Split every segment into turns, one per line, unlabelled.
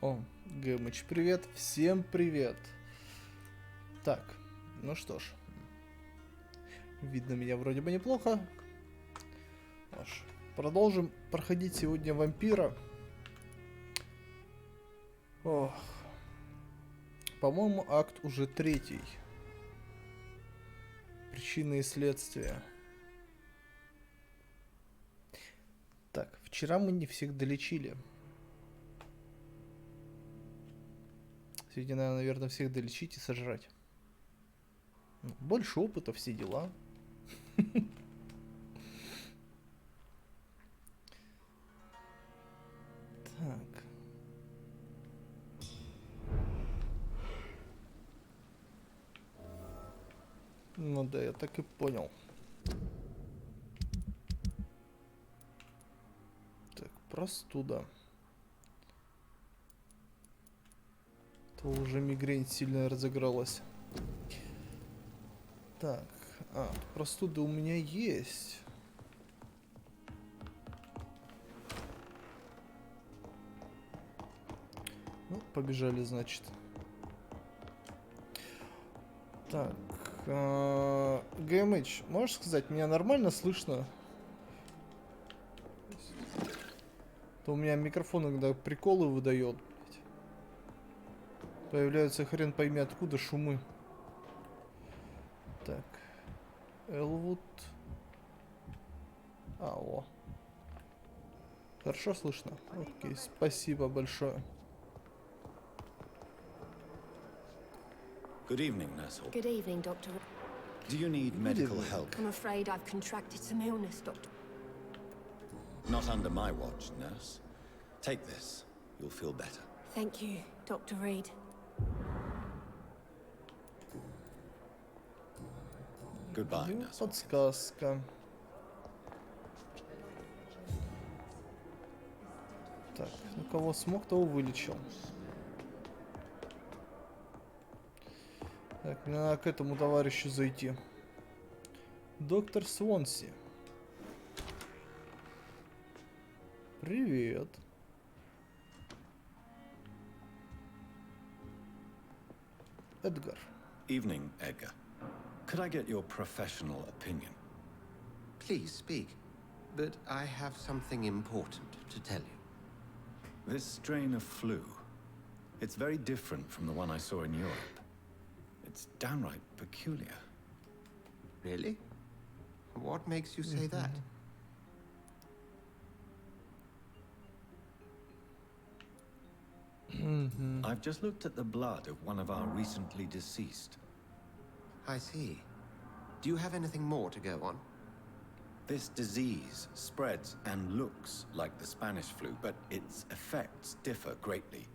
О, Гэмыч, привет. Всем привет. Так, ну что ж. Видно меня вроде бы неплохо. Аж. Продолжим проходить сегодня вампира. Ох. По-моему, акт уже 3. Причины и следствия. Так, вчера мы не всех долечили. Сегодня надо, наверное, всех долечить и сожрать. Больше опыта, все дела. Так. Ну да, я так и понял. Так, простуда. То уже мигрень сильно разыгралась. Так, простуда у меня есть. Ну, побежали, значит. Так, ГМХ, можешь сказать, меня нормально слышно? То у меня микрофон иногда приколы выдает. Появляются хрен пойми откуда шумы. Так. Элвуд. О. Хорошо слышно? Окей, спасибо большое.
Good evening, Nurse.
Good evening, Doctor.
Do you need medical help?
I'm afraid I've contracted some illness, Doctor.
Not under my watch, Nurse. Take this. You'll feel better.
Thank you, Dr. Reed.
Goodbye, Nurse.
Подсказка. Так, ну кого смог, того вылечил. Так, мне надо к этому товарищу зайти. Доктор Свонси. Привет. Эдгар.
Evening, Edgar. Could I get your professional opinion?
Please speak, but I have something important to tell you.
This strain of flu, it's very different from the one I saw in Europe. It's downright peculiar.
Really? What makes you say that?
I've just looked at the blood of one of our recently deceased.
I see. Do you have anything more to go on?
This disease spreads and looks like the Spanish flu, but its effects differ greatly.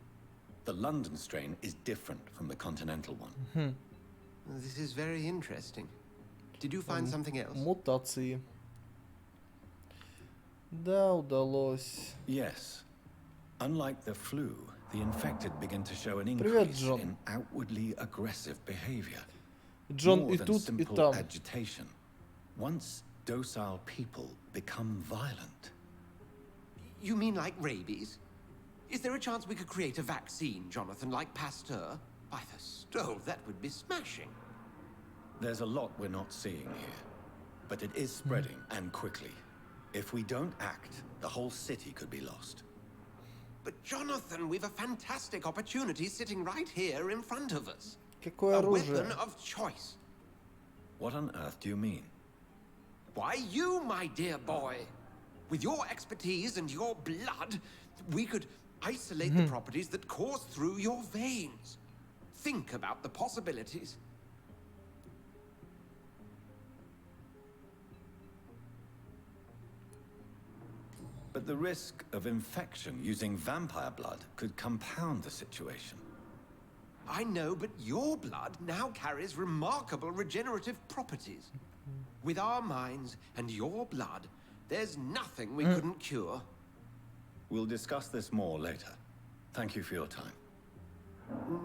The London strain is different from the continental one.
This is very interesting. Did you find something else?
Мутации. Да, удалось.
Yes. Unlike the flu, the infected begin to show an
Привет,
increase
Джон.
in outwardly aggressive behavior.
Джон
More
и
than
тут, и
simple
там.
agitation. Once docile people become violent.
You mean like rabies? Is there a chance we could create a vaccine, Jonathan, like Pasteur? By the stove, that would be smashing.
There's a lot we're not seeing here, but it is spreading and quickly. If we don't act, the whole city could be lost.
But Jonathan, we've a fantastic opportunity sitting right here in front of us.
Какое
A
оружие?
weapon of choice.
What on earth do you mean?
Why, you, my dear boy. With your expertise and your blood, we could isolate the properties that course through your veins. Think about the possibilities.
But the risk of infection using vampire blood could compound the situation.
I know, but your blood now carries remarkable regenerative properties. With our minds and your blood, there's nothing we couldn't cure.
We'll discuss this more later. Thank you for your time.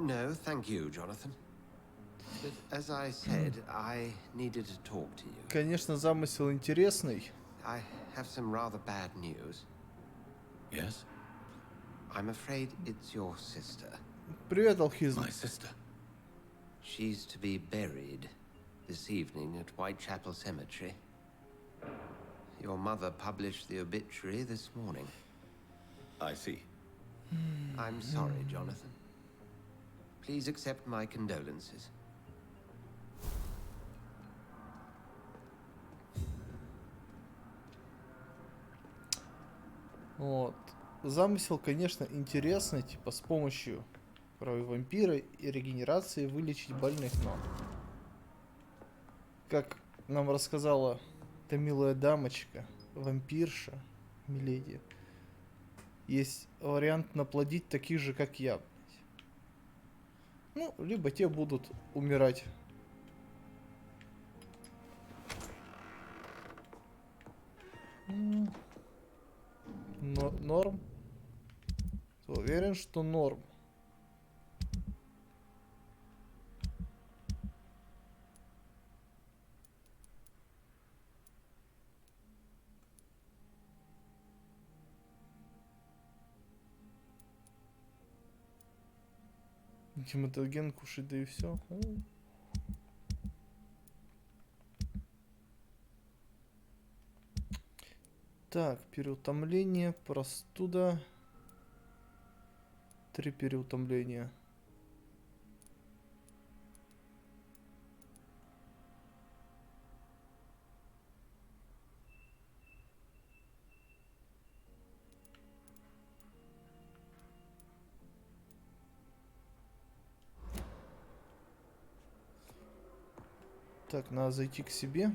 No, thank you, Jonathan. But as I said, I needed to talk to you.
Конечно, замысел интересный.
I have some rather bad news.
Yes?
I'm afraid it's your sister.
Привет, Алхизм.
My sister.
She's to be buried this evening at Whitechapel Cemetery. Your mother published the obituary this morning.
I see.
I'm sorry, Jonathan. Please accept my condolences.
Вот. Замысел, конечно, интересный, типа с помощью крови вампира и регенерации вылечить больных, но... Как нам рассказала эта милая дамочка, вампирша, миледи, есть вариант наплодить таких же, как я. блядь. Ну, либо те будут умирать. Но, норм? Ты уверен, что норм? Гематоген кушать, да и все. Так, переутомление, простуда. 3 переутомления. Так, надо зайти к себе.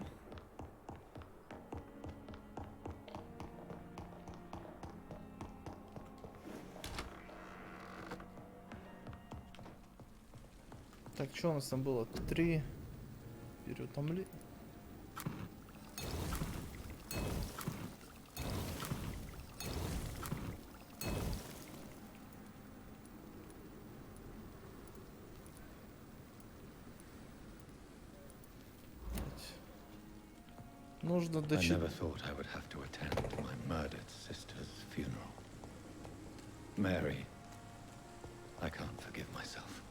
Так, что у нас там было? 3 переутомления. Нужно
I
дочитать.
never thought I would have to attend my murdered sister's funeral. Mary, I can't forgive myself.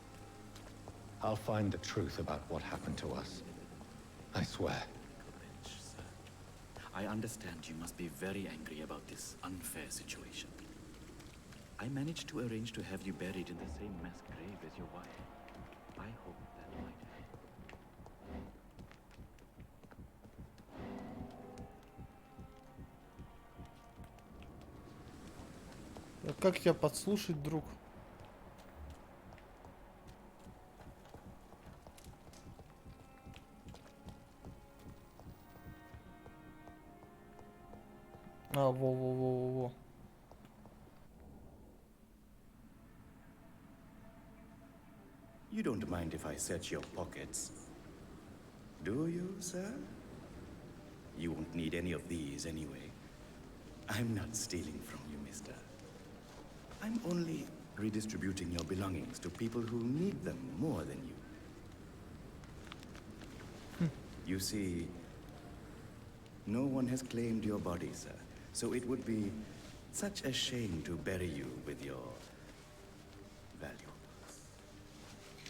I'll find the truth about what happened to us. I swear.
Courage, sir. I understand you must be very angry about this unfair situation. I managed to arrange to have you buried in the same mass grave as your wife. I hope that might help.
А как тебя подслушать, друг? А, во-во-во-во-во.
You don't mind if I search your pockets, do you, sir? You won't need any of these anyway. I'm not stealing from you, mister. I'm only redistributing your belongings to people who need them more than you. You see, no one has claimed your body, sir, so it would be such a shame to bury you with your valuables.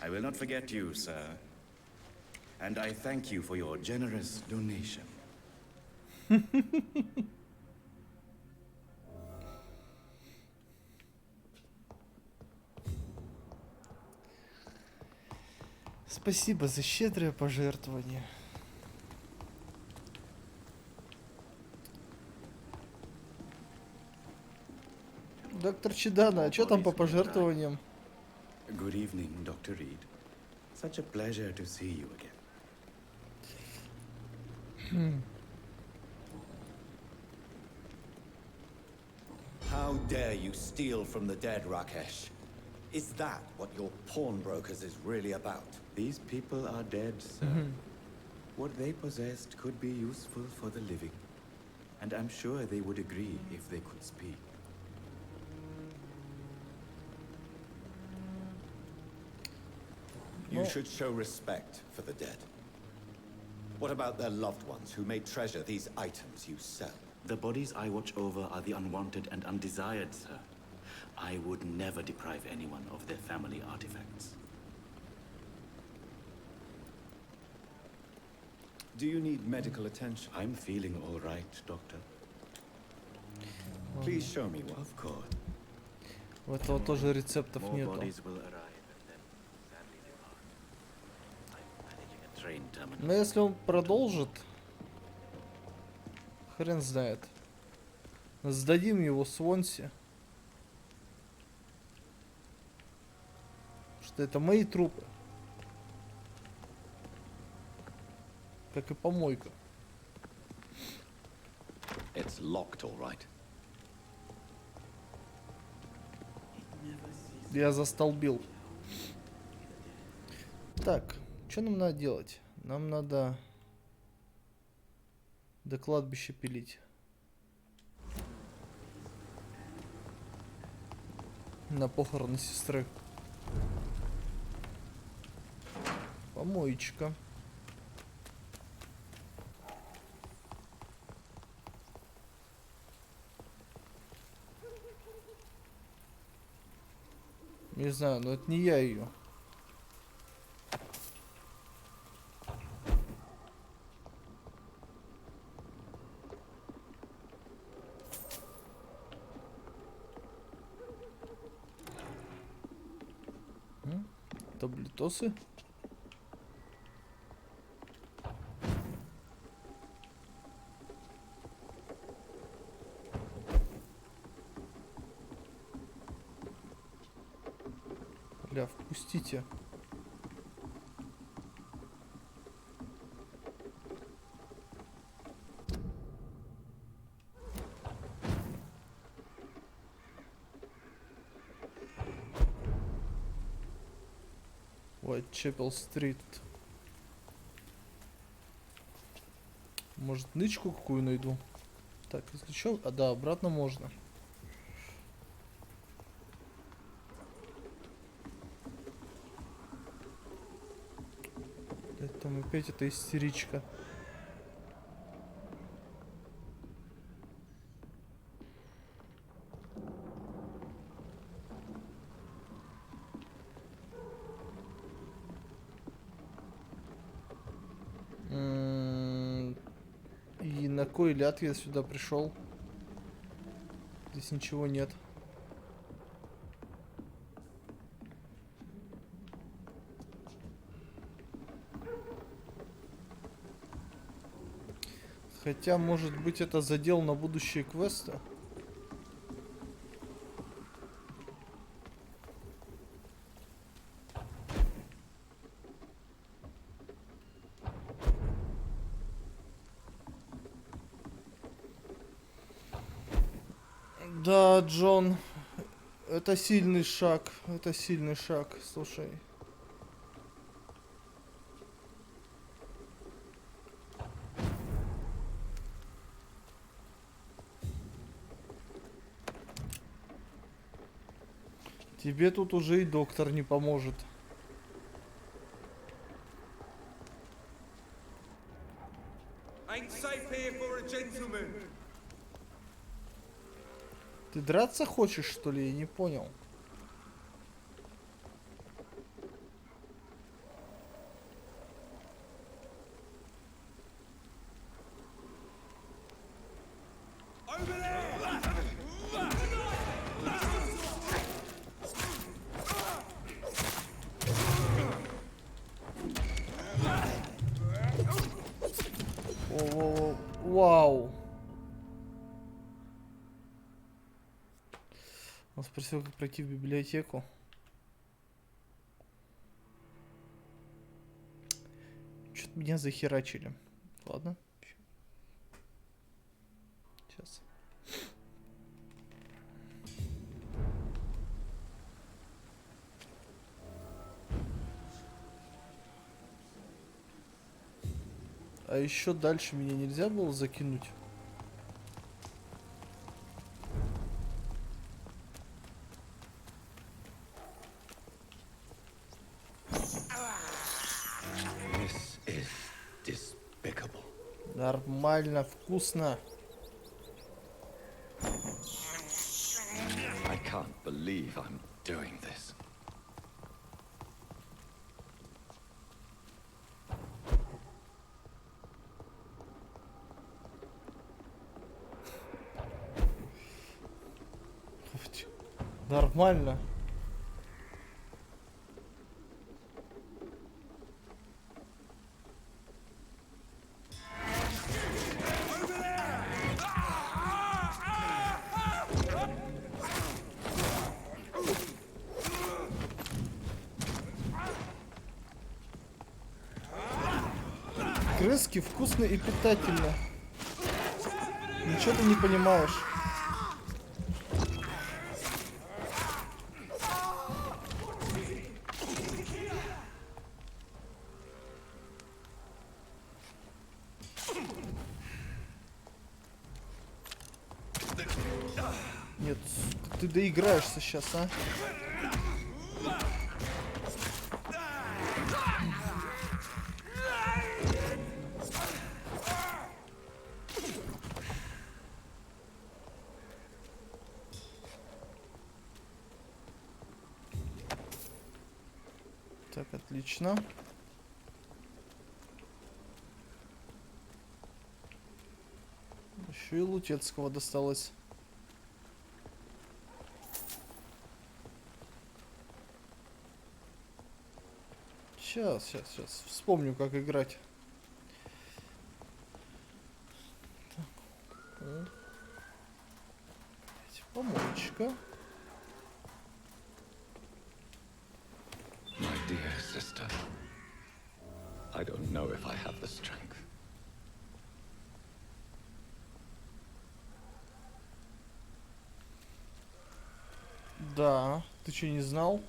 I will not forget you, sir. And I thank you for your generous donation.
Спасибо за щедрое пожертвование. Доктор Чидана, а что там по пожертвованиям?
Good evening, Dr. Reed. Such a pleasure to see you again.
How dare you steal from the dead, Rakesh? Is that what your pawnbrokers is really about?
These people are dead, sir. What they possessed could be useful for the living. And I'm sure they would agree if they could speak.
You
Well-
should show respect for the dead. What about their loved ones who may treasure these items you sell?
The bodies I watch over are the unwanted and undesired, sir. I would never deprive anyone of their family artifacts.
Do you need medical attention?
I'm feeling all right, Doctor.
Please show me one.
Of course.
У этого тоже рецептов
More
нету.
bodies will arrive and then sadly depart. I'm managing a train terminal.
Но если он продолжит, хрен знает. Сдадим его Свонси. Что это мои трупы. Как и помойка.
It's locked, all right.
Я застолбил. Так, что нам надо делать? Нам надо до кладбища пилить. На похороны сестры. Помоечка. Не знаю, но это не я ее. Таблетосы. Бля, впустите. Уайтчепел-стрит. Может, нычку какую найду? Так, если что... А, да, обратно можно. Там опять эта истеричка. И на кой ляд я сюда пришел? Здесь ничего нет. Хотя, может быть, это задел на будущие квесты. Да, Джон, это сильный шаг. Это сильный шаг, слушай. Тебе тут уже и доктор не поможет. Ты драться хочешь, что ли? Я не понял. О, вау. Он спросил, как пройти в библиотеку. Что-то меня захерачили. Ладно. Сейчас. А еще дальше меня нельзя было закинуть?
This is despicable.
Нормально, вкусно.
I can't believe believe I'm doing this.
Нормально. Крыски вкусно и питательно. Ничего ты не понимаешь. Нет, ты доиграешься сейчас, а? Так, отлично. Еще и Лутецкого досталось. Сейчас. Вспомню, как играть. Так. Помощка.
My dear sister, I don't know if I have the strength.
Да, ты что, не знал?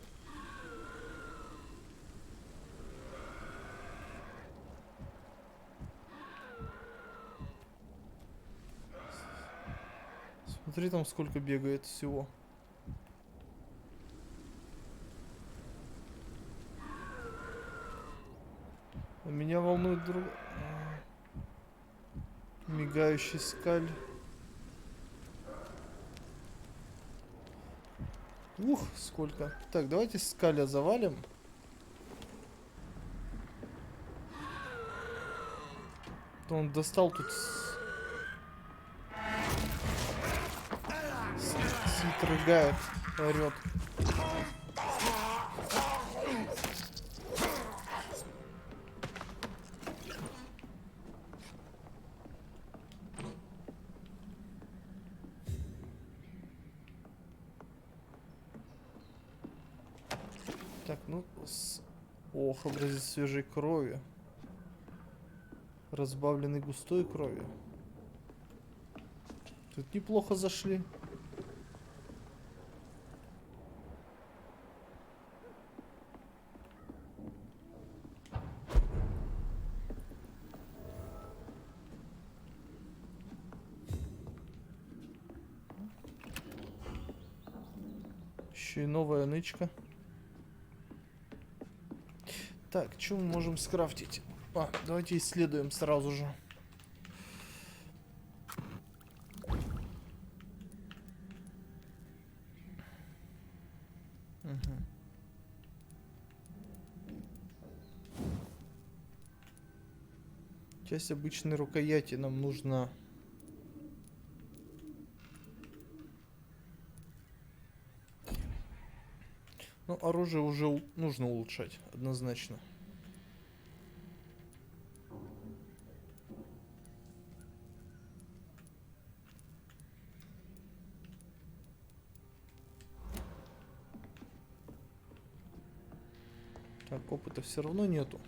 Смотри, там сколько бегает всего. А меня волнует мигающий скаль. Ух, сколько. Так, давайте скаля завалим. То он достал тут рыгает, орёт. Так, ну, ох, образец свежей крови. Разбавленный густой кровью. Тут неплохо зашли. Еще и новая нычка. Так, что мы можем скрафтить? А, давайте исследуем сразу же. Угу. Часть обычной рукояти нам нужна. Ну, оружие уже нужно улучшать, однозначно. Так, опыта все равно нету.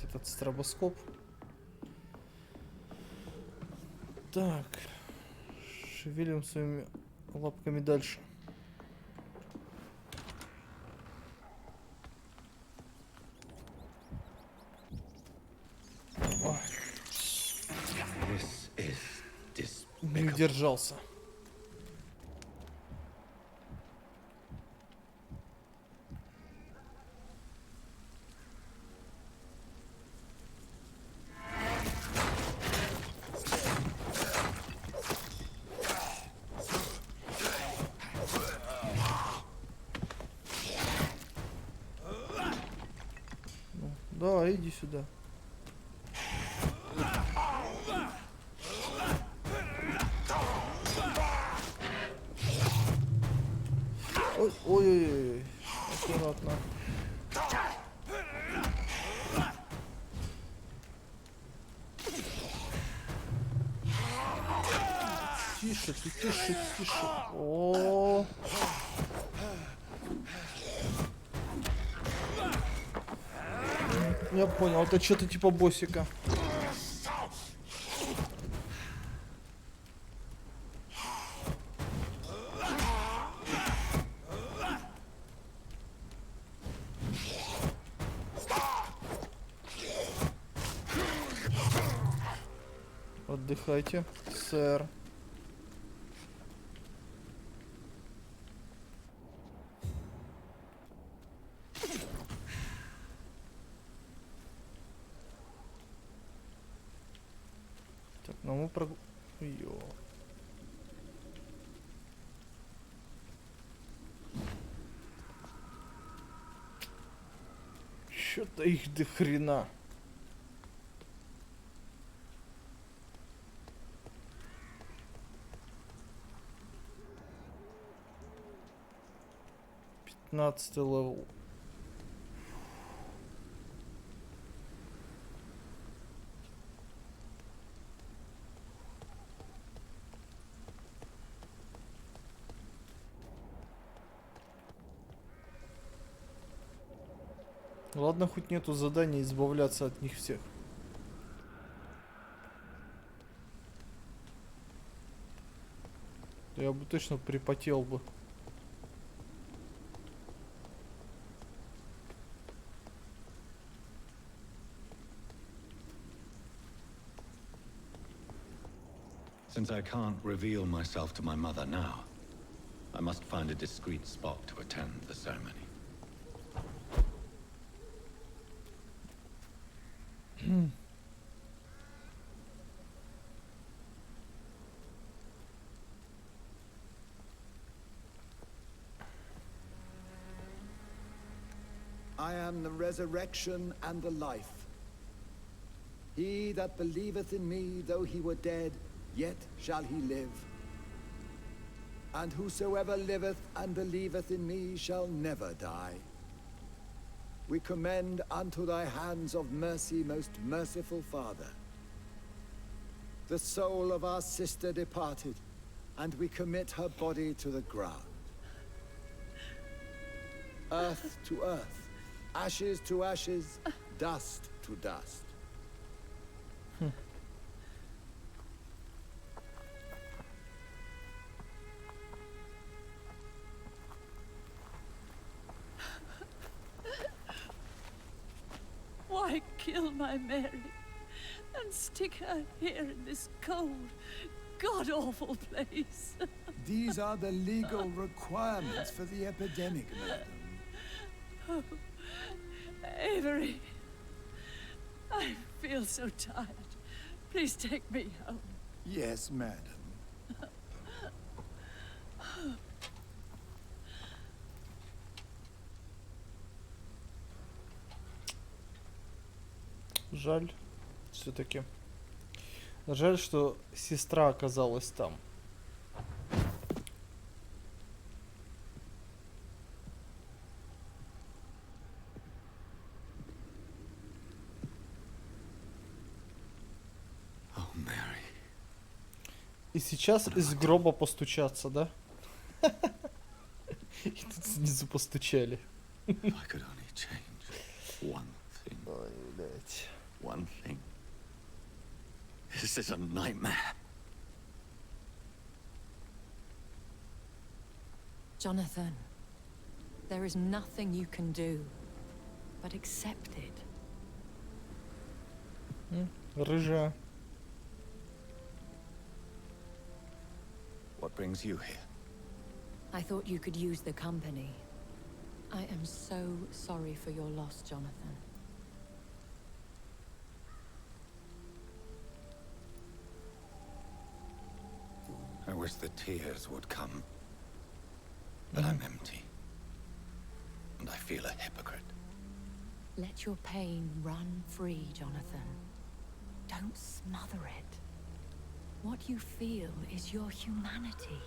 Этот стробоскоп. Так. Шевелим своими лапками дальше. Ой,
This is
не
despicable.
удержался. Да, иди сюда. Ой, ой-ой-ой, аккуратно. Тише, ты тише, тише. О. Я понял, это что-то типа боссика. Отдыхайте, сэр. Так, ну мы про... Ё. Чё-то их до хрена. Пятнадцатый левел. Ладно, хоть нету задания избавляться от них всех. Я бы точно припотел бы.
Since I can't reveal myself to my mother now, I must find a discreet spot to attend the ceremony.
I am the resurrection and the life. He that believeth in me, though he were dead, yet shall he live. And whosoever liveth and believeth in me shall never die. We commend unto thy hands of mercy, most merciful Father, the soul of our sister departed, and we commit her body to the ground. Earth to earth, ashes to ashes, dust to dust.
Why kill my Mary and stick her here in this cold, god-awful place?
These are the legal requirements for the epidemic, madam.
Oh, Avery, I feel so tired. Please take me home.
Yes, madam.
Жаль. Все-таки. Жаль, что сестра оказалась там.
Oh, Mary.
И сейчас из гроба постучаться, да? И тут снизу постучали.
If I could only change one thing.
Ой, блядь.
One thing. This is a nightmare.
Jonathan, there is nothing you can do but accept it.
Рыжая.
What brings you here?
I thought you could use the company. I am so sorry for your loss, Jonathan.
I wish the tears would come. But I'm empty. And I feel a hypocrite.
Let your pain run free, Jonathan. Don't smother it. What you feel is your humanity.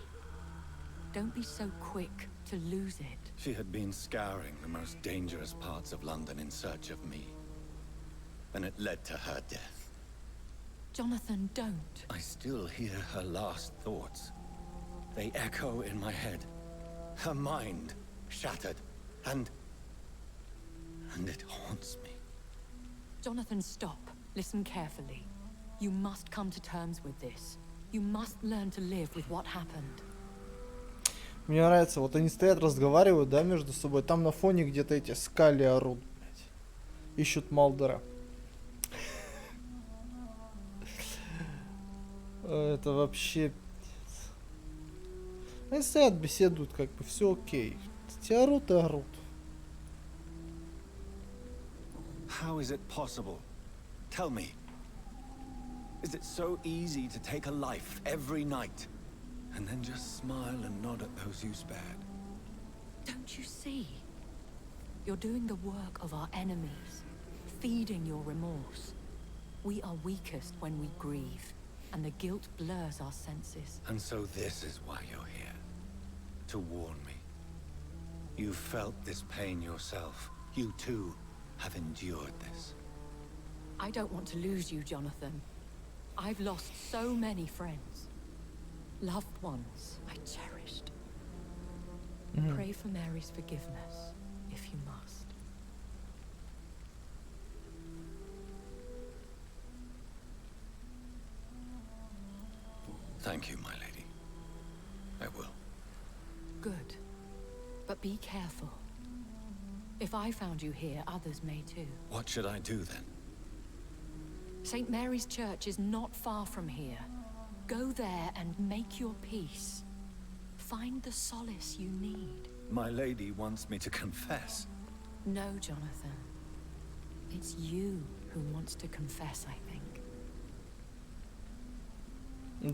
Don't be so quick to lose it.
She had been scouring the most dangerous parts of London in search of me. And it led to her death.
Jonathan, don't.
I still hear her last thoughts. They echo in my head. Her mind shattered, and it haunts me.
Jonathan, stop. Listen carefully. You must come to terms with this. You must learn to live with what happened.
Мне нравится, вот они стоят, разговаривают, да, между собой. Там на фоне где-то эти скали орут, блядь. Ищут Малдера. Это вообще... Они стоят, беседуют, как бы, все окей. Те орут и орут.
How is it possible? Tell me. Is it so easy to take a life every night? And then just smile and nod at those you spared?
Don't you see? You're doing the work of our enemies, feeding your remorse. We are weakest when we grieve, and the guilt blurs our senses.
And so this is why you're here. To warn me. You felt this pain yourself. You too have endured this.
I don't want to lose you, Jonathan. I've lost so many friends. Loved ones I cherished. Pray for Mary's forgiveness, if you must.
Thank you, my lady. I will.
Good. But be careful. If I found you here, others may too.
What should I do then?
St. Mary's Church is not far from here. Go there and make your peace. Find the solace you need.
My lady wants me to confess.
No, Jonathan. It's you who wants to confess, I think.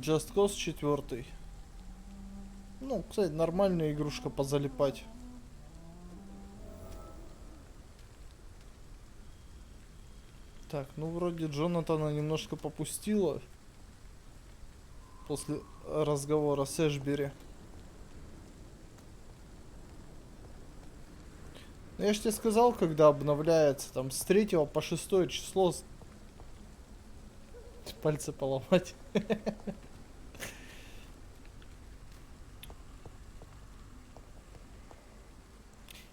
Just Cause 4. Ну, кстати, нормальная игрушка позалипать. Так, ну вроде Джонатана немножко попустило после разговора с Эшбери. Ну, я ж тебе сказал, когда обновляется, там с 3 по 6 число пальцы поломать.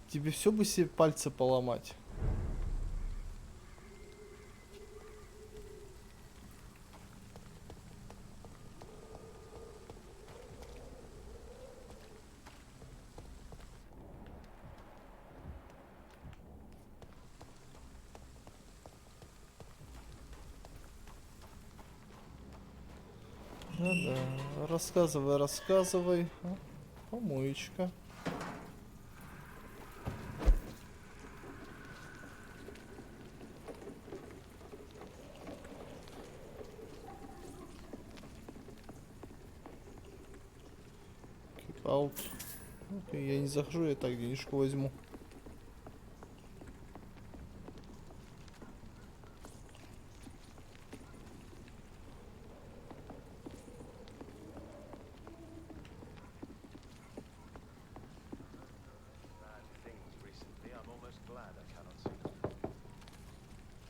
Тебе все бы себе пальцы поломать. Да, рассказывай, рассказывай. О, помоечка. Аут. Окей, я не захожу, я так денежку возьму.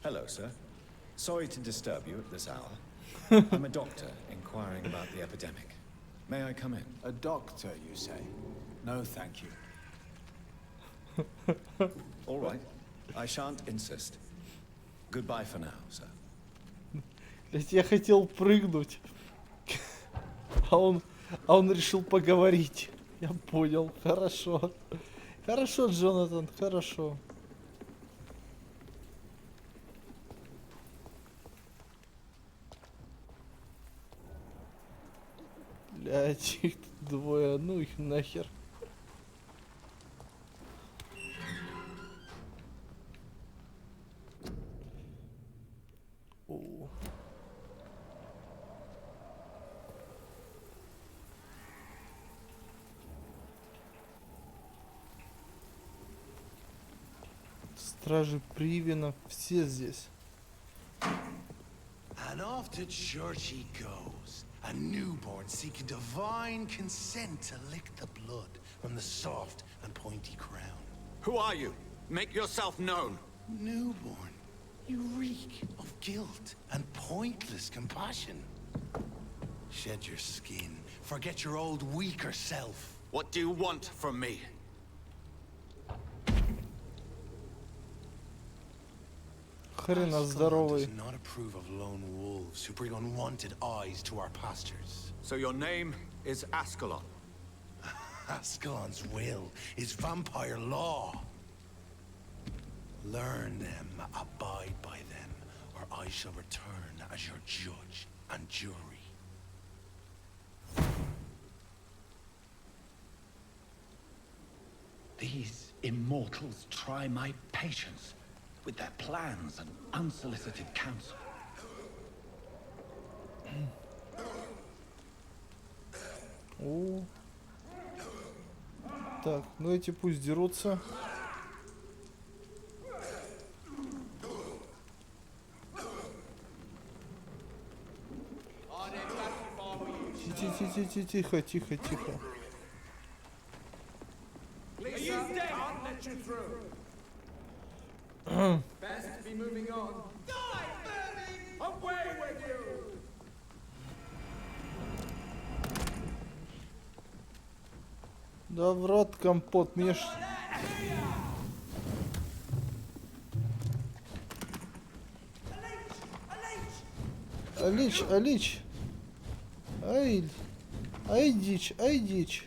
Hello, sir. Sorry to disturb you at this hour. I'm a doctor inquiring about the epidemic. May I come in?
A doctor, you say? No, thank you.
All right. I shan't insist. Goodbye for now, sir.
Блять, я хотел прыгнуть. А он решил поговорить. Я понял. Хорошо. Хорошо, Джонатан, хорошо. Блять, их тут двое, ну их нахер. О. Стражи Привина, все здесь.
And off to church he goes, a newborn seeking divine consent to lick the blood from the soft and pointy crown.
Who are you? Make yourself known.
Newborn, you reek of guilt and pointless compassion. Shed your skin, forget your old weaker self.
What do you want from me?
Хрена здоровый.
Does not approve of lone wolves who bring unwanted eyes to our pastures.
So your name is Ascalon.
Ascalon's will is vampire law. Learn them, abide by them, or I shall return as your judge and jury.
These immortals try my patience with their plans and unsolicited counsel.
О. Так, ну эти пусть дерутся. Тихо, тихо, тихо. Да в рот компот, мне ж... Алич, Алич. Ай, ай дичь, ай дичь.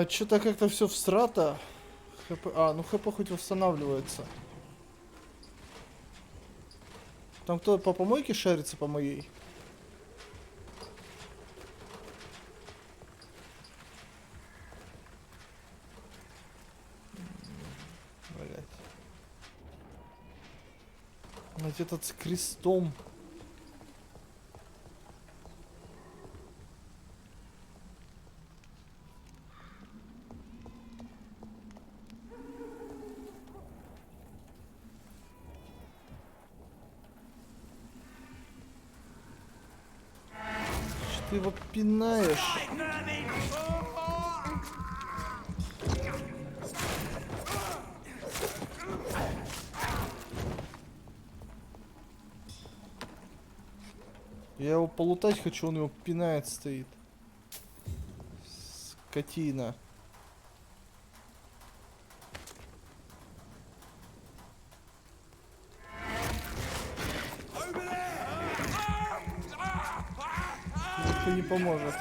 Что-то как-то все всрато. ХП... ну ХП хоть восстанавливается. Там кто по помойке шарится по моей? Блять. Вот этот с крестом. Ты его пинаешь. Я его полутать хочу, он его пинает стоит. Скотина. Не поможет.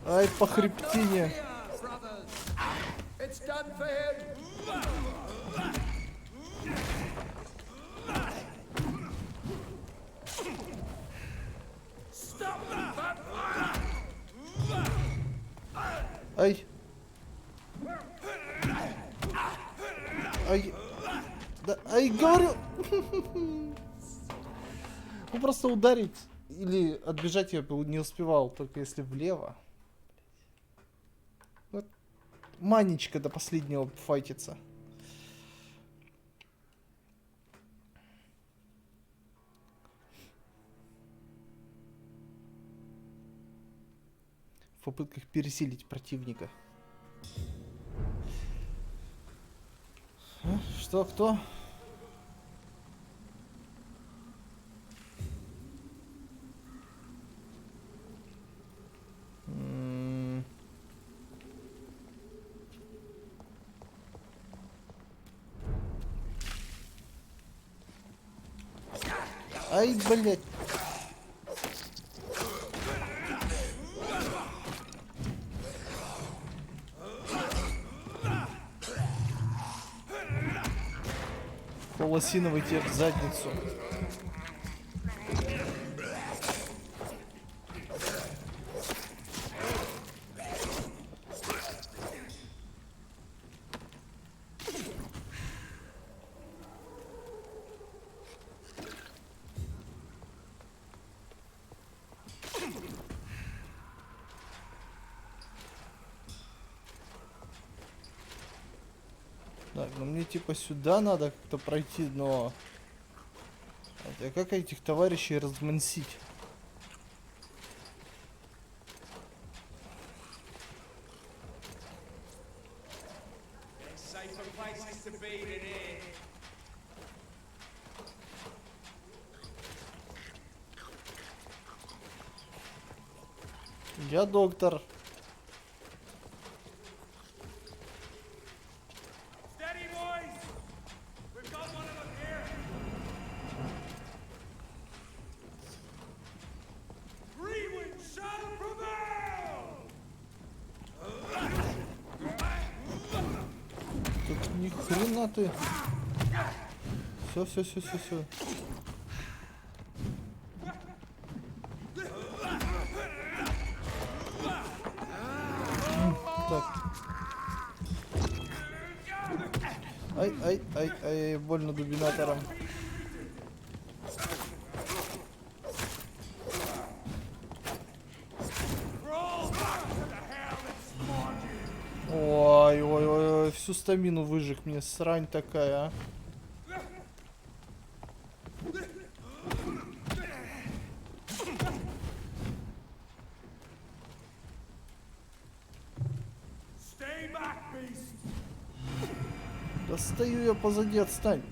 Ай, по хребтине. Ай. Ай. Да, ай, говорю. Ну просто ударить или отбежать я бы не успевал, только если влево. Вот. Манечка до последнего файтится. В попытках пересилить противника. А? Что, кто? Ай, блядь. лосиновый тебе в задницу. Так, ну мне типа сюда надо как-то пройти, но... А как этих товарищей размансить? Я доктор. Тут ни хрена ты. Все. Так. Ай, больно дубинатором. Ой, всю стамину выжег мне, срань такая, а. Да стою я позади, отстань.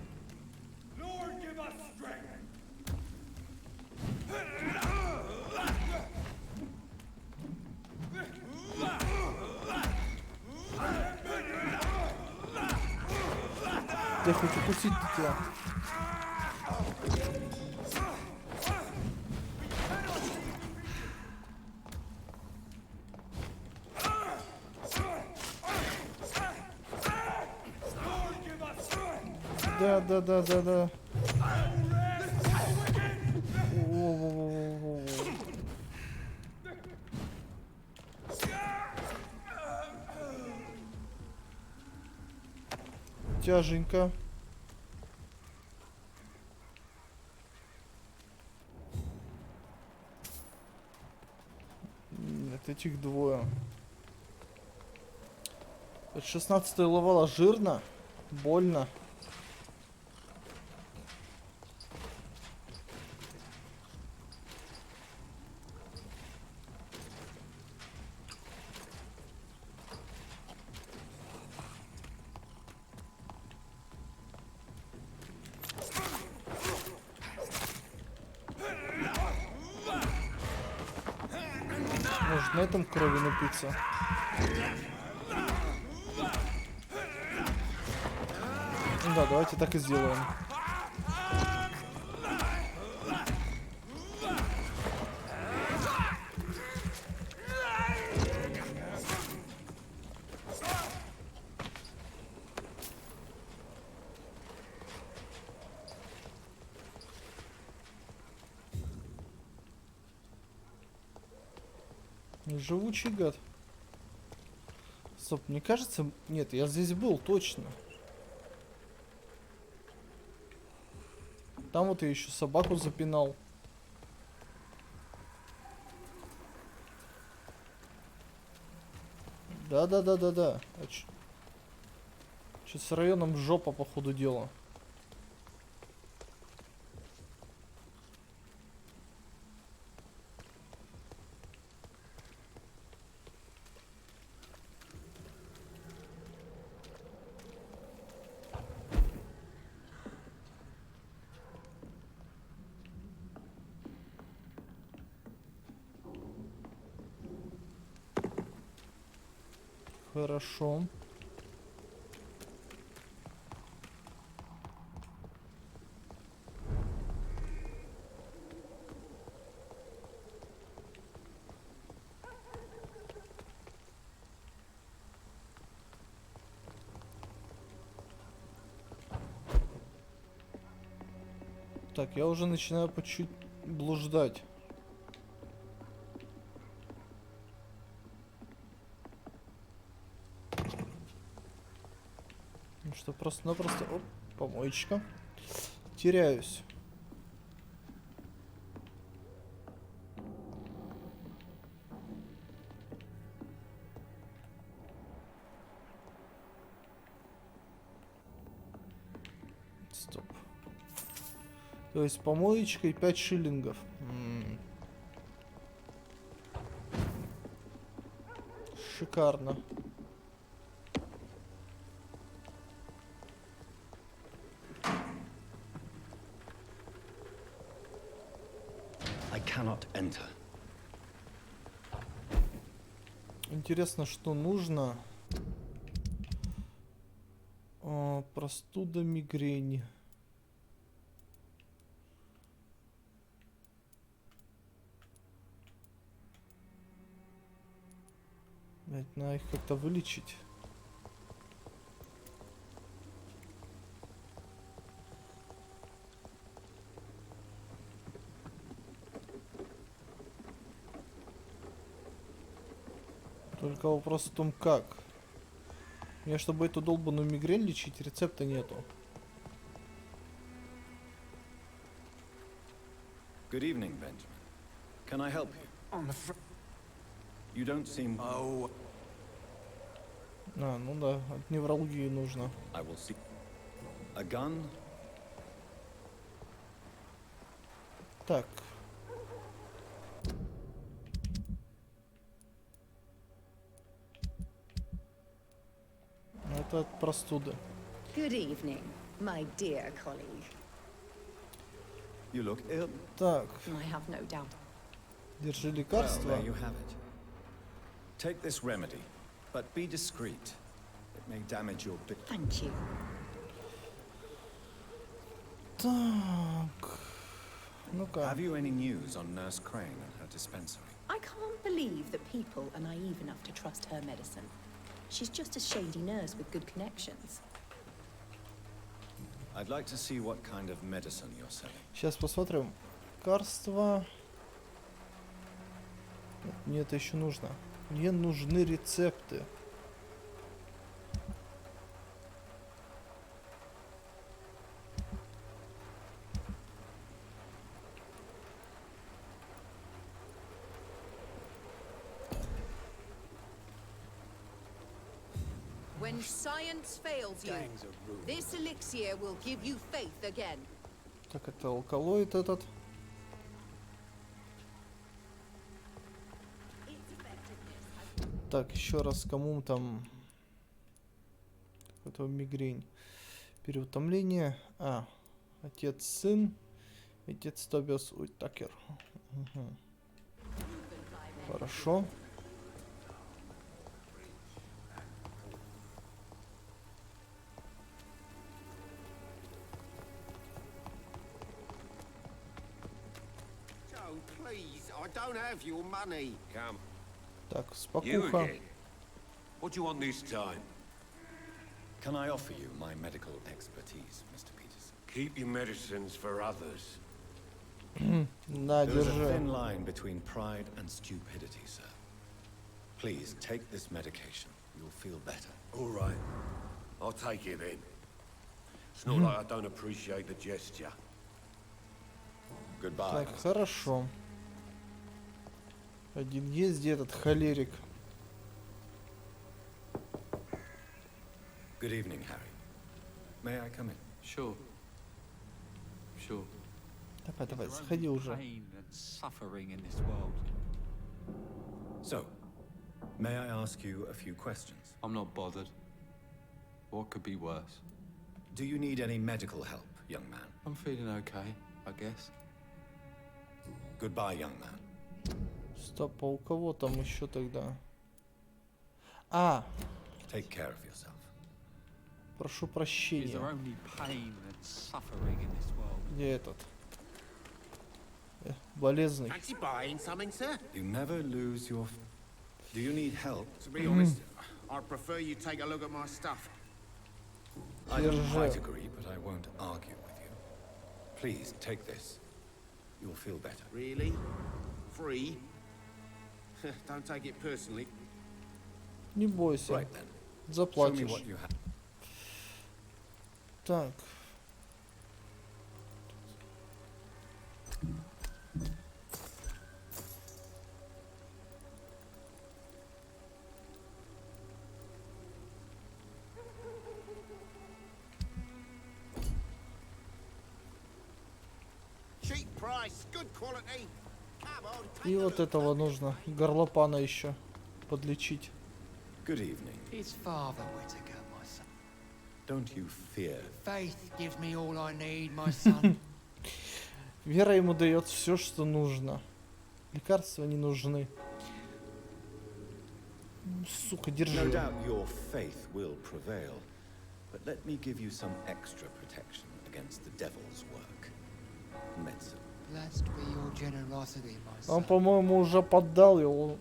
Я хочу укусить тебя. Да. Во-во-во-во-во. Тяженько. Нет, этих двое. 16-й ловала жирно, больно. Может на этом крови напиться? Да, давайте так и сделаем. Живучий гад. Стоп, мне кажется... Нет, я здесь был, точно. Там вот я еще собаку запинал. Да. А чё с районом жопа, по ходу дела. Хорошо. Так, я уже начинаю по чуть блуждать. Ну что, просто-напросто... Оп, помоечка. Теряюсь. Стоп. То есть помоечкой 5 шиллингов. Шикарно.
I cannot enter.
Интересно, что нужно. Простуда, мигрень. Блять, надо их как-то вылечить. Только вопрос в том, как. Мне, чтобы эту долбаную мигрень лечить, рецепта нету.
Good evening, Benjamin. Can I help you? You don't seem...
Oh,
А, ну да, от невралгии нужно.
I will see. A gun?
Так. Это от простуды.
Good evening, my dear colleague.
You look ill.
Так,
I have no doubt.
держи
Well,
лекарство.
there you have it. Take this remedy, but be discreet. It may damage your...
Thank you.
Так. Ну-ка.
Have you any news on Nurse Crane and her dispensary?
I can't believe that people are naive enough to trust her medicine. She's just a shady nurse with good connections.
I'd like to see what kind of medicine you're selling.
Сейчас посмотрим. Лекарства. Нет, мне это еще нужно. Мне нужны рецепты.
When science fails you, this elixir will give you faith again.
Так, это алкалоид этот. Так, еще раз, кому там... Это мигрень. Переутомление. А, отец, сын. Отец Тобиас Уитакер. Угу. Хорошо.
Please, I don't have your money. Come.
Так,
You
спокуха.
again. What do you want this time?
Can I offer you my medical expertise, Mr. Peterson?
Keep your medicines for others.
На,
There is a
держи.
thin line between pride and stupidity, sir. Please take this medication. You'll feel better.
All right. I'll take it then. It's not like I don't appreciate the gesture.
Goodbye.
Так, хорошо. Один есть, где этот холерик?
Good evening, Harry. May I come in?
Sure. Sure.
Давай, давай, заходи уже.
Pain and suffering in this world.
So, may I ask you a few questions?
I'm not bothered. What could be worse?
Do you need any medical help, young man?
I'm feeling okay, I guess.
Goodbye, young man.
Стоп, а у кого там еще тогда? А,
Take care of yourself.
прошу
Is
прощения.
there only pain and suffering in this world?
Где этот? Болезный.
Fancy buying something, sir?
You never lose your... Do you need help?
To be honest, I'd prefer you take a look at my stuff.
I don't
Держи.
quite agree, but I won't argue with you. please, take this. You'll feel better.
Really? Free? Don't take it personally.
Не бойся.
Right then. Show me
Заплатишь.
what you have.
Так.
Cheap price, good quality. Come on, take
И
a
вот
look.
этого нужно. Горлопана еще подлечить.
Good evening.
It's Father Whitaker, my son.
Don't you fear?
Faith gives me all I need, my son.
Вера ему дает все, что нужно. Лекарства не нужны. Сука,
No
держи.
doubt your faith will prevail, but let me give you some extra protection against the devil's work. Medicine.
Blessed be your generosity, my son.
Он, по-моему, уже поддал его.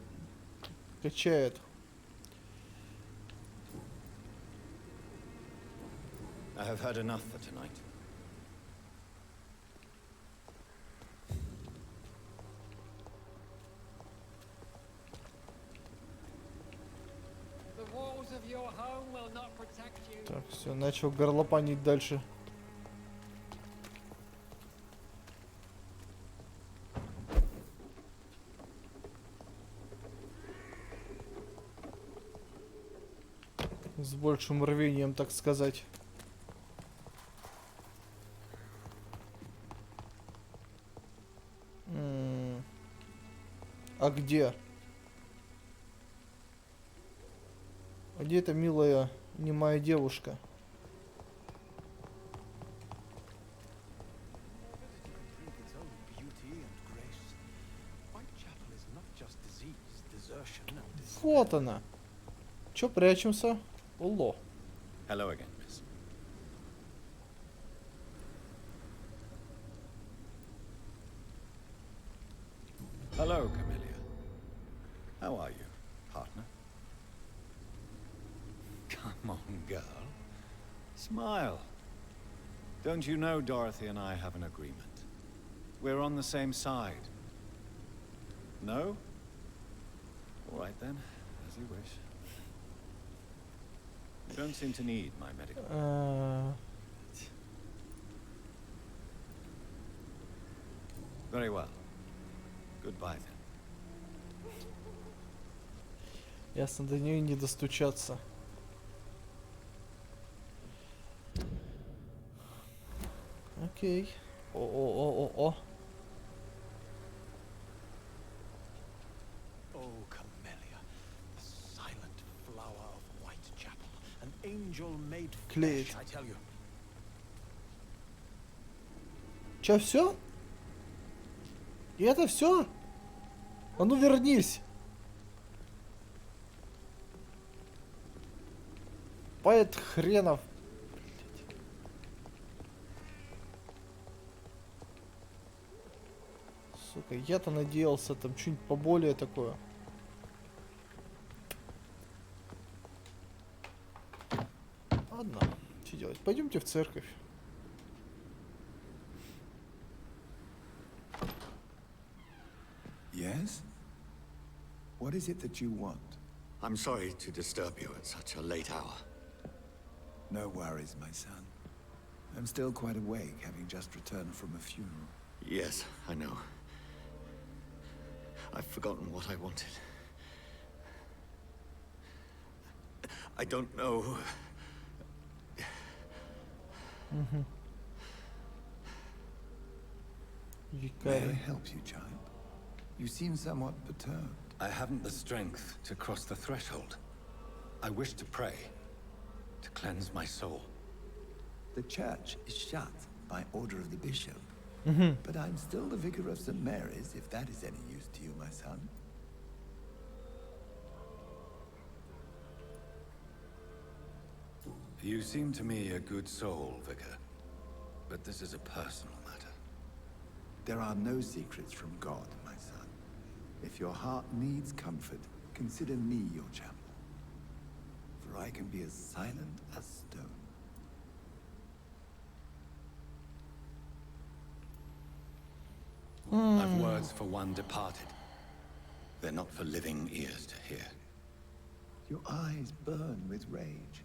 Качает.
I have had enough for tonight.
The walls of your home will not protect you.
Так, все, начал горлопанить дальше. С большим рвением, так сказать. А где? А где эта милая, немая девушка?
Think its own beauty and grace. Whitechapel is not just disease, desertion, and despair.
Вот она. Чё прячемся? Уло.
Hello again, miss. Hello, Camellia. How are you, partner? Come on, girl. Smile. Don't you know Dorothy and I have an agreement? We're on the same side. No? All right then, as you wish. You don't seem to need my medical. Very well. Goodbye then.
Ясно, до нее не достучаться. Окей. О.
Oh, Camellia, the silent flower of Whitechapel, an angel made
Клеит.
flesh, I tell you.
Чё, все? И это все? А ну вернись! Поэт хренов. Сука, я-то надеялся там что-нибудь поболее такое. Ладно, что делать? Пойдемте в церковь.
Yes? What is it that you want?
I'm sorry to disturb you at such a late hour.
No worries, my son. I'm still quite awake, having just returned from a funeral.
Yes, I know. I've forgotten what I wanted. I don't know.
May I help you, child? You seem somewhat perturbed.
I haven't the strength to cross the threshold. I wish to pray, to cleanse my soul.
The church is shut by order of the bishop.
Mhm.
But I'm still the vicar of St. Mary's, if that is any use to you, my son.
You seem to me a good soul, Vicar. But this is a personal matter.
There are no secrets from God, my son. If your heart needs comfort, consider me your chapel. For I can be as silent as stone.
I've words for one departed. They're not for living ears to hear.
Your eyes burn with rage,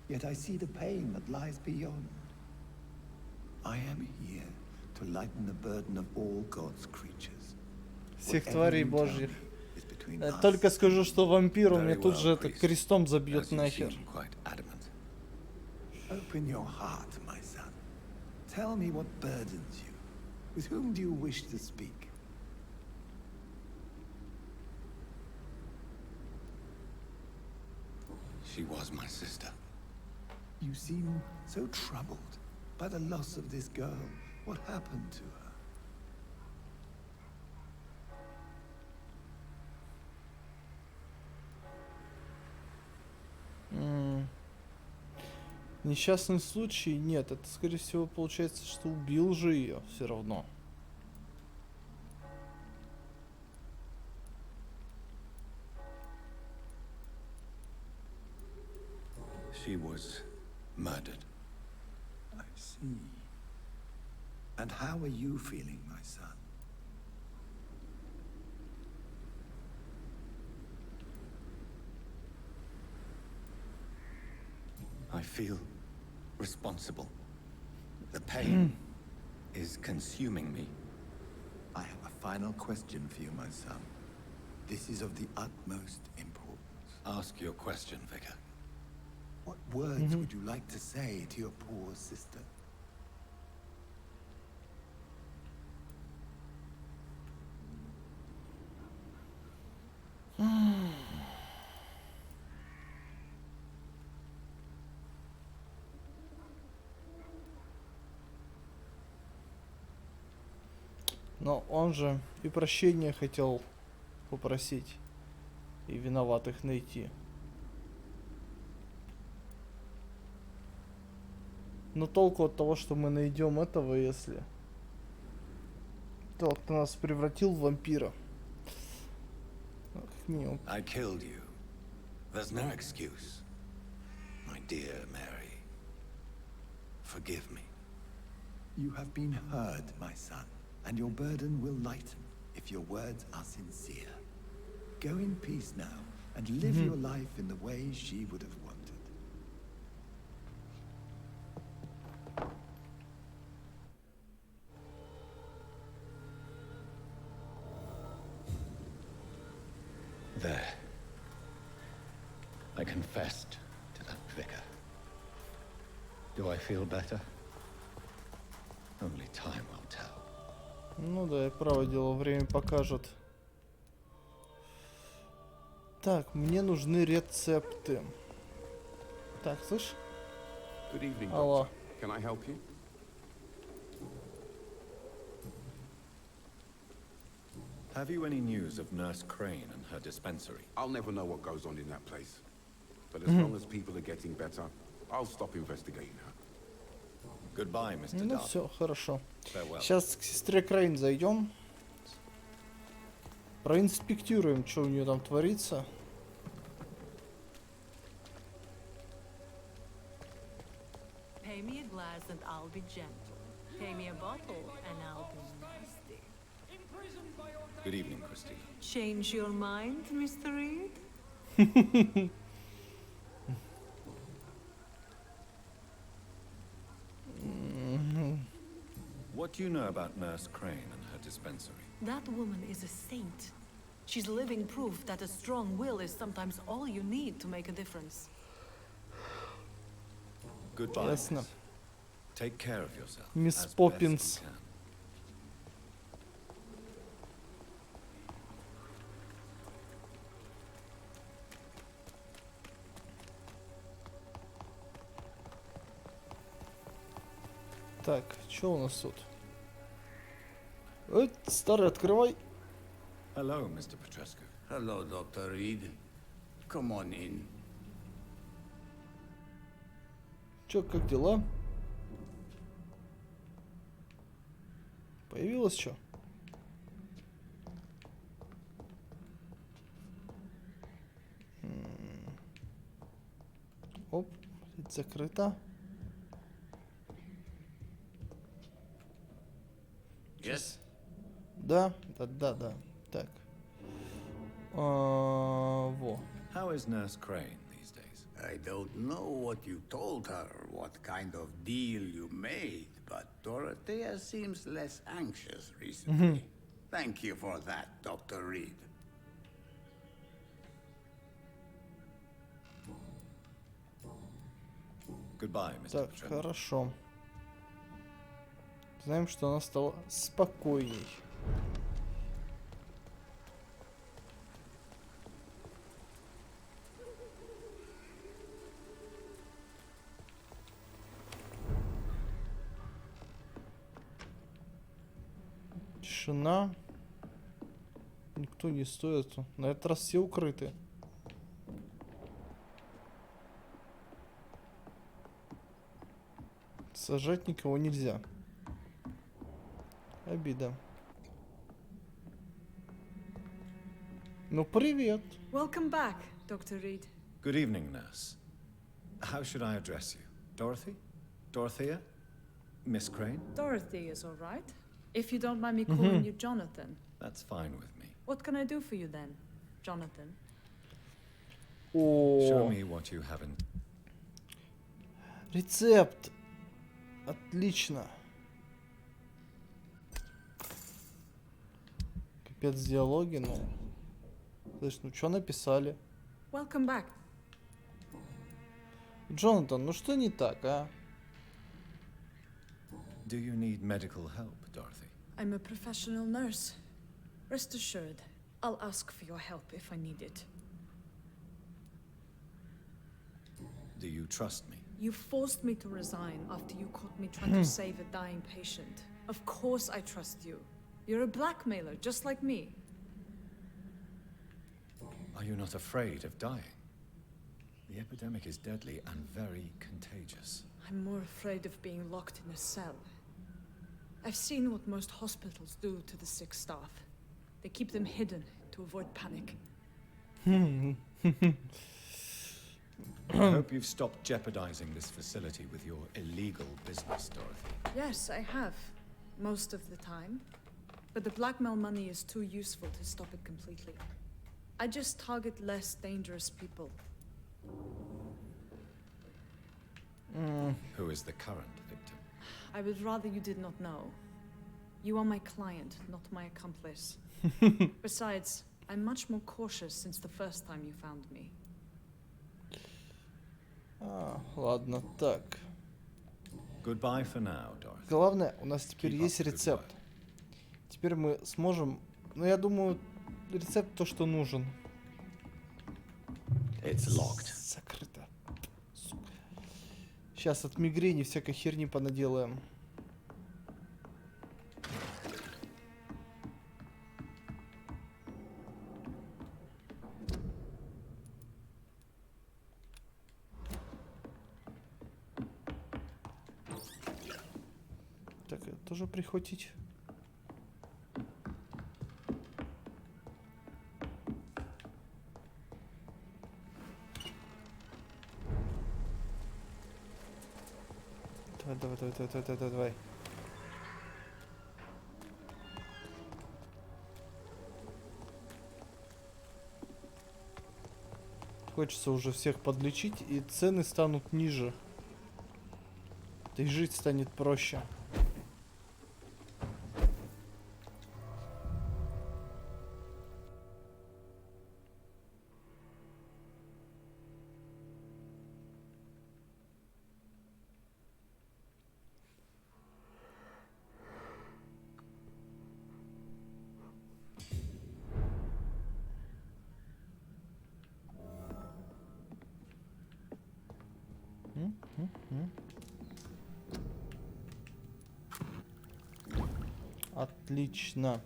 yet I see the pain that lies beyond. I am here to lighten the burden of all God's creatures.
Всех
Whatever
тварей
you tell
божьих.
me is between us.
Только скажу, что вампир, он
Very
мне тут
well,
же это
priest.
крестом забьет
As you
нахер.
seem quite adamant.
Open your heart, my son. Tell me what burdens you. With whom do you wish to speak?
She was my sister.
You seem so troubled by the loss of this girl. What happened to her?
Несчастный случай? Нет, это скорее всего получается, что убил же ее все равно.
She was murdered.
I see. And how are you feeling, my son?
I feel responsible. The pain is consuming me.
I have a final question for you, my son. This is of the utmost importance.
Ask your question, Vicar.
What words would you like to say to your poor sister?
Но он же и прощения хотел попросить, и виноватых найти. Но толку от того, что мы найдем этого, если тот, кто нас превратил в вампира. Как минимум.
I killed you. There's no excuse. My dear Mary, forgive me.
You have been heard, my son, and your burden will lighten if your words are sincere. Go in peace now, and live your life in the way she would have wanted.
There. I confessed to that vicar. Do I feel better? Only time will tell.
Ну да, и право дело, время покажет. Так, мне нужны рецепты. Так, слышь?
Good evening,
Алло.
Doctor. Can I help you?
Have you any news of Nurse Crane and her dispensary?
I'll never know what goes on in that place. But as long as people are getting better, I'll stop investigating her.
Goodbye, Mr.
Ну
Dark.
все, хорошо.
Farewell.
Сейчас к сестре Крейн зайдем. Проинспектируем, что у нее там творится.
Pay me a glass and I'll be gentle. Pay me a bottle and I'll be nasty.
Good evening, Christine.
Change your mind, Mr. Reed?
What do you know about Nurse Crane and her dispensary?
That woman is a saint. She's living proof that a strong will is sometimes all you need to make a difference.
Goodbye.
Ясно.
Miss. Take care of yourself.
Мисс
as best
Поппинс.
you can.
Так, что у нас тут? Старый, открывай.
Hello, Mr. Petrescu.
Hello, Dr. Reed. Come on in.
Чё, как дела? Появилось что? Оп, закрыто.
Yes?
Да. Так. Во.
How is Nurse Crane these days?
I don't know what you told her, what kind of deal you made, but Dorothea seems less anxious recently. Thank you for that, Dr. Reed.
Goodbye, Mr.
Так,
Patron.
хорошо. Знаем, что она стала спокойней. Тишина. Никто не стоит. На этот раз все укрыты. Сажать никого нельзя. Обида. Ну, привет.
Welcome back, Dr. Reed.
Good evening, Nurse. How should I address you? Dorothy? Dorothea? Miss Crane?
Dorothy is all right. If you don't mind me calling you Jonathan.
That's fine with me.
What can I do for you then, Jonathan?
Show me what you haven't.
Рецепт. Отлично. Капец, диалоги, ну. Слышь, ну что написали?
Welcome back.
Джонатан, ну что не так, а?
Do you need medical help, Dorothy?
I'm a professional nurse. Rest assured, I'll ask for your help if I need it.
Do you trust me?
You forced me to resign after you caught me trying to save a dying patient. Of course I trust you. You're a blackmailer, just like me.
Are you not afraid of dying? The epidemic is deadly and very contagious.
I'm more afraid of being locked in a cell. I've seen what most hospitals do to the sick staff. They keep them hidden to avoid panic.
I hope you've stopped jeopardizing this facility with your illegal business, Dorothy.
Yes, I have. Most of the time. But the blackmail money is too useful to stop it completely. I just target less dangerous people.
Who is the current victim?
I would rather you did not know. You are my client, not my accomplice. Besides, I'm much more cautious since the first time you found me.
Ладно, так.
Goodbye for now, Dorothy.
Главное, у нас теперь есть рецепт. Теперь мы сможем... Ну, я думаю, рецепт то, что нужен.
It's locked.
Закрыто. Сука. Сейчас от мигрени всякой херни понаделаем. Так, это тоже прихватить. Давай. Хочется уже всех подлечить, и цены станут ниже. Да и жить станет проще. Отлично.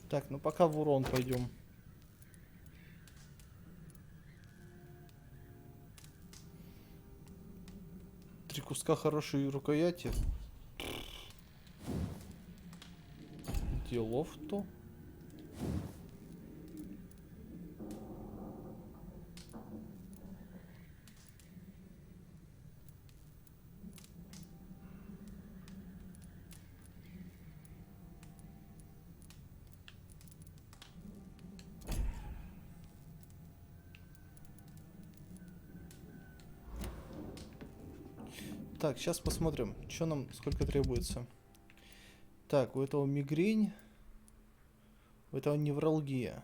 Так, ну пока в урон пойдем. Три куска хорошей рукояти. Делов-то. Так, сейчас посмотрим, что нам, сколько требуется. Так, у этого мигрень, у этого невралгия.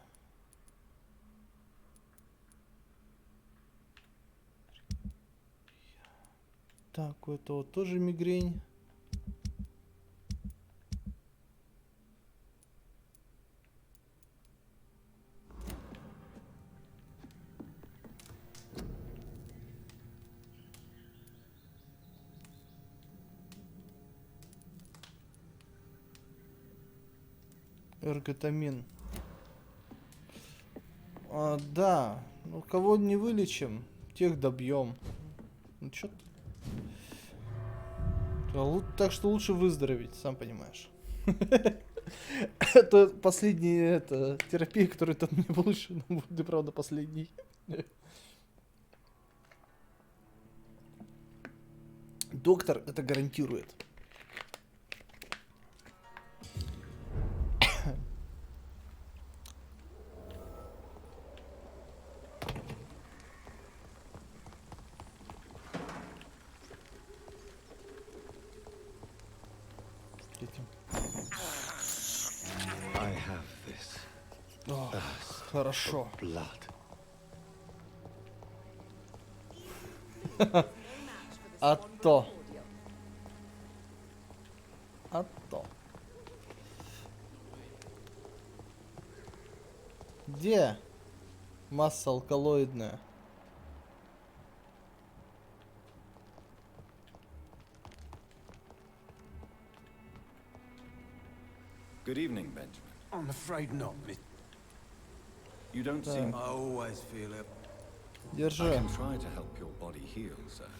Так, у этого тоже мигрень. Эрготамин. Да, ну кого не вылечим, тех добьем. Ну чё так что лучше выздороветь, сам понимаешь. Это последняя терапия, которую там не получше, но будет, правда, последний. Доктор это гарантирует.
I have this.
О, хорошо.
Blood.
А то. А то. Где масса алкалоидная?
Good evening, Benjamin.
I'm afraid not, Miss.
You don't seem...
I always feel it.
I
Держи.
can try to help your body heal, sir.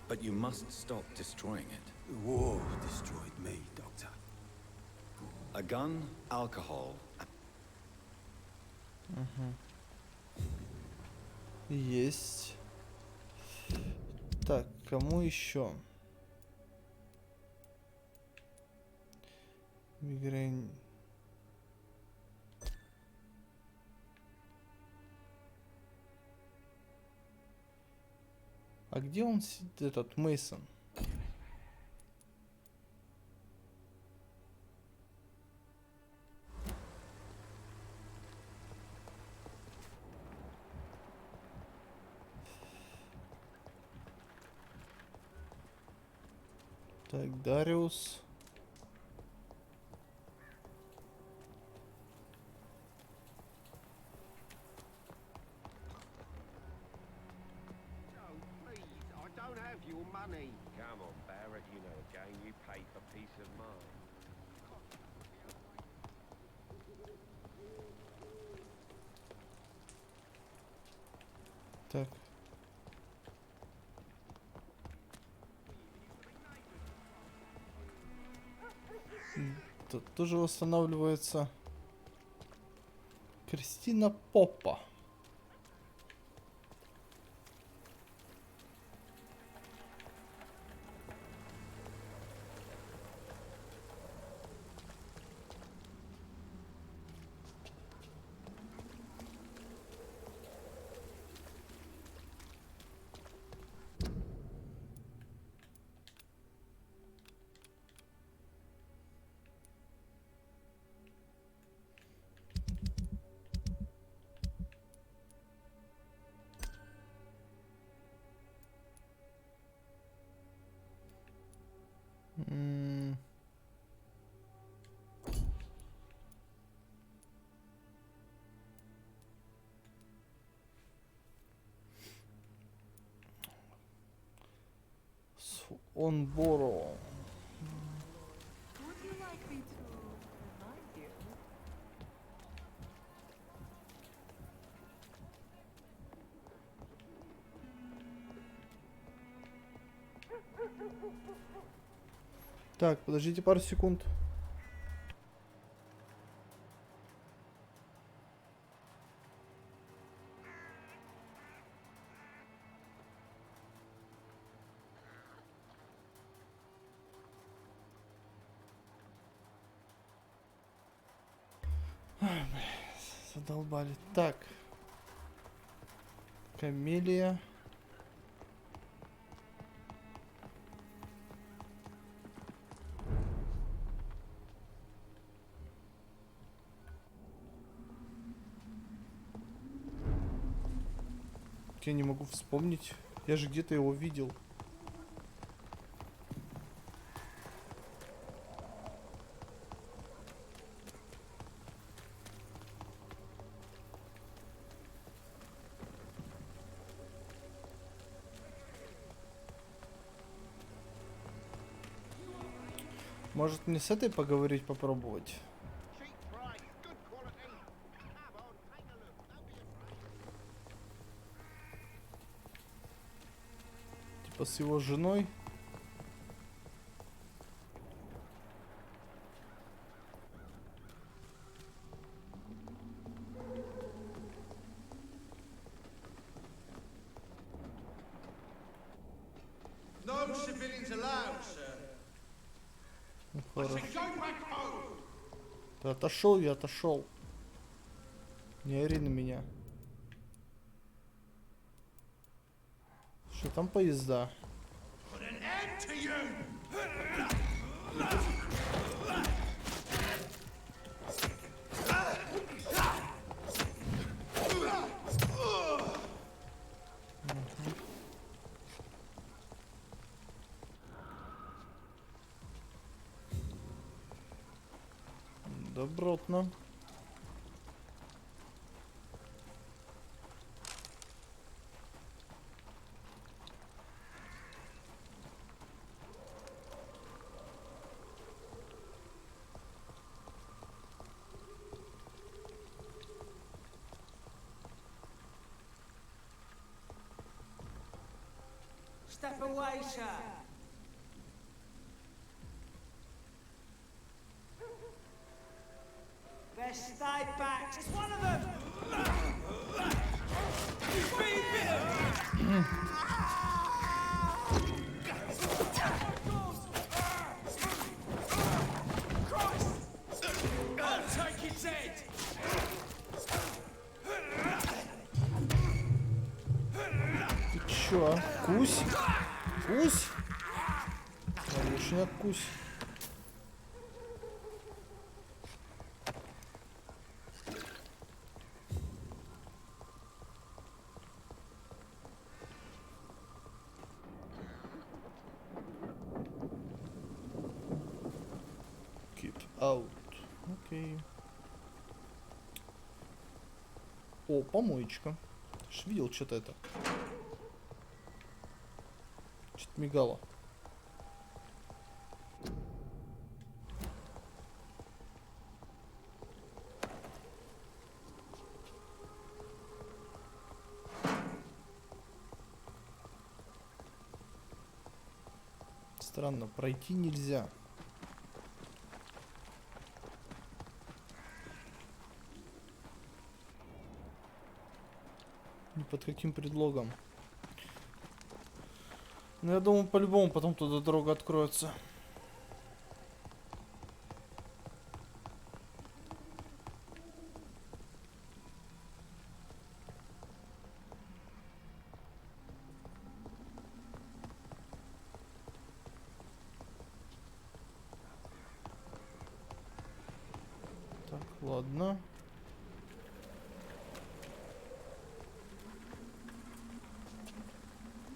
But you must stop destroying it.
The war destroyed me, Doctor.
A gun, alcohol...
Есть. Так, кому еще? Мигрень. А где он сидит, этот Мейсон? Так, Дариус.
Come on, Barrett, you know a game you pay for peace of mind.
Так. Тут тоже восстанавливается Кристина Поппа. Он Боро.
Would you like me to remind you?
Так, подождите пару секунд. Ой, блин, задолбали. Так. Камелия. Я не могу вспомнить. Я же где-то его видел. Может мне с этой поговорить, попробовать? Типа с его женой.
No civilians allowed, sir.
Ну,
I
хорошо.
say go back home.
Да отошел я, отошел. Не ори на меня. Что там поезда?
Put an end to you.
Добротно.
Step away, sir. Best stay back. It's one of them. He's being bitten. Christ! I'll take its head.
Ты чё? Кусь? Кусь? Я лучше не откусь. Keep out. Окей. О, помоечка. Ты ж видел что-то это? Что-то мигало. Странно, пройти нельзя. Ни под каким предлогом. Ну, я думаю, по-любому потом туда дорога откроется. Так, ладно.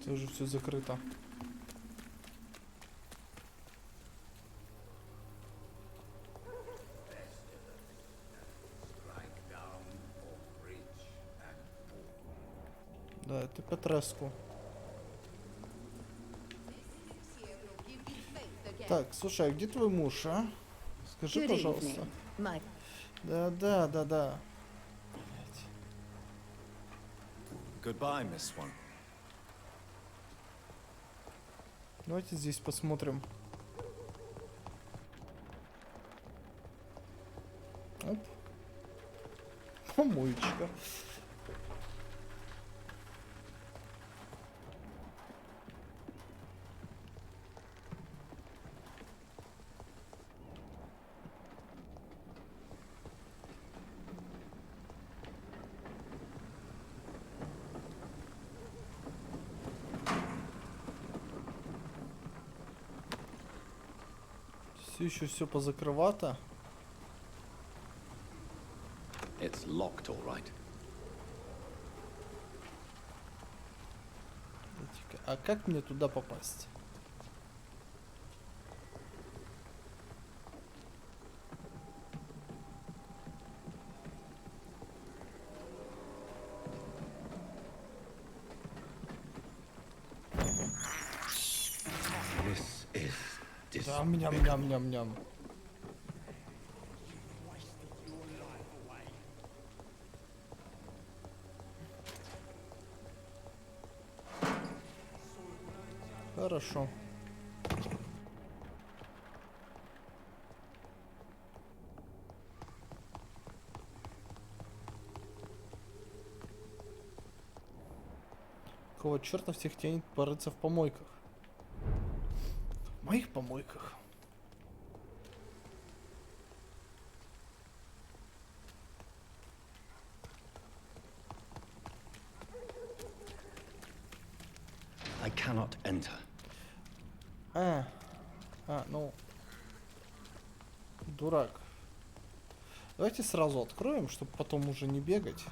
Это уже все закрыто. Да, это Петреску. Так, слушай, а где твой муж, а? Скажи,
Good
пожалуйста.
evening, my
Да.
Goodbye, Miss Swan.
Давайте здесь посмотрим. Оп. Помоечка. Все еще все позакрывато.
It's locked, all right.
А как мне туда попасть?
This is
Да, ням-ням-ням-ням. Хорошо. Какого черта всех тянет порыться в помойках? В моих помойках.
I cannot enter.
Ну... Дурак. Давайте сразу откроем, чтобы потом уже не бегать.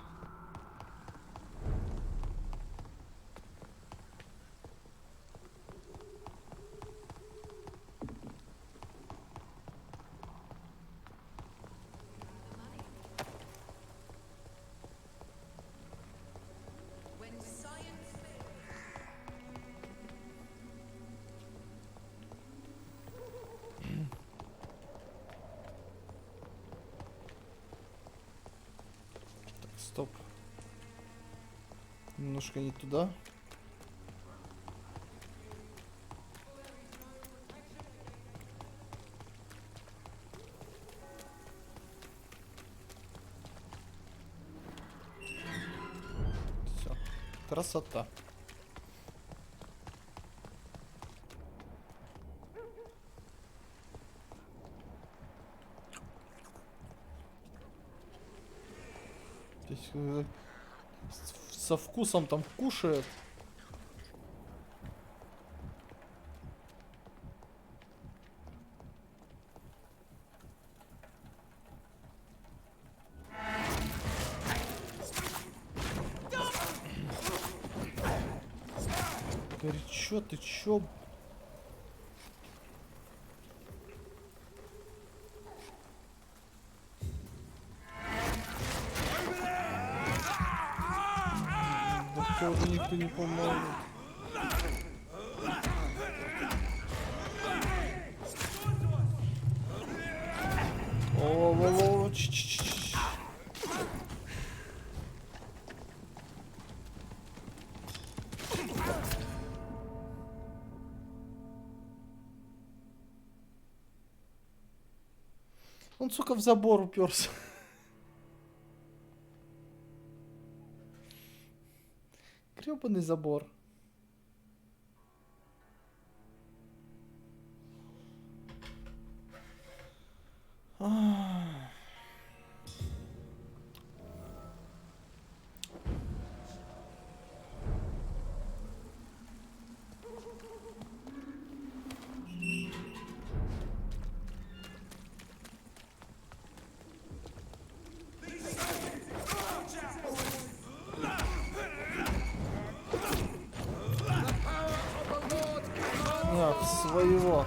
Стоп. Немножко не туда. Все. Красота. Здесь со вкусом там кушает. Говорит, чё ты, чё? Тоже никто не поможет. О, он, сука, в забор уперся. Грёбаный забор. Своего.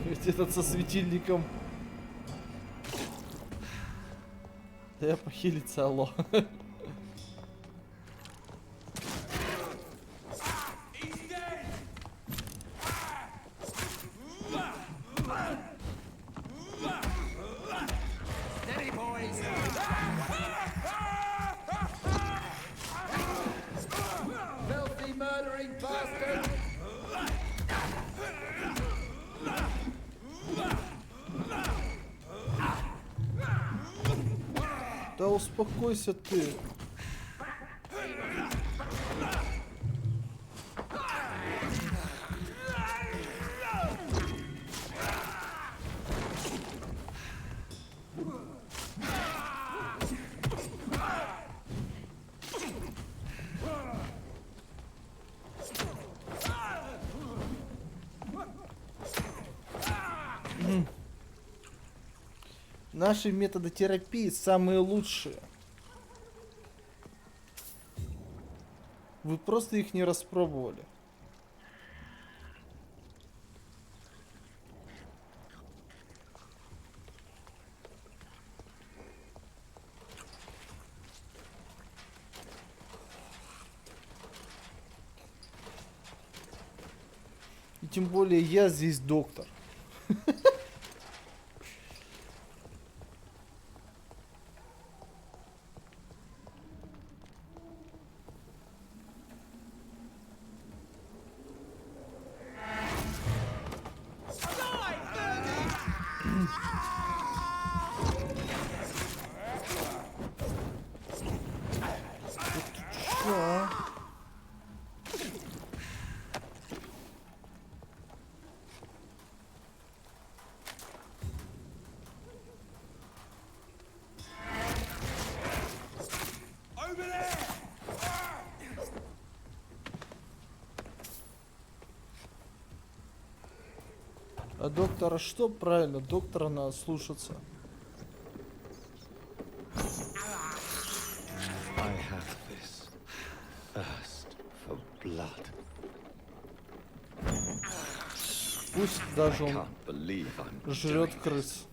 Ведь этот со светильником. Да я похилиться, алло.
Steady, boys.
Filthy murdering bastard!
Да успокойся ты. Наши методы терапии самые лучшие. Вы просто их не распробовали. И тем более я здесь доктор. Чё? А доктора что? Правильно, доктора надо слушаться.
I have this thirst for blood.
Пусть даже он
Can't believe I'm
жрет
doing
крыс.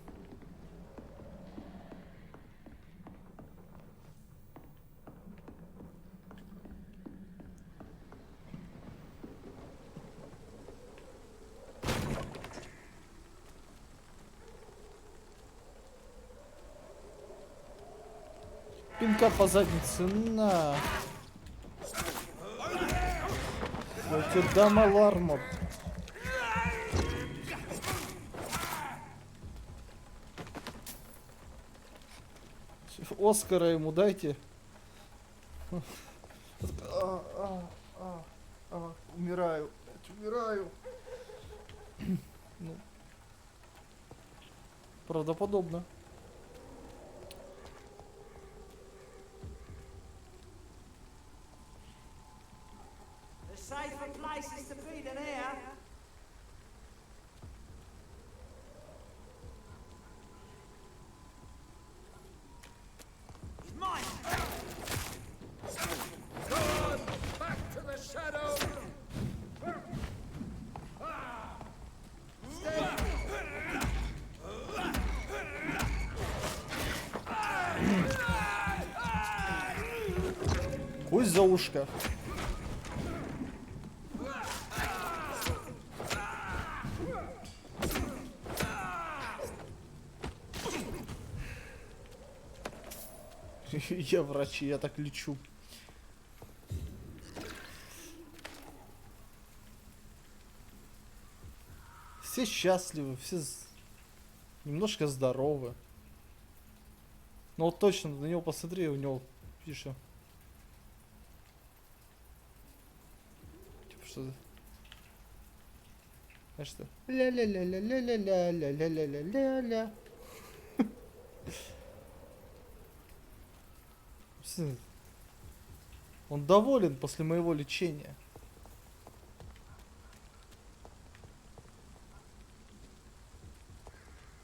Пинка по заднице, на. Я тебе дам аларма. Оскара ему дайте. Умираю. Умираю. Ну, правдоподобно.
The safer places to be than here. He's mine.
Gone! Back to the shadows!
Пусть за ушко. Я врач, я так лечу. Все счастливы, все немножко здоровы. Ну вот точно, на него посмотри, у него, видишь, типа что за... Знаешь что? Ля-ля-ля-ля-ля-ля-ля-ля-ля-ля-ля-ля. Он доволен после моего лечения.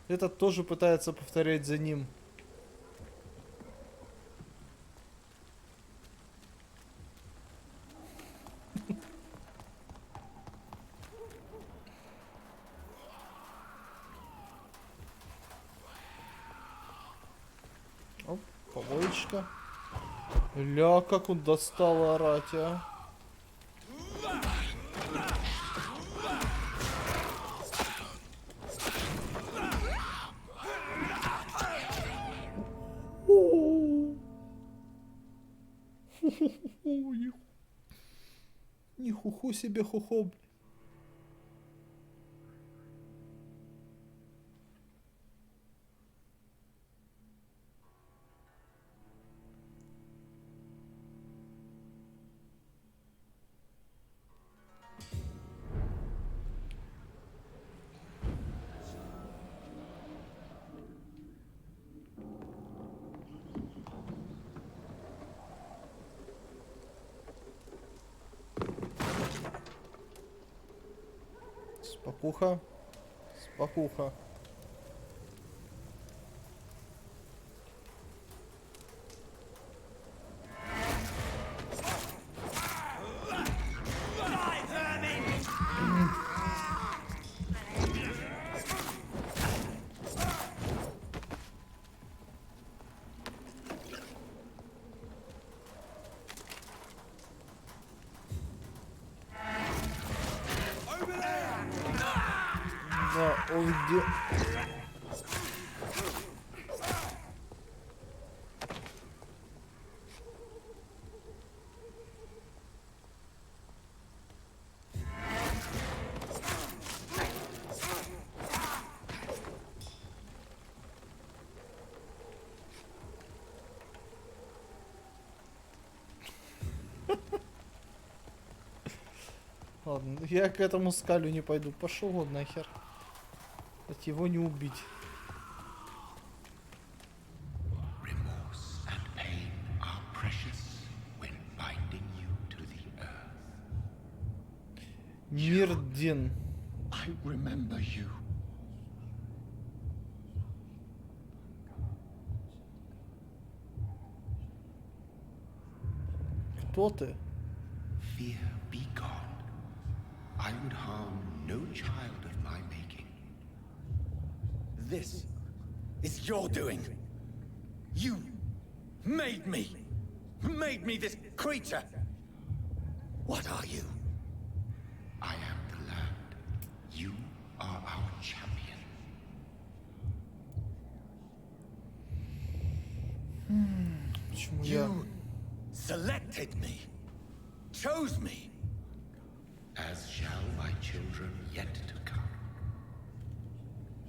Этот тоже пытается повторять за ним. Поводочка. Ля, как он достал орать, а. Нихуху себе хухо. Спокуха. Спокуха. Да, он где... Ладно, я к этому скалю не пойду. Пошел он нахер. Хоть его не убить.
Remorse and pain are precious when binding you to the earth.
Мирдин.
I remember you.
Кто ты?
Fear be gone. I would harm no child of my making.
This is your doing. You made me. Made me this creature. What are you?
I am the land. You are our champion.
Почему я?
You selected me. Chose me.
As shall my children yet to come.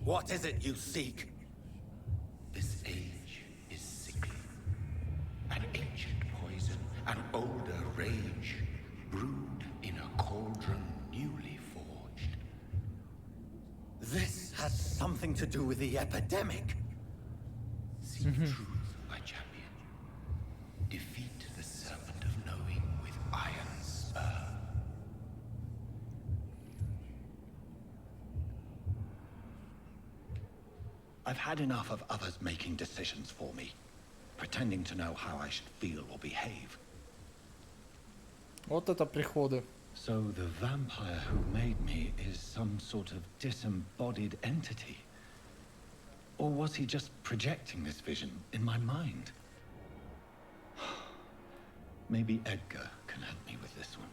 What is it you seek?
This age is sickly. An ancient poison, an older rage, brewed in a cauldron newly forged.
This has something to do with the epidemic.
Seek truth, my champion. Defeat the serpent of knowing with iron spur.
I've had enough of others making decisions for me, pretending to know how I should feel or behave.
Вот это приходы.
So the vampire who made me is some sort of disembodied entity? Or was he just projecting this vision in my mind? Maybe Edgar can help me with this one.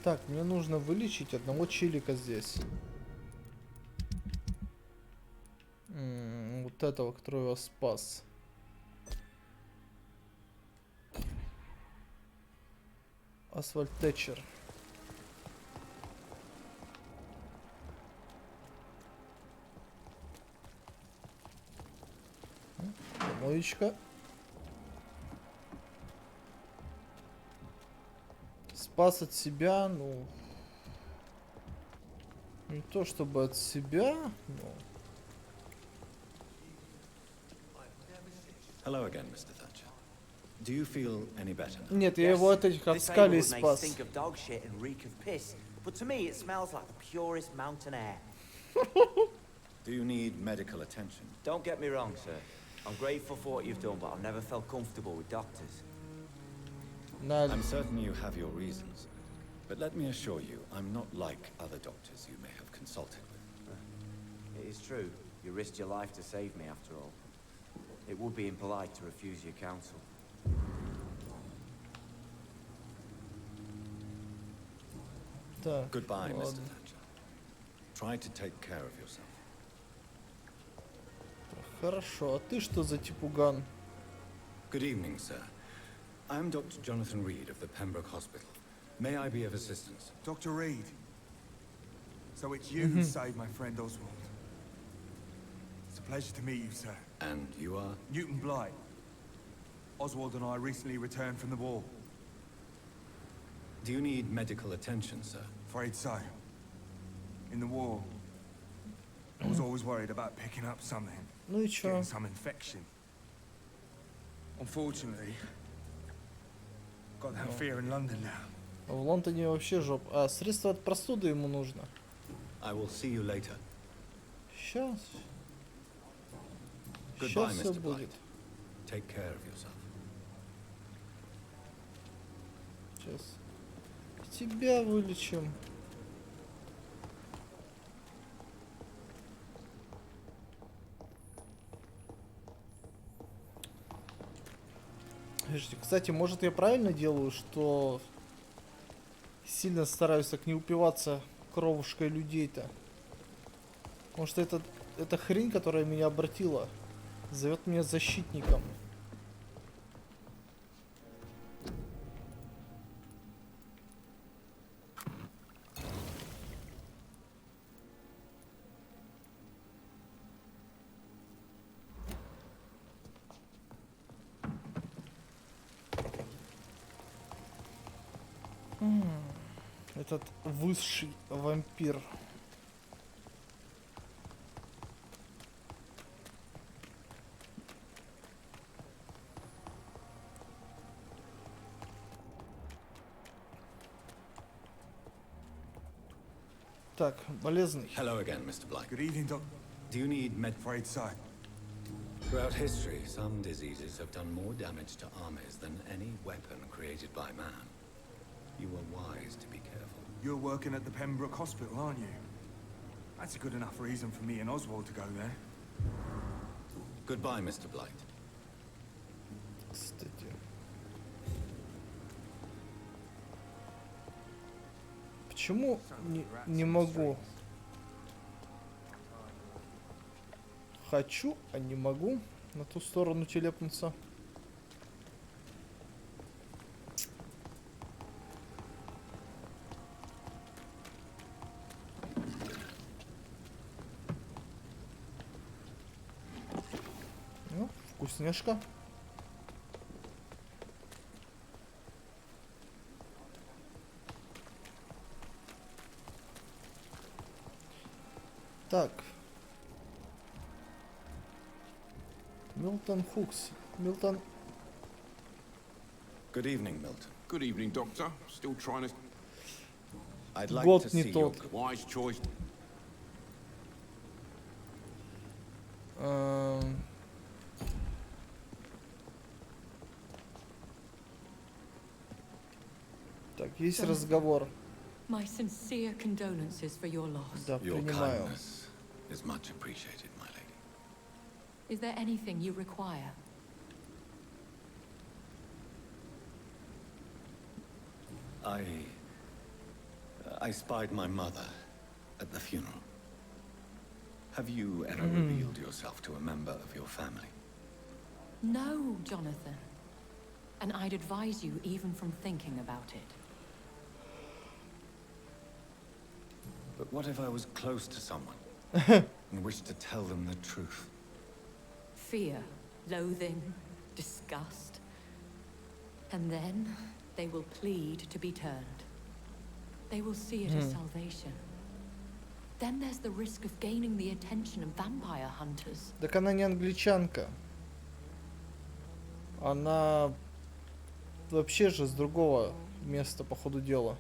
Так, мне нужно вылечить одного челика здесь. Вот этого, который вас спас. Асфальт Тэтчер. Помоечка. Спас от себя, ну... Не то чтобы от себя, но...
Hello again, Mr. Thatcher. Do you feel any better now?
Нет, я его от этих
This
скалей
neighborhood may
спас.
stink of dog shit and reek of piss, but to me it smells like the purest mountain air.
Do you need medical attention?
Don't get me wrong, sir. I'm grateful for what you've done, but I've never felt comfortable with doctors.
I'm certain you have your reasons.
But let me assure you, I'm not like other doctors you may have consulted with.
It is true. You risked your life to save me, after all. It would be impolite to refuse your counsel.
Goodbye, Mr. Thatcher. Try to take care of yourself.
Хорошо, а ты что за типуган?
Good evening, sir. I'm Dr. Jonathan Reed of the Pembroke Hospital. May I be of assistance?
Dr. Reed. So it's you who saved my friend Oswald. It's a pleasure to meet you, sir.
And you are?
Newton Blight. Oswald and I recently returned from the war.
Do you need medical attention, sir?
Afraid so. In the war, I was always worried about picking up something.
Ну и чё?
Getting some infection. Unfortunately, got that fear in London now.
В Лондоне вообще жоп. А, средство от простуды ему нужно.
I will see you later.
Сейчас.
Goodbye,
Сейчас все
Mr.
будет.
Blight. Take care of yourself.
Сейчас. Тебя вылечим. Подожди, кстати, может я правильно делаю, что сильно стараюсь так не упиваться кровушкой людей-то? Потому что эта хрень, которая меня обратила, зовет меня защитником. Этот высший вампир. Так, болезный.
Hello again, Mr. Blight.
Good evening, Doc.
Do you need med?
Afraid so.
Throughout history, some diseases have done more damage to armies than any weapon created by man. You are wise to be careful.
You're working at the Pembroke Hospital, aren't you? That's a good enough reason for me and Oswald to go there.
Goodbye, Mr. Blight.
Кстати. Почему не могу? Хочу, а не могу на ту сторону телепнуться. Ну, вкусняшка. Так. Milton Hooks. Milton.
Good evening, Milton.
Good evening, Doctor. Still trying to...
I'd like
Год
to
не
see your
тот.
Wise choice.
Так, есть разговор.
My sincere condolences for your loss.
Да,
Your
принимаю.
kindness is much appreciated, my lady.
Is there anything you require?
I spied my mother at the funeral. Have you ever revealed yourself to a member of your family?
No, Jonathan. And I'd advise you even from thinking about it.
But what if I was close to someone and wished to tell them the truth?
Fear, loathing, disgust. And then they will plead to be turned. They will see it as salvation. Then there's the risk of gaining the attention of vampire hunters.
Так она не англичанка. Она вообще же с другого места, по ходу дела.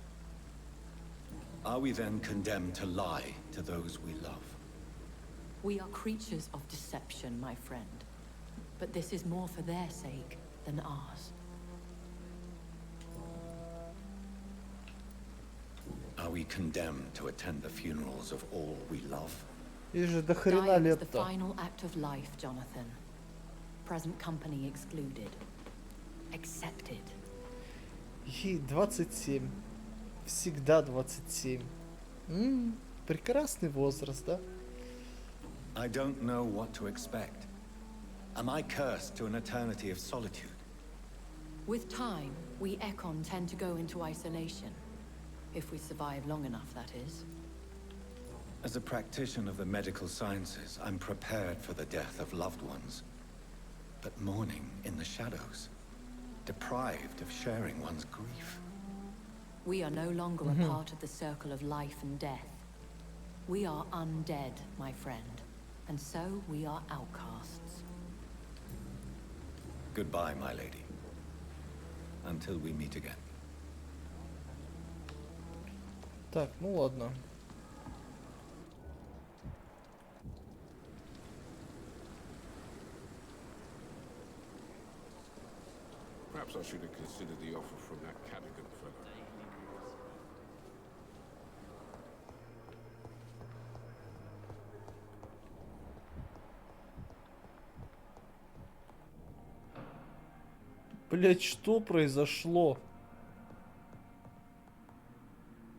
Are we then condemned to lie to those we love?
We are creatures of deception, my friend. But this is more for their sake than ours.
we condemned to attend the funerals of all we love?
Есть же до хрена
Dying is the
лет-то.
final act of life, Jonathan. Present company excluded. Accepted.
Ей 27. Всегда 27. Прекрасный возраст, да?
I don't know what to expect. Am I cursed to an eternity of solitude?
With time, we Ekon tend to go into isolation. If we survive long enough, that is.
As a practitioner of the medical sciences, I'm prepared for the death of loved ones. But mourning in the shadows, deprived of sharing one's grief.
We are no longer a part of the circle of life and death. We are undead, my friend. And so we are outcasts.
Goodbye, my lady. Until we meet again.
Так, ну ладно.
Perhaps I should have considered the offer from that Cadogan fellow.
Блять, что произошло?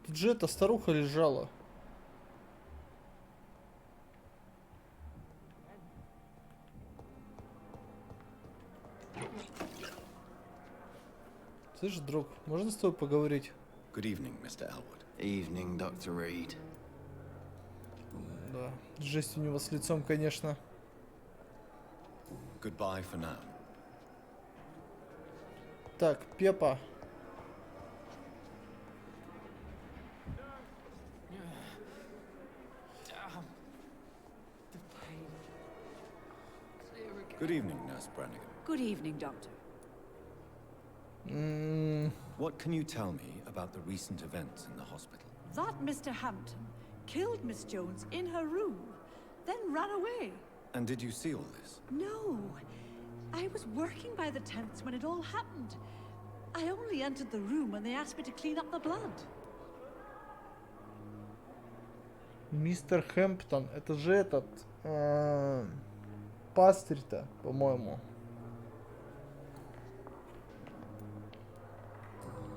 Тут же эта старуха лежала. Слышь, друг, можно с тобой поговорить?
Good evening, Mr. Elwood.
Evening, Dr. Reed.
Да, жесть у него с лицом, конечно.
Goodbye for now.
Так, Пепа.
Good evening, Nurse Brannigan.
Good evening, Doctor.
What can you tell me about the recent events in the hospital?
That Mr. Hampton killed Miss Jones in her room, then ran away.
And did you see all this?
No. I was working by the tents when it all happened. I only entered the room when they asked me to clean up the blood.
Мистер Хэмптон, это же этот пастырь-то, по-моему.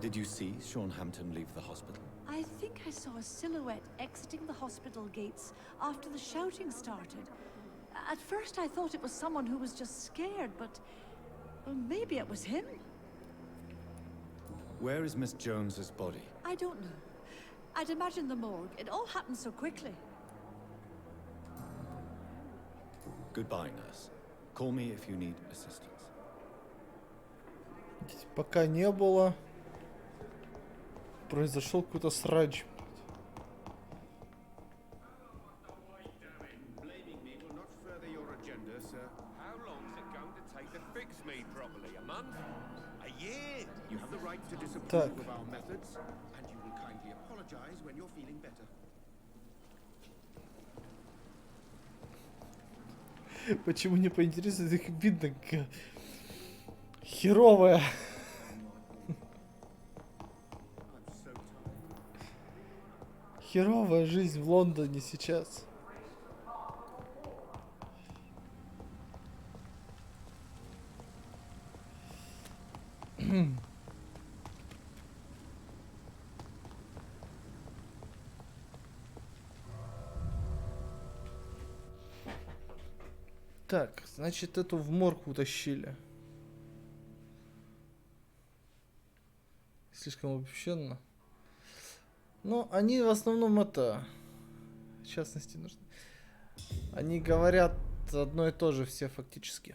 Did you see Sean Hampton leave the hospital?
I think I saw a silhouette exiting the hospital gates after the shouting started. At first I thought it was someone who was just scared, but well, maybe it was him.
Where is Miss Jones's body?
I don't know. I'd imagine the morgue. It all happened so quickly.
Goodbye, nurse. Call me if you need assistance.
Пока не было. Произошел какой-то срач.
Blaming me will not further your agenda, sir. How long is it going to take to fix me properly? A month? A year? You have the right to disapprove of our methods, and you will kindly apologize when you're feeling better.
Почему не поинтересуется, их видно херовая. Херовая жизнь в Лондоне сейчас. Так, значит, эту в морг утащили. Слишком обобщенно. Но они в основном это, в частности, нужно. Они говорят одно и то же все фактически.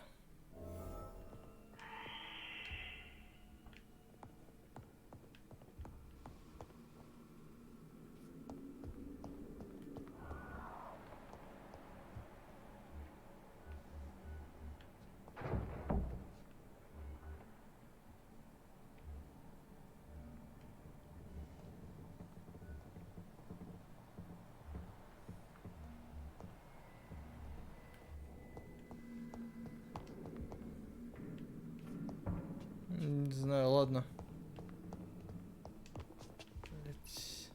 Не знаю, ладно. Блять.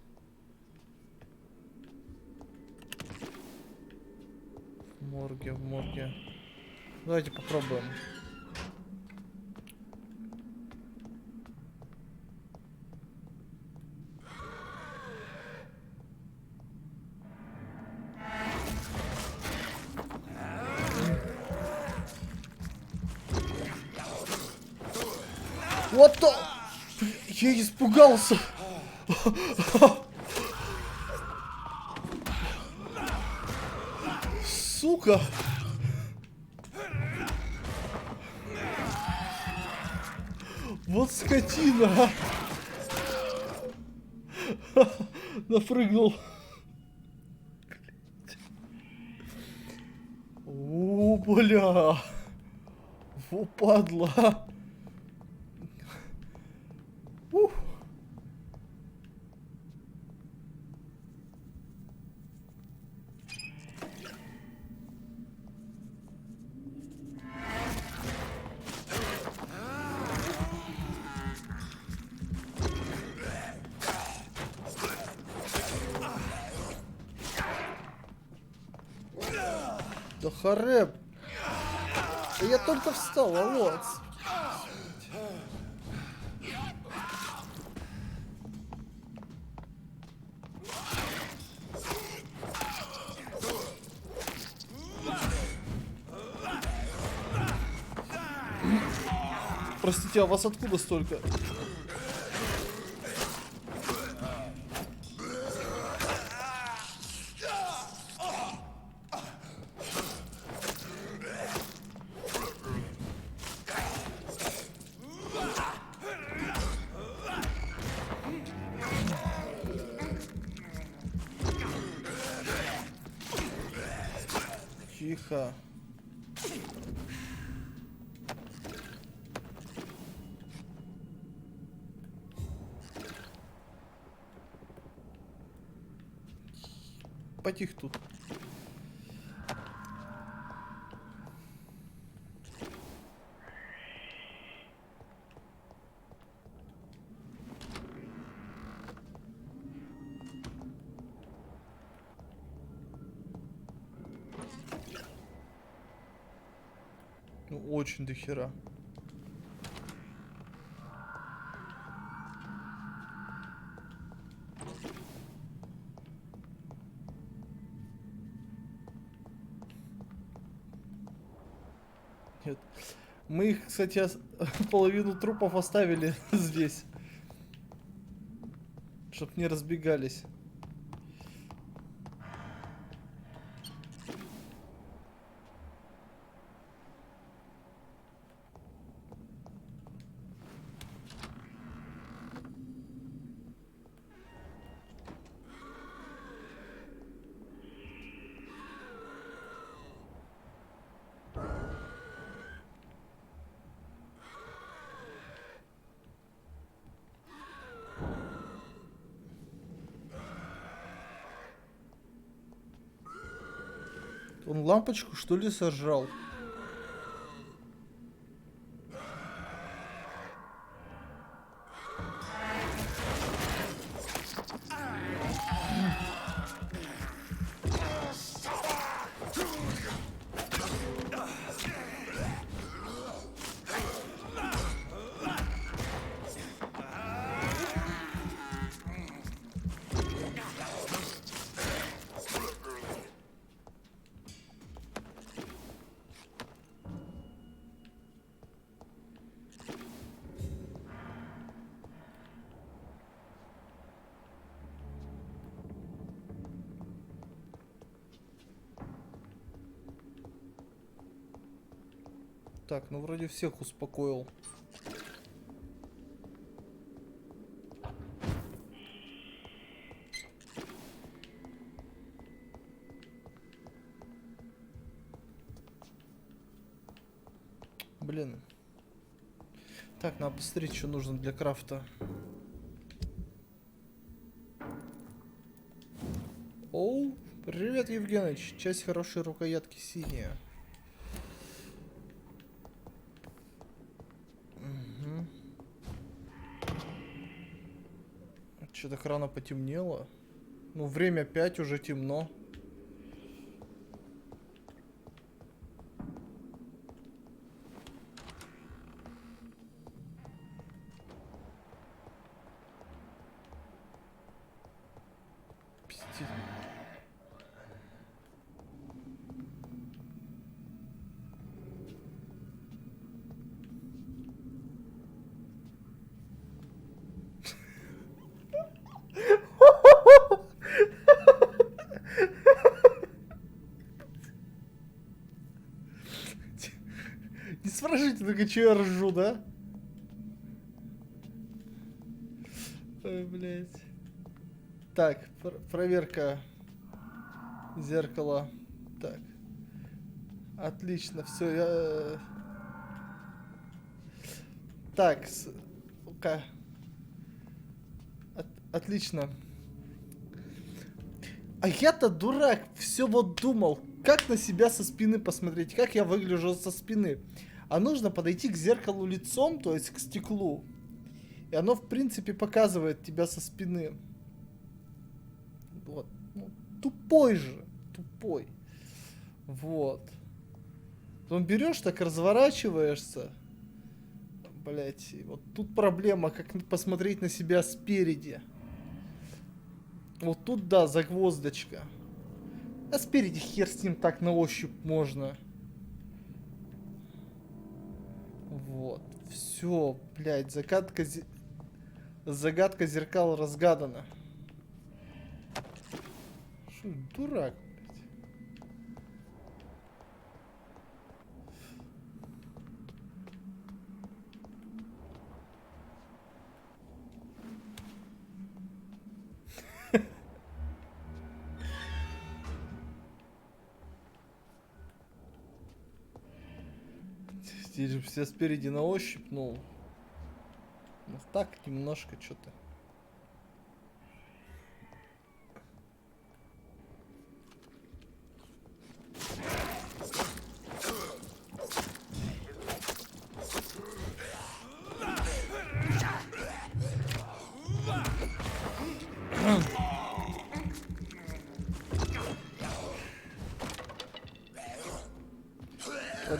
В морге. Давайте попробуем. Вот то! Я испугался! Сука! Вот скотина! Напрыгнул. О, бля! Во, падла! Ух. Да харе! Да я только встал, а вот. Простите, а вас откуда столько? Тихо. Потих тут. Ну, очень дохера. Нет. Мы их, кстати, половину трупов оставили здесь. Чтоб не разбегались. Он лампочку, что ли, сожрал? Так, ну вроде всех успокоил. Блин. Так, надо посмотреть, что нужно для крафта. Оу, привет, Евгеныч. Часть хорошей рукоятки синяя. Что так рано потемнело? Ну, время 5, уже темно. Не спрашивайте только, что я ржу, да? Ой, блядь. Так, проверка зеркала. Так. Отлично, все, я... Так, отлично. А я-то дурак, все вот думал, как на себя со спины посмотреть, как я выгляжу со спины. А нужно подойти к зеркалу лицом, то есть к стеклу. И оно, в принципе, показывает тебя со спины. Вот. Ну, тупой же. Тупой. Вот. Потом берешь, так разворачиваешься. Блять, вот тут проблема, как посмотреть на себя спереди. Вот тут, да, загвоздочка. А спереди хер с ним, так на ощупь можно. Вот. Все, блядь, загадка зеркал разгадана. Шо, дурак, здесь же все спереди на ощупь, ну так немножко что-то.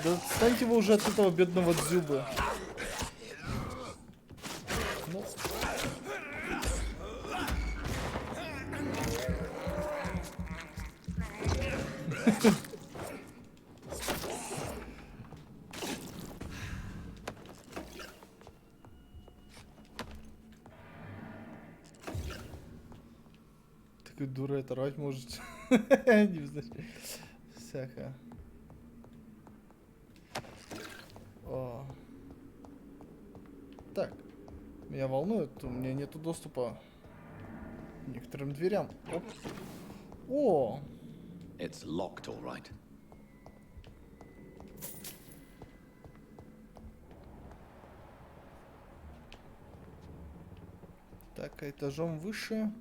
Да отстаньте вы уже от этого бедного дзюбы. Ну. Такой дура это рать может. Не знаю. Всякое. О. Так. Меня волнует, у меня нету доступа к некоторым дверям. Оп. О!
It's locked, all right.
Так, а этажом выше.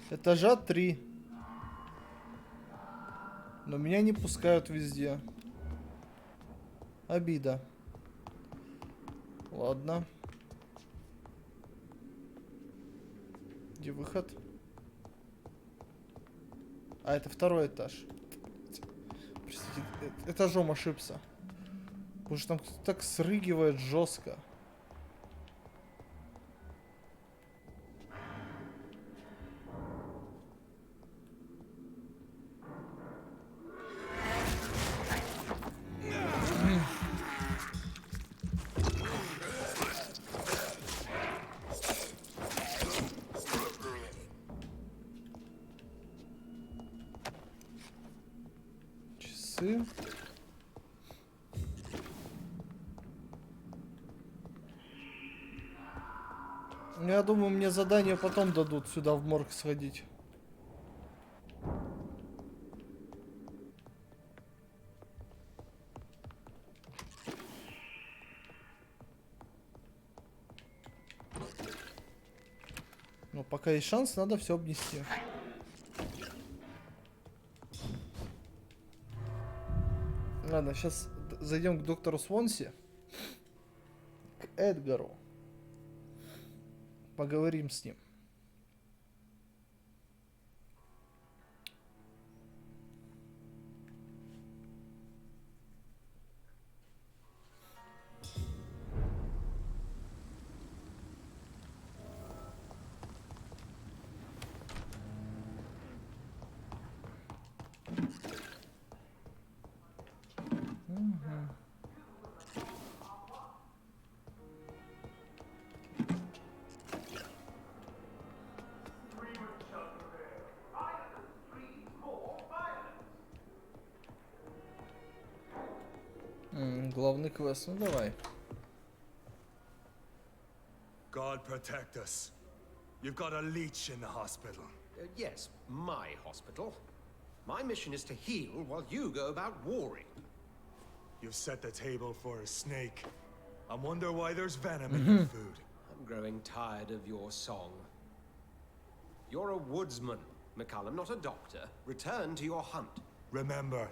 Этажа 3. Но меня не пускают везде. Обида. Ладно. Где выход? А, это второй этаж. Простите, этажом ошибся. Потому что там так срыгивает жестко. Часы. Я думаю, мне задание потом дадут сюда в морг сходить. Но пока есть шанс, надо все обнести. Ладно, сейчас зайдем к доктору Свонси, к Эдгару. Поговорим с ним. Главный квест, ну давай.
God protect us. You've got a leech in the hospital.
Yes, my hospital. My mission is to heal while you go about warring.
You've set the table for a snake. I wonder why there's venom in your food.
I'm growing tired of your song. You're a woodsman, McCullum, not a doctor. Return to your hunt.
Remember,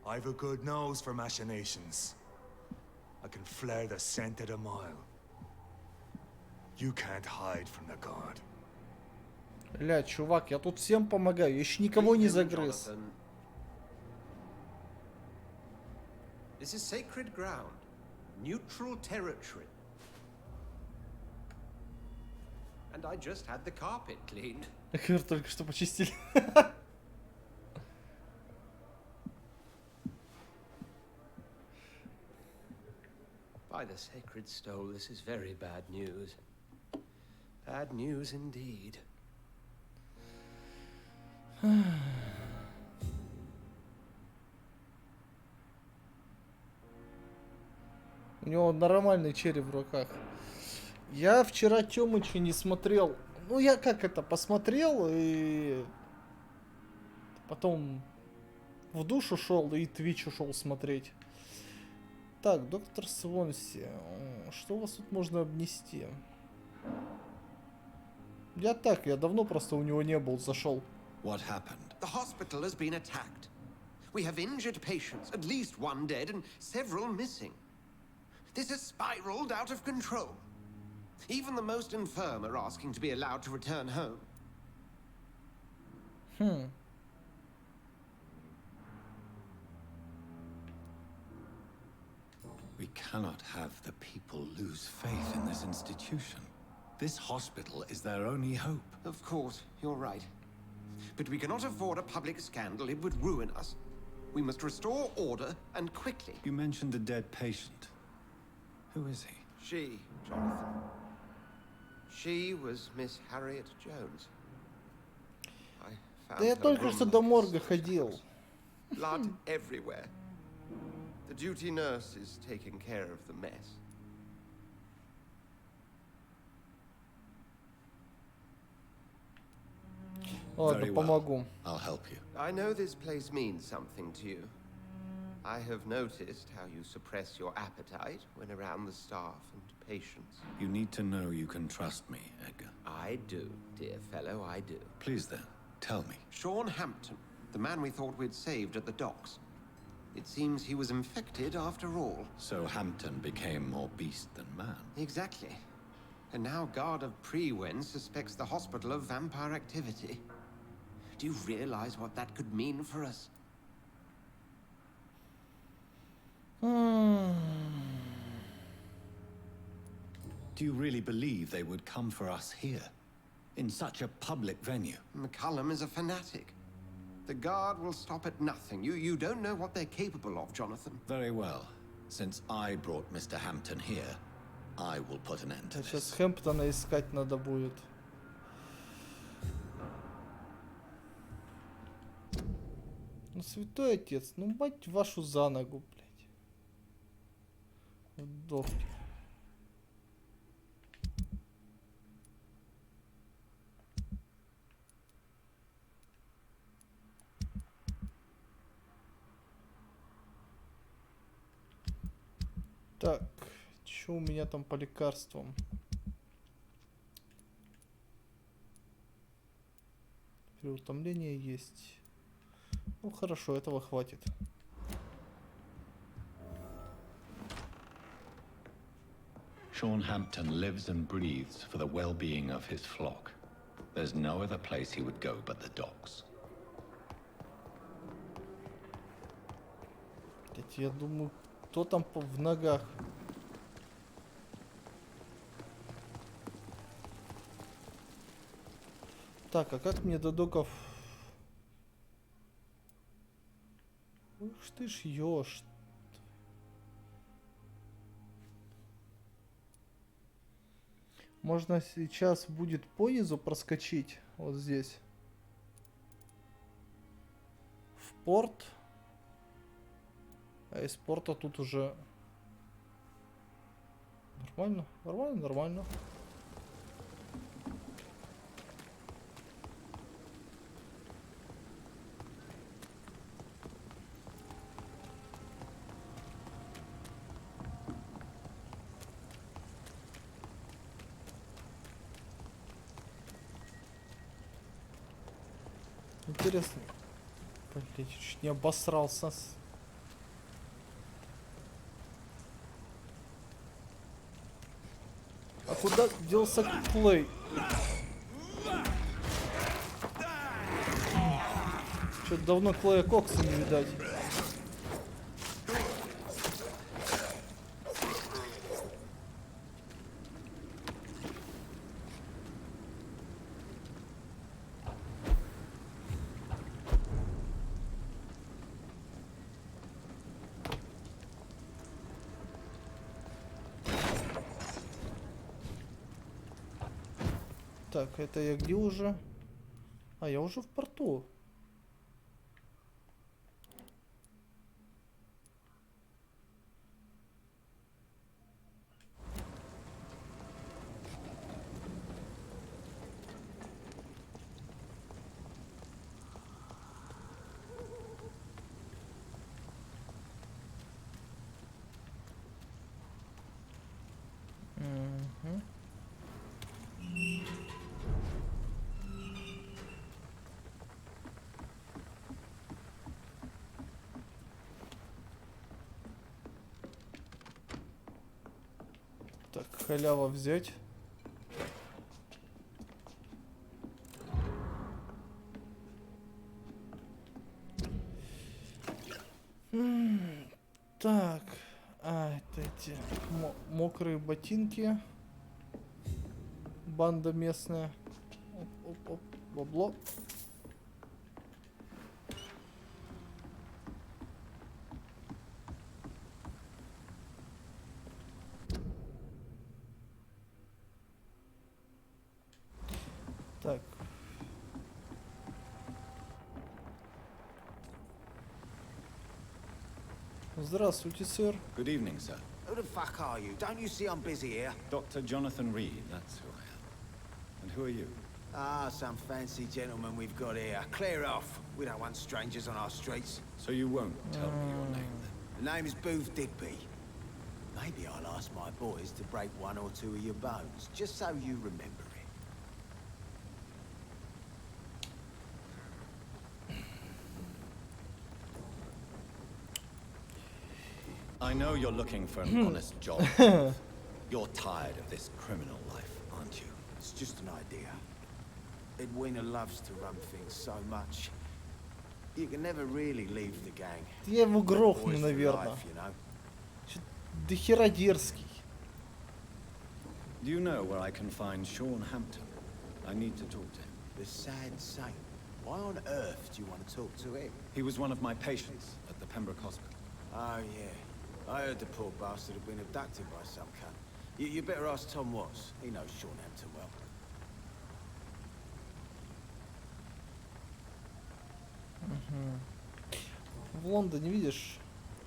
I've a good nose for machinations. I can flare the scent at a mile. You can't hide from the god.
Бля, чувак, я тут всем помогаю, я еще никого не загрыз.
Jonathan. This is sacred ground. Neutral territory. And I just had the carpet cleaned.
Ковер только что почистили.
By the sacred stole, this is very bad news. Bad news indeed.
У него нормальный череп в руках. Я вчера Тёмыча не смотрел. Ну, я как это, посмотрел и... Потом в душ ушел и Твич ушел смотреть. Так, доктор Свонси. Что у вас тут можно обнести? Я давно просто у него не был, зашел.
What happened?
The hospital has been attacked. We have injured patients, at least one dead and several missing. This has spiraled out of control. Even the most infirm are asking to be allowed to return home.
We cannot have the people lose faith in this institution. This hospital is their only hope.
Of course, you're right. But we cannot afford a public scandal. It would ruin us. We must restore order, and quickly.
You mentioned a dead patient. Who is he?
She, Jonathan. She was Miss Harriet Jones. I found
Да я
her
только
room
что до морга ходил.
blood everywhere. The duty nurse is taking care of the mess.
Ладно,
Very well.
помогу.
I'll help you.
I know this place means something to you. I have noticed how you suppress your appetite when around the staff and patients.
You need to know you can trust me, Edgar.
I do, dear fellow, I do.
Please then, tell me.
Sean Hampton, the man we thought we'd saved at the docks. It seems he was infected after all.
So Hampton became more beast than man.
Exactly. And now Guard of Prewen suspects the hospital of vampire activity. Do you realize what that could mean for us?
Do you really believe they would come for us here? In such a public venue?
McCullum is a fanatic. The Guard will stop at nothing. You don't know what they're capable of, Jonathan.
Very well. Since I brought Mr. Hampton here, I will put an end to
Сейчас
this.
Хэмптона искать надо будет. Ну, святой отец, ну мать вашу за ногу, блядь. Вдохни. Так, что у меня там по лекарствам? Переутомление есть. Ну хорошо, этого хватит.
Sean Hampton lives and breathes for the well-being of his flock. There's no other place he would go but the docks.
Я думаю, кто там в ногах? Так, а как мне до доков? Ух ты ж ёшь. Можно сейчас будет по низу проскочить вот здесь. В порт. А из порта тут уже... Нормально, нормально, нормально. Интересно. Блин, чуть не обосрался. А куда делся Клей? Что-то давно Клея Кокса не видать. Так, это я где уже? А, я уже в порту. Угу. Так, халява взять. Так, это эти мокрые ботинки. Банда местная. Оп-оп-оп, бабло. Так. Здравствуйте, сэр.
Good evening, sir.
Who the fuck are you? Don't you see I'm busy here?
Dr. Jonathan Reed, that's who I am. And who are you?
Ah, some fancy gentleman we've got here. Clear off. We don't want strangers on our streets.
So you won't tell me your name, then?
The name is Booth Digby. Maybe I'll ask my boys to break one or two of your bones, just so you remember it.
I know you're looking for an honest job. You're tired of this criminal life, aren't you?
It's just an idea. Edwina loves to run things so much. You can never really leave the gang.
Я его грохну,
Boys for
наверное.
life, you know.
До хера дерзкий.
Do you know where I can find Sean Hampton? I need to talk to him.
The sad saint. Why on earth do you want to talk to him?
He was one of my patients at the Pembroke Hospital.
Oh, yeah. I heard the poor bastard had been abducted by some cunt. You better ask Tom Watts. He knows Sean Hampton well.
В Лондоне, видишь,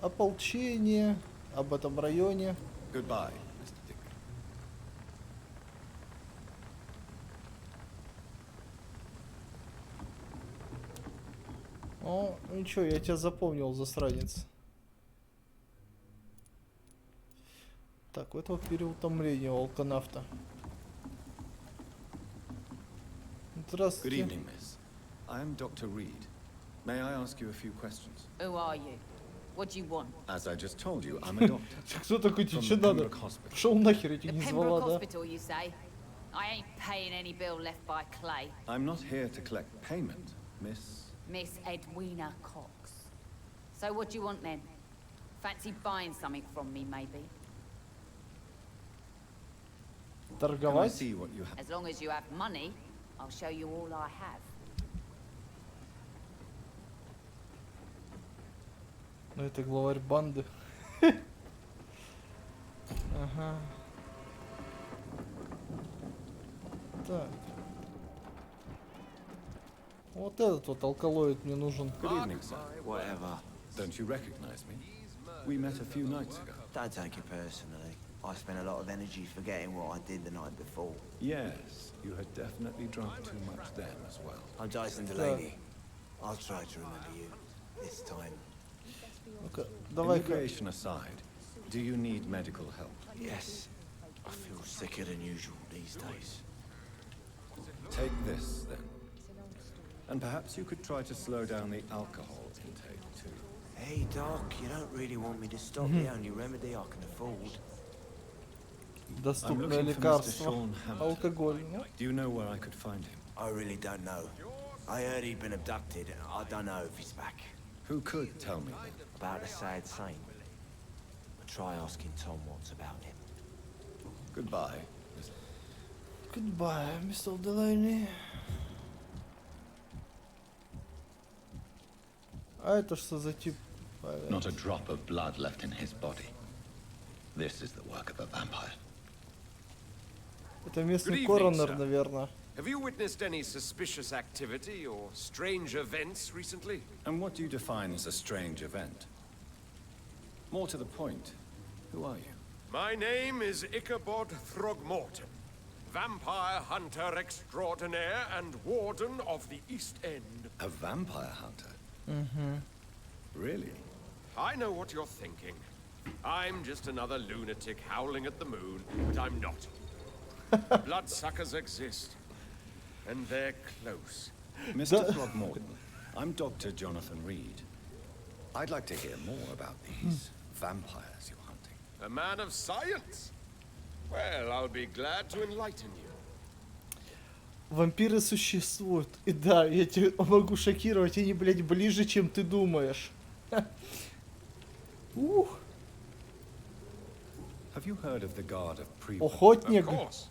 ополчение об этом районе.
Goodbye, Mr. Digby.
О, ничего, я тебя запомнил, засранец. Так, у этого переутомления у алканавта.
Good
Здравствуйте.
evening, miss. I am Dr. Reed. May I ask you a few questions?
Who are you?
What do you want?
As I just told you, I'm a doctor.
Кто такой, тебе
From
что
the
надо?
Pembroke Hospital.
Пошел нахер, я тебя
The
не
Pembroke
звала, да?
Hospital, you say? I ain't paying any bill left by Clay.
I'm not here to collect payment, Miss.
Miss Edwina Cox. So what do you want then? Fancy buying something from me, maybe?
Can I
Торговать?
see what you have?
As long as you have money, I'll show you all I have.
Ну это главарь банды. Ага. Так. Вот этот вот алкалоид мне нужен.
Good evening, sir.
Whatever.
Don't you recognize me? We met a few nights ago.
Don't take it personally. I spent a lot of energy forgetting what I did the night before.
Yes, you had definitely drunk too much then as well.
I'm Jason Delaney. I'll try to remember you this time.
Ну-ка, давай-ка.
Immigration aside, do you need medical help?
Yes. I feel sicker than usual these days.
Take this, then. And perhaps you could try to slow down the alcohol intake, too.
Hey, Doc, you don't really want me to stop the only remedy I can afford.
Доступное
I'm looking for Mr.
лекарство.
Sean Hampton.
Алкоголь. Ну,
Do you know where I could find him?
I really don't know. I heard he'd been abducted. I don't know if he's back.
Who could tell me then?
About the sad saint. I'll try asking Tom what's about him.
Goodbye.
Goodbye, Mr. Delaney. А это что за тип?
Not a drop of blood left in his body. This is the work of a vampire.
Это местный
Good evening,
коронер,
sir.
наверное.
Have you witnessed any suspicious activity or strange events recently?
And what do you define as a strange event? More to the point, who are you?
My name is Ichabod Throgmorton, vampire hunter extraordinaire and warden of the East End.
A vampire hunter?
Mm-hmm.
Really?
I know what you're thinking. I'm just another lunatic howling at the moon, but I'm not. Bloodsuckers exist, and they're close.
Mr. Throgmorton, I'm Dr. Jonathan Reed. I'd like to hear more about these vampires you're hunting.
A man of science? Well, I'll be glad to enlighten you.
Вампиры существуют. И да, я тебя могу шокировать, они, блядь, ближе, чем ты думаешь. Ух.
Have you heard of the Guard of Pre?
Охотник.
Of course.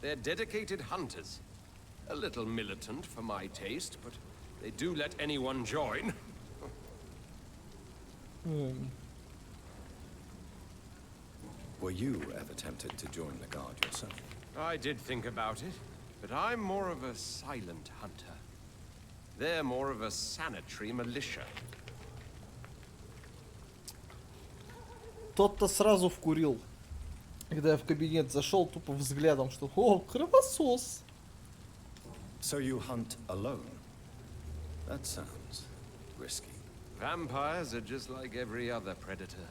They're dedicated hunters. A little militant for my taste, but they do let anyone join.
Were you ever tempted to join the Guard yourself?
I did think about it, but I'm more of a silent hunter. They're more of a sanitary militia.
Тот-то сразу вкурил. Когда я в кабинет зашел, тупо взглядом, что «О, кровосос!»
So you hunt alone? That sounds risky.
Vampires are just like every other predator.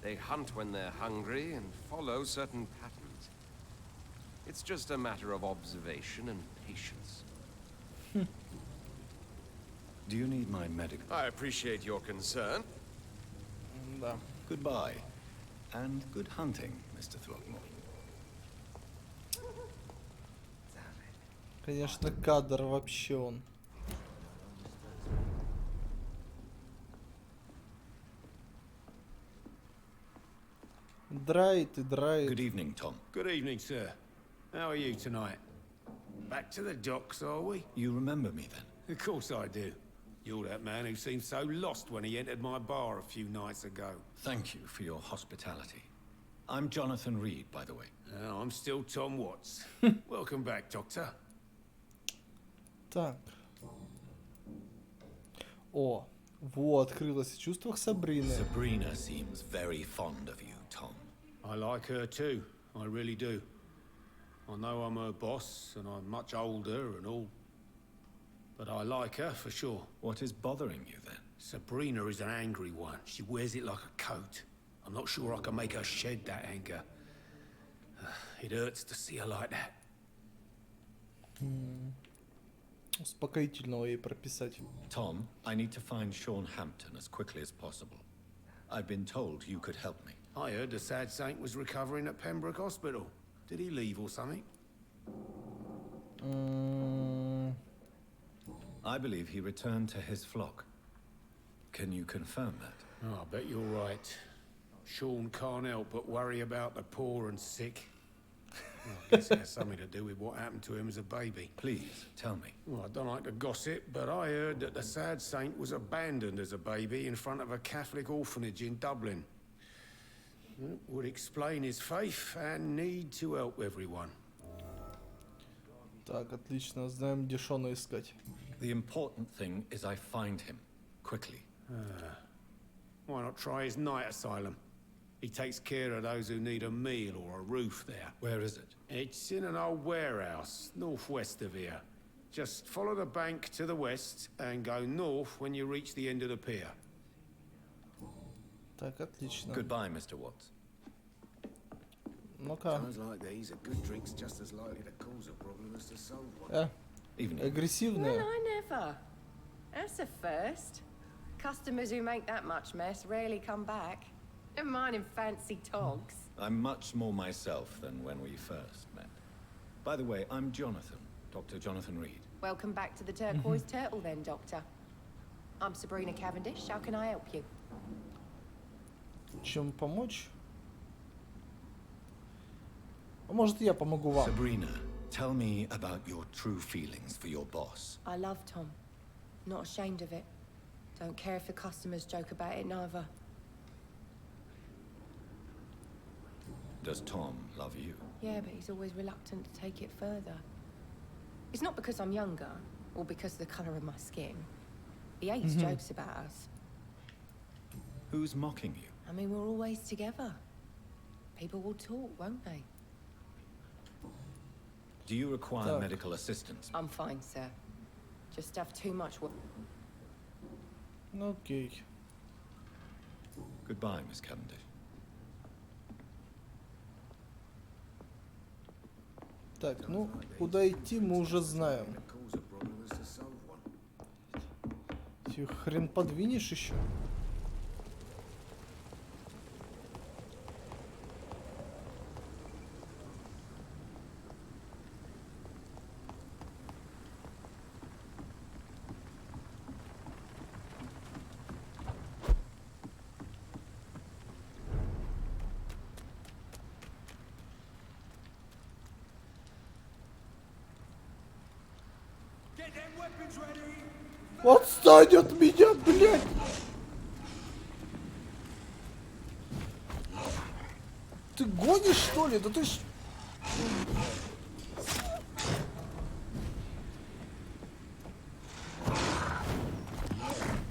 They hunt when they're hungry and follow certain patterns. It's just a matter of observation and patience.
Do you need my medical?
I appreciate your concern.
Да.
Goodbye. And good hunting, Mr. Throgmorton.
Конечно, кадр вообще он. Драйт и драйт.
Good evening, Tom.
Good evening, sir. How are you tonight? Back to the docks, are we?
You remember me then?
Of course I do. You're that man who seemed so lost when he entered my bar a few nights ago.
Thank you for your hospitality. I'm Jonathan Reed, by the way.
I'm still Tom Watts. Welcome back, Doctor.
Так. О, во, открылось чувство к Сабрине.
Sabrina seems very fond of you, Tom.
I like her too. I really do. I know I'm her boss, and I'm much older and all. But I like her for sure.
What is bothering you then?
Sabrina is an angry one. She wears it like a coat. I'm not sure I can make her shed that anger. It hurts to see her like that.
Успокоительного ей прописать.
Tom, I need to find Sean Hampton as quickly as possible. I've been told you could help me.
I heard the sad saint was recovering at Pembroke Hospital. Did he leave or something?
I believe he returned to his flock. Can you confirm that?
Oh, I bet you're right. Sean can't help but worry about the poor and sick. Well, I guess it has something to do with what happened to him as a baby.
Please, tell me.
Well, I don't like to gossip, but I heard that the sad saint was abandoned as a baby in front of a Catholic orphanage in Dublin. It would explain his faith and need to help everyone.
Так, отлично. Знаем, где Шона искать.
The important thing is I find him quickly.
Why not try his night asylum? He takes care of those who need a meal or a roof there.
Where is it?
It's in an old warehouse, northwest of here. Just follow the bank to the west and go north when you reach the end of the pier.
Так, отлично.
Goodbye, Mr. Watts.
Ну-ка.
Sounds like these are good drinks just as likely to cause a problem as to solve one.
Агрессивная.
Well, I never. That's a first. Customers who make that much mess rarely come back. Never mind in fancy togs.
I'm much more myself than when we first met. By the way, I'm Jonathan, Dr. Jonathan Reed.
Welcome back to the Turquoise Turtle then, Doctor. I'm Sabrina Cavendish. How can I help you?
Чем помочь? А может, я помогу вам?
Sabrina, tell me about your true feelings for your boss.
I love Tom. Not ashamed of it. Don't care if the customers joke about it neither.
Does Tom love you?
Yeah, but he's always reluctant to take it further. It's not because I'm younger, or because of the colour of my skin. He hates jokes about us.
Who's mocking you?
I mean, we're always together. People will talk, won't they?
Do you require medical assistance?
I'm fine, sir. Just have too much work.
Окей.
Goodbye, Miss Cavendish.
Так, ну, куда идти, мы уже знаем. Ты хрен подвинешь еще? Отстань от меня, блядь! Ты гонишь, что ли? Да ты ж...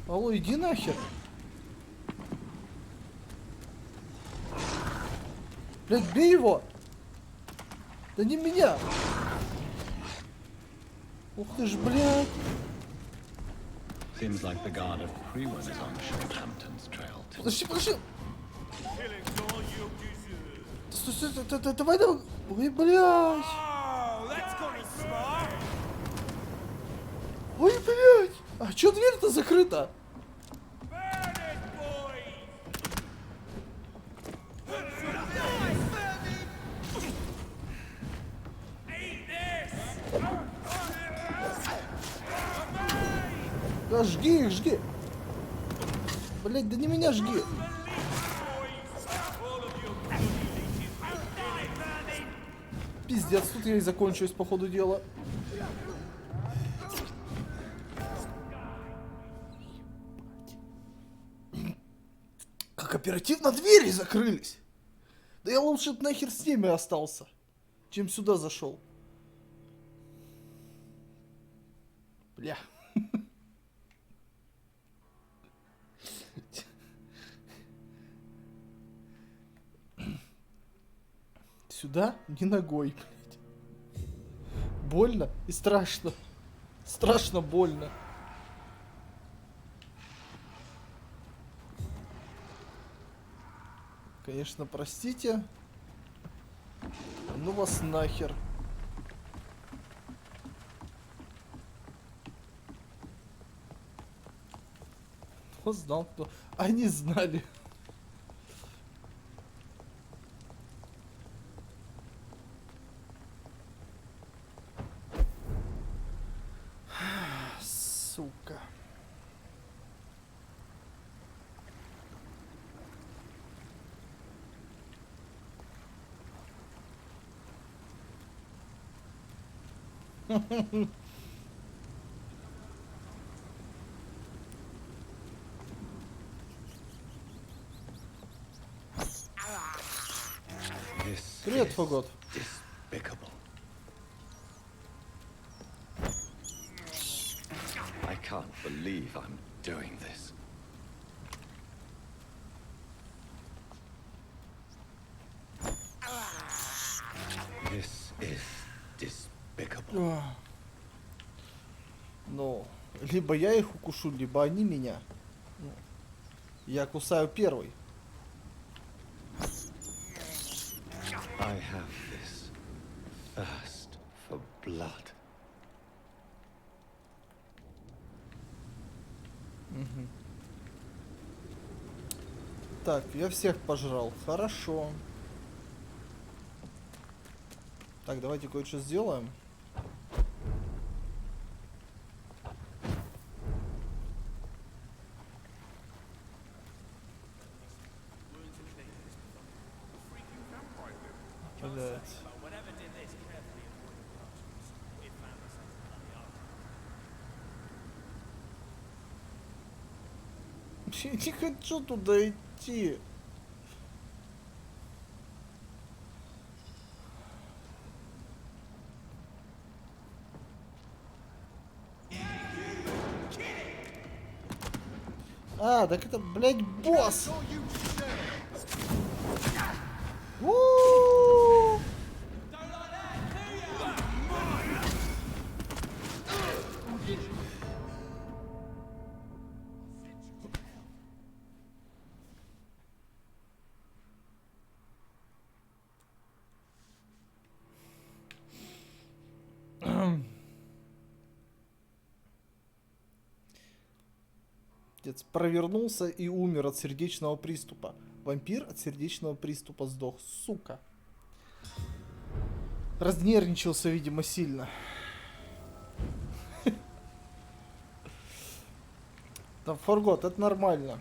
Алло, иди нахер. Блядь, бей его! Да не меня! Ух ты ж, блядь!
Seems like the guard of Freeman is on Sean Hampton's trail too.
Подожди, подожди! Стой, стой, давай, давай! Ой, блядь! Ой, блядь! А чё дверь-то закрыта? Да жги их, жги! Блять, да не меня жги! Пиздец, тут я и закончусь по ходу дела. Как оперативно двери закрылись! Да я лучше нахер с ними остался, чем сюда зашел. Бля. Сюда не ногой, блядь. Больно и страшно. Страшно больно. Конечно, простите. Ну вас нахер. Кто знал, кто? Они знали. Сука.
This
Привет,
is
Фогот.
despicable. I can't believe I'm doing this. This is despicable.
Ну, либо я их укушу, либо они меня. Ну, я кусаю первый.
I have this thirst for blood.
Мгм. Так, я всех пожрал. Хорошо. Так, давайте кое-что сделаем. Блять. Я не хочу туда идти. А, так это, блядь, босс! У-у-у! Отец провернулся и умер от сердечного приступа. Вампир от сердечного приступа сдох. Сука. Разнервничался, видимо, сильно. Там Форгот, это нормально.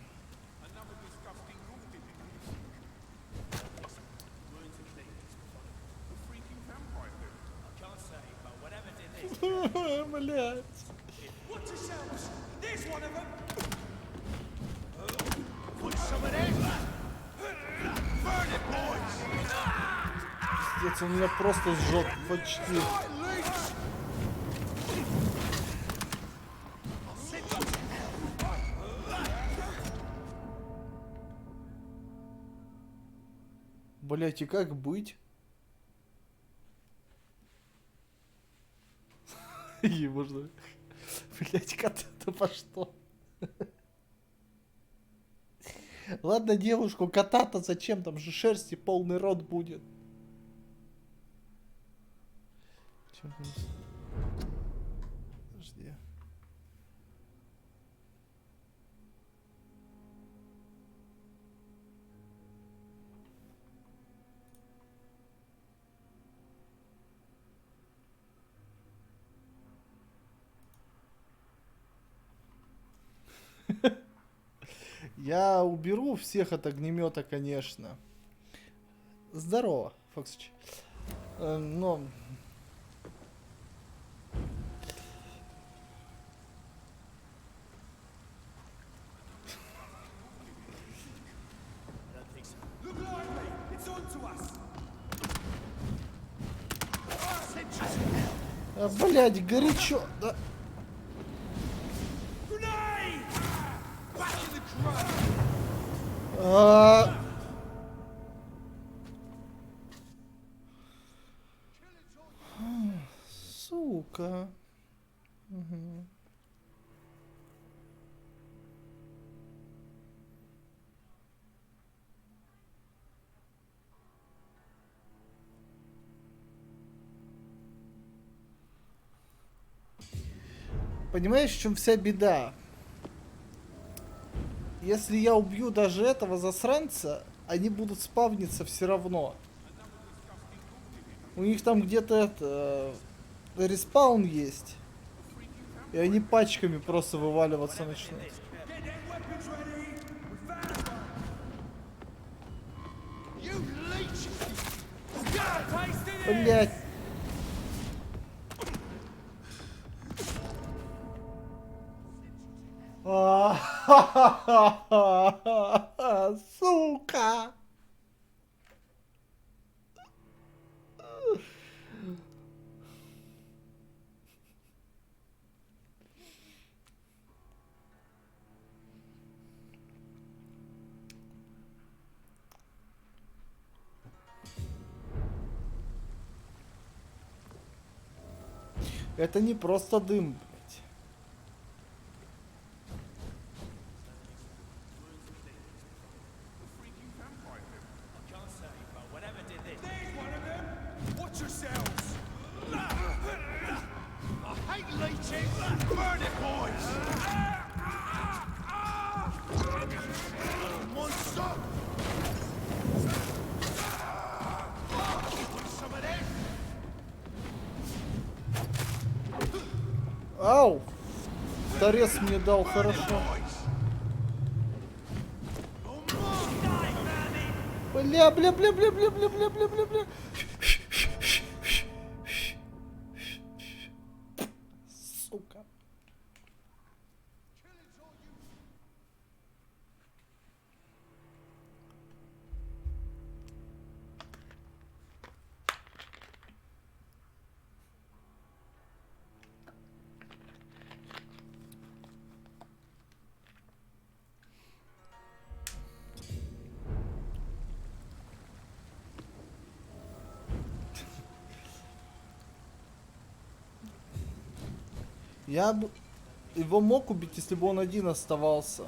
Блять. Пиздец, он меня просто сжег почти. Блять, и как быть? И можно... Блять, кота-то по что? Ладно, девушку, кота-то зачем? Там же шерсти полный рот будет. Подожди. Я уберу всех от огнемета, конечно. Здорово, Фоксич. Но... Блять, горячо. Да. Сука. Угу. Понимаешь, в чем вся беда? Если я убью даже этого засранца, они будут спавниться все равно. У них там где-то это респаун есть. И они пачками просто вываливаться начнут. Блять. Сука. Это не просто дым, блядь.
Watch yourselves! I hate leeches! Burn it, boys! Monster! Want some of this?
Ау! Торец мне дал хорошо. Бля, бля, бля, бля, бля, бля, бля, бля, бля, бля. Сука. Я бы его мог убить, если бы он один оставался.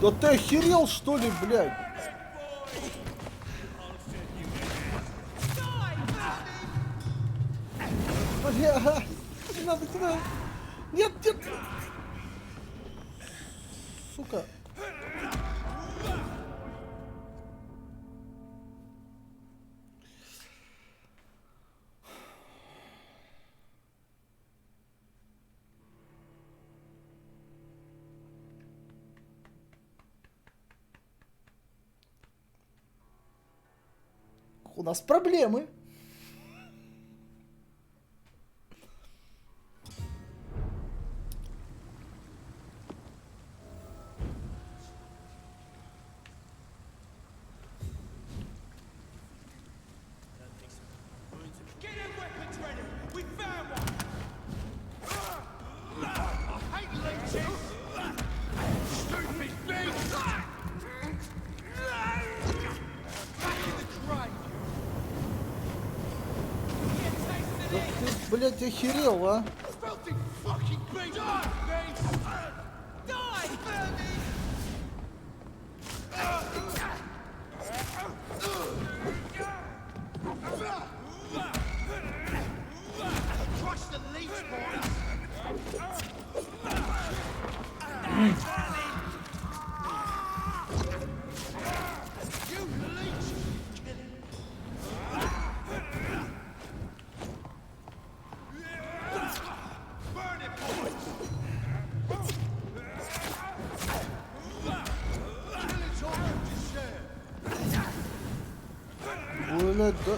Да ты охерел, что ли, блядь? Бля, не надо туда. Нет, нет. Сука. У нас проблемы. Да ты, блядь, охерел, а? Блядь, да...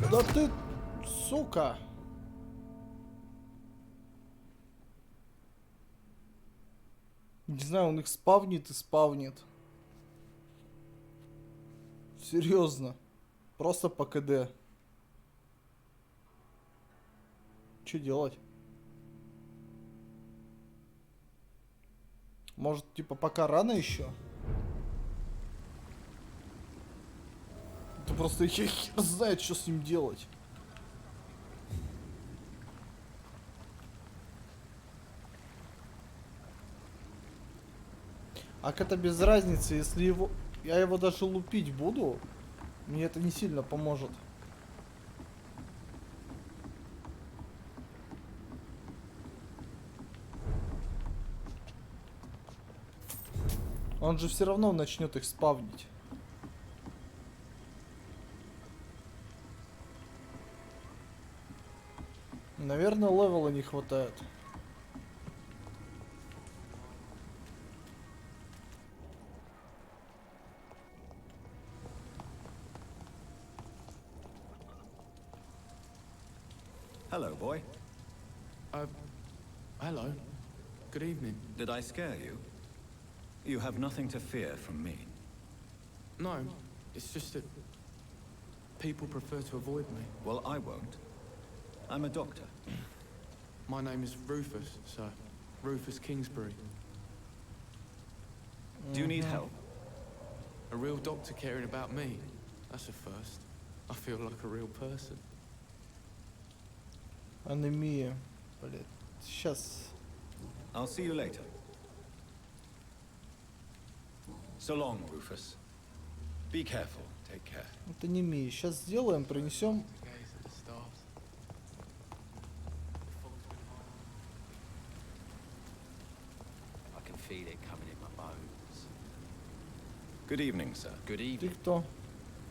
Да ты... Сука! Не знаю, он их спавнит и спавнит. Серьезно. Просто по КД. Что делать? Может, типа, пока рано еще? Это просто я хер знает, что с ним делать. А это без разницы, если его... Я его даже лупить буду, мне это не сильно поможет. Он же все равно начнет их спавнить. Наверное, левела не хватает.
Hello, boy.
Hello. Good evening.
Did I scare you? You have nothing to fear from me.
No, it's just that people prefer to avoid me.
Well, I won't. I'm a doctor.
My name is Rufus, sir. Rufus Kingsbury.
Do you need help?
A real doctor caring about me. That's a first. I feel like a real person.
Анемия. Блять. Сейчас.
I'll see you later. So long, Rufus. Be careful. Take care.
Это анемия. Сейчас сделаем, принесем.
I can feel it coming in my bones.
Good evening, sir.
Good
Ты
evening.
кто?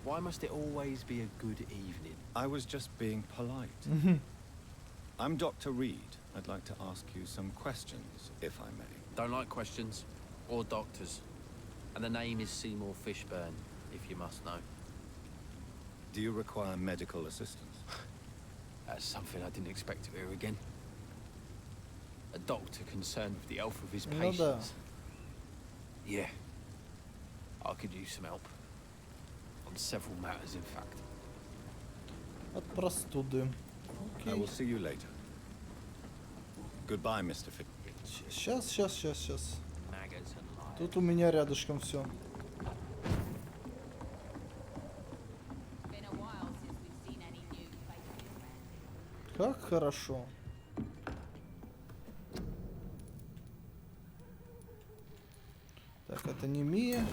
Why must it always be a good evening?
I was just being polite. I'm Dr. Reed. I'd like to ask you some questions, if I may.
Don't like questions or doctors. And the name is Seymour Fishburne, if you must know.
Do you require medical assistance?
That's something I didn't expect to hear again. A doctor concerned with the health of his patients. Yeah. I could use some help. On several matters, in fact.
От простуды.
I will see you later. Goodbye, Mr. Fitt.
Сейчас. Тут у меня рядышком все. Как хорошо. Так, это не Мия.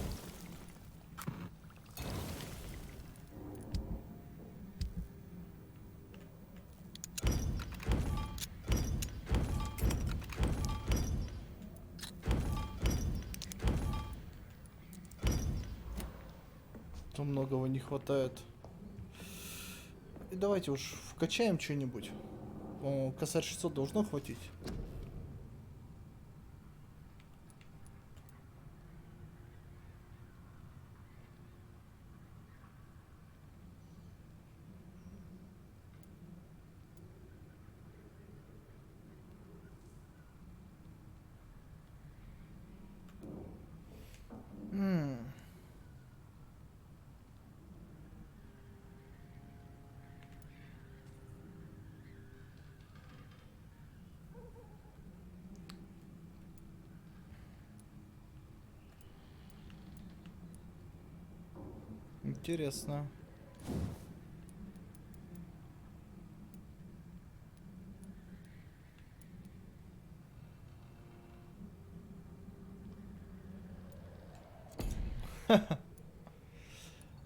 То многого не хватает. И давайте уж вкачаем что-нибудь. Косарь 600 должно хватить. Интересно.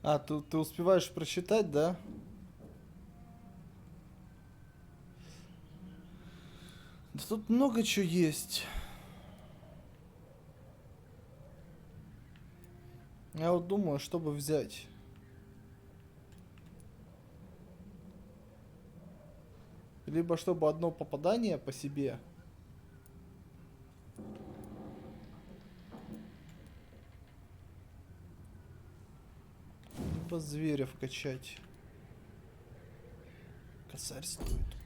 А, ты успеваешь прочитать, да? Да тут много чего есть. Я вот думаю, чтобы взять. Либо чтобы одно попадание по себе. Либо зверя вкачать. Косарь стоит.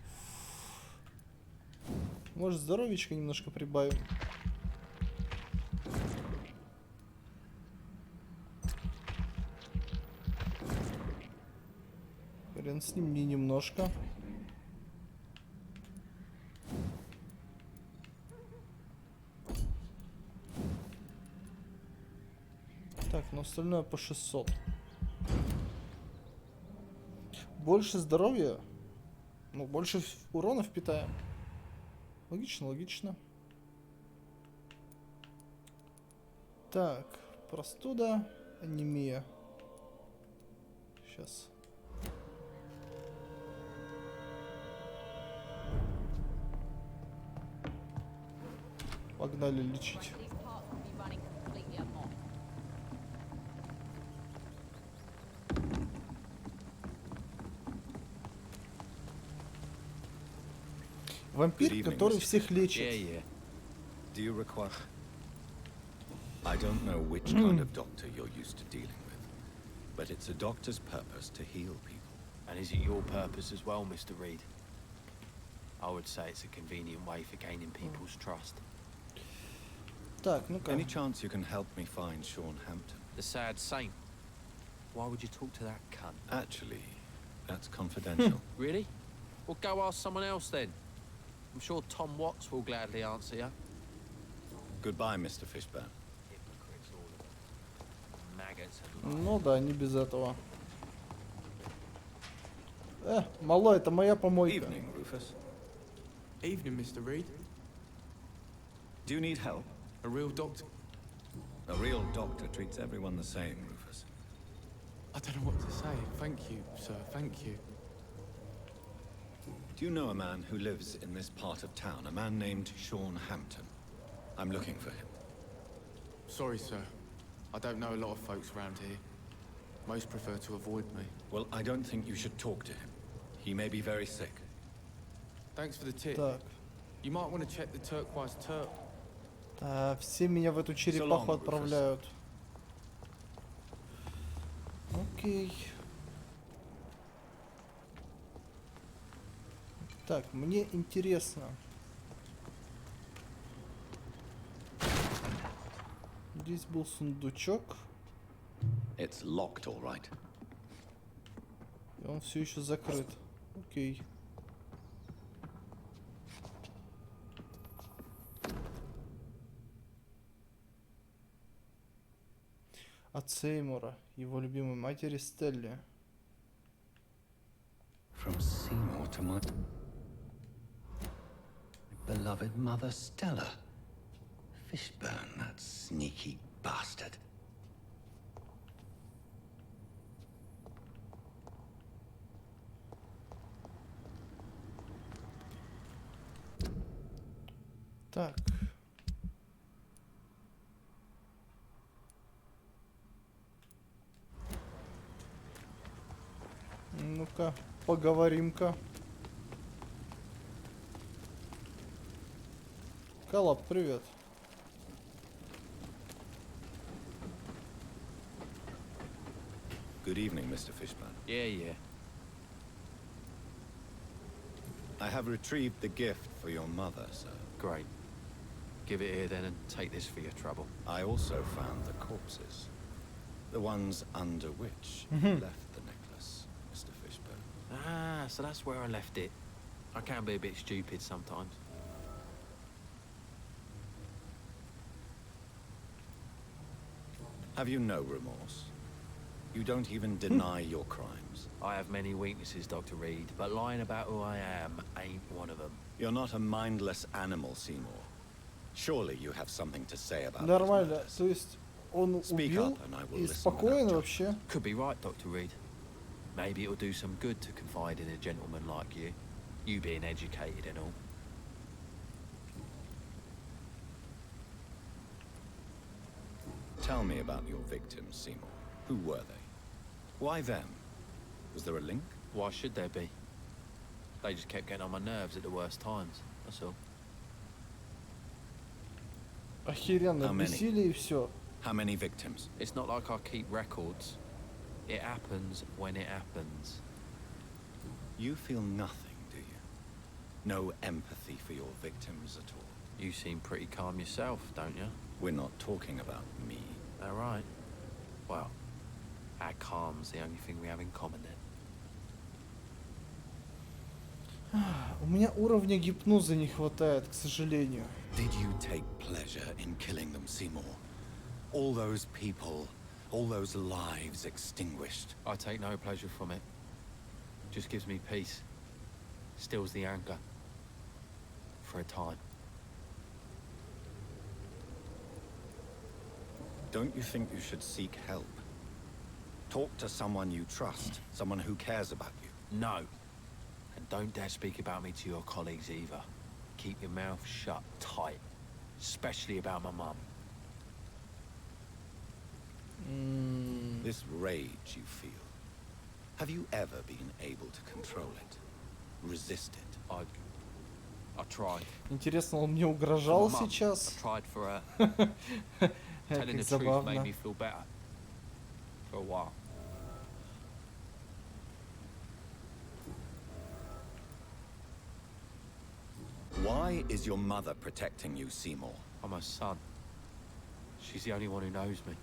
Может, здоровичка немножко прибавим. Хрен с ним, не немножко. Так, но остальное по 600. Больше здоровья. Ну, больше урона впитаем. Логично, логично. Так, простуда, анемия. Сейчас. Погнали лечить. Вампир, который всех лечит.
Do you require? I don't know which kind of doctor you're used to dealing with, but it's a doctor's purpose to heal people.
And is it your purpose as well, Mr. Reed? I would say it's a convenient way for gaining people's trust.
Так, ну-ка.
Any chance you can help me find Sean Hampton?
The sad saint. Why would you talk to that cunt?
Actually, that's confidential.
Really? Well, go ask someone else then. I'm sure Tom Watts will gladly answer you.
Goodbye, Mr. Fishburne.
Ну да, не без этого. Малой, это моя помойка.
Evening, Rufus.
Evening, Mr. Reed.
Do you need help?
A real doctor?
A real doctor treats everyone the same, Rufus.
I don't know what to say. Thank you, sir. Thank you.
Do you know a man who lives in this part of town? A man named Sean Hampton. I'm looking for him.
Sorry, sir. I don't know a lot of folks around here. Most prefer to avoid me.
Well, I don't think you should talk to him. He may be very sick.
Thanks for the tip.
Так.
You might want to check the turquoise turk.
Да, все меня в эту черепаху отправляют. Окей. Так, мне интересно. Здесь был сундучок.
It's locked, all right.
И он все еще закрыт. Окей. От Сеймура, его любимой матери Стелли.
From Seymour to my beloved mother Stella. Fishburne, that sneaky bastard.
Так. Ну-ка, поговорим-ка. Калап, привет.
Good evening, Mr. Fishburne.
Yeah.
I have retrieved the gift for your mother, sir.
Great. Give it here then and take this for your trouble.
I also found the corpses. The ones under which you left the necklace, Mr. Fishburne.
Ah, so that's where I left it. I can be a bit stupid sometimes.
Have you no remorse? You don't even deny your crimes.
I have many weaknesses, Dr. Reed, but lying about who I am ain't one of them.
You're not a mindless animal, Seymour. Surely you have something to say about
Нормально. То есть он убил и спокойно вообще.
Could be right, Dr. Reed. Maybe it'll do some good to confide in a gentleman like you. You being educated and all.
Tell me about your victims, Seymour. Who were they? Why them? Was there a link?
Why should there be? They just kept getting on my nerves at the worst times, that's all.
Охеренно бесили и все.
How many victims?
It's not like I keep records. It happens when it happens.
You feel nothing, do you? No empathy for your victims at all?
You seem pretty calm yourself, don't you?
We're not talking about me.
All right. Well, our calm's the only thing we have in common then.
У меня уровня гипноза не хватает, к сожалению.
Did you take pleasure in killing them, Seymour? All those people, all those lives extinguished.
I take no pleasure from it. Just gives me peace. Stills the anger. For a time.
Don't you think you should seek help? Talk to someone you trust, someone who cares about you.
No. And don't dare speak about me to your colleagues either. Keep your mouth shut tight. Especially about my mum.
This rage you feel, have you ever been able to control it? Resist it?
I tried.
Интересно, он мне угрожал
For my mum,
сейчас?
I tried for her. Telling the truth
забавно.
made me feel better. For a while.
Why is your mother protecting you, Seymour?
I'm her son. She's the only one who knows me.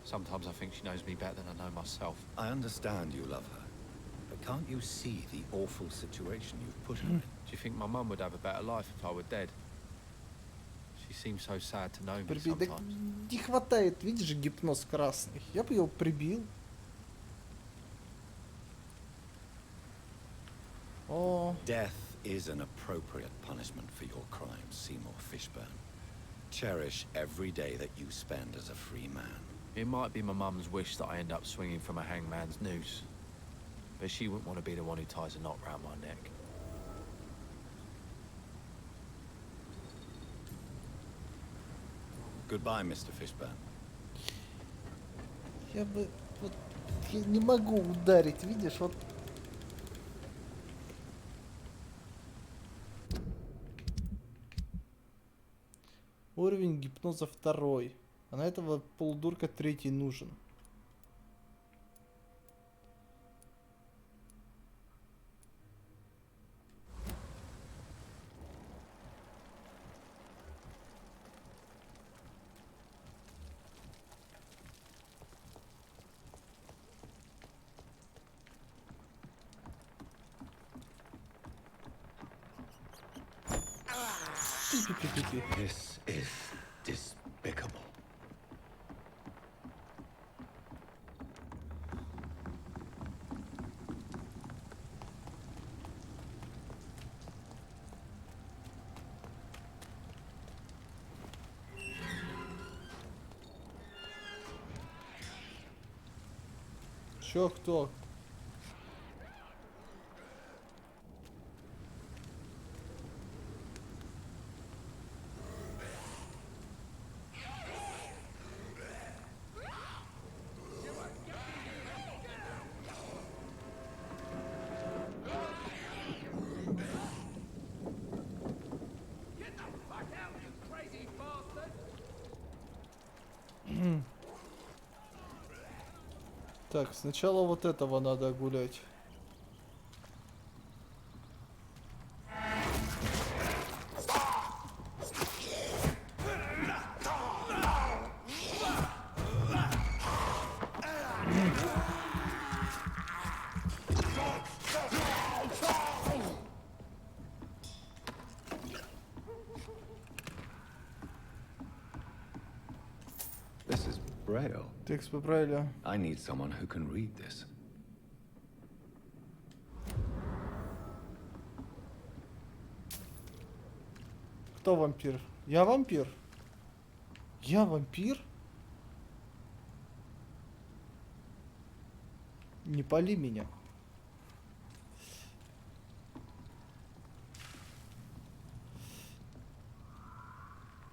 Sometimes I think she knows me better than I know myself.
I understand you love her, but can't you see the awful situation you've put her in?
Do you think my mum would have a better life if I were dead? She seems so sad to know me
Прибей. Да
sometimes.
не хватает, видишь, гипноз красный. Я бы его прибил. О.
Death is an appropriate punishment for your crimes, Seymour Fishburne. Cherish every day that you spend as a free man.
It might be my mum's wish that I end up swinging from a hangman's noose. But she wouldn't want to be the one who ties a knot round my neck.
Goodbye, Mr. Fishburne.
Я бы... Вот, я не могу ударить, видишь, вот... Уровень гипноза 2. А на этого полудурка 3 нужен.
This is despicable.
Чё, кто? Так, сначала вот этого надо гулять.
This is Braille.
Текст поправили.
I need someone who can read this.
Кто вампир? Я вампир? Я вампир? Не пали меня.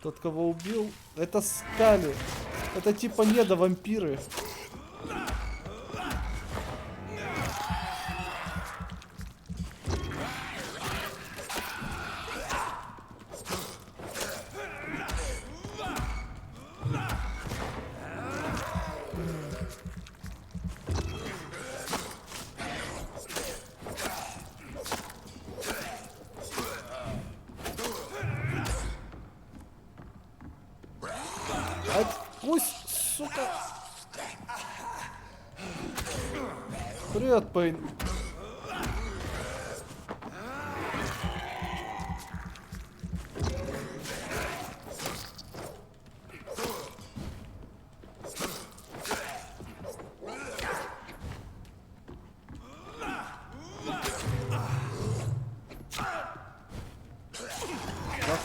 Тот, кого убил, это Скали. Это типа недовампиры. пусть, сука. Привет, Пейн.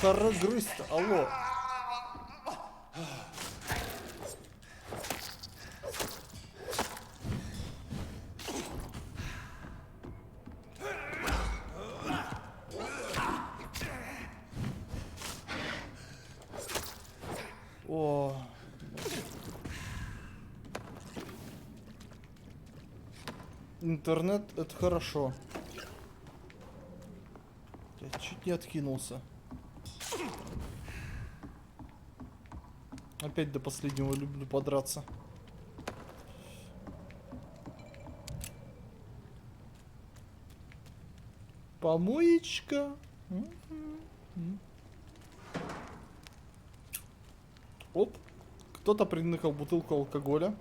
Да грызть-то, алло. О. Интернет — это хорошо. Я чуть не откинулся. Опять до последнего люблю подраться. Помоечка. Оп. Кто-то приныкал бутылку алкоголя.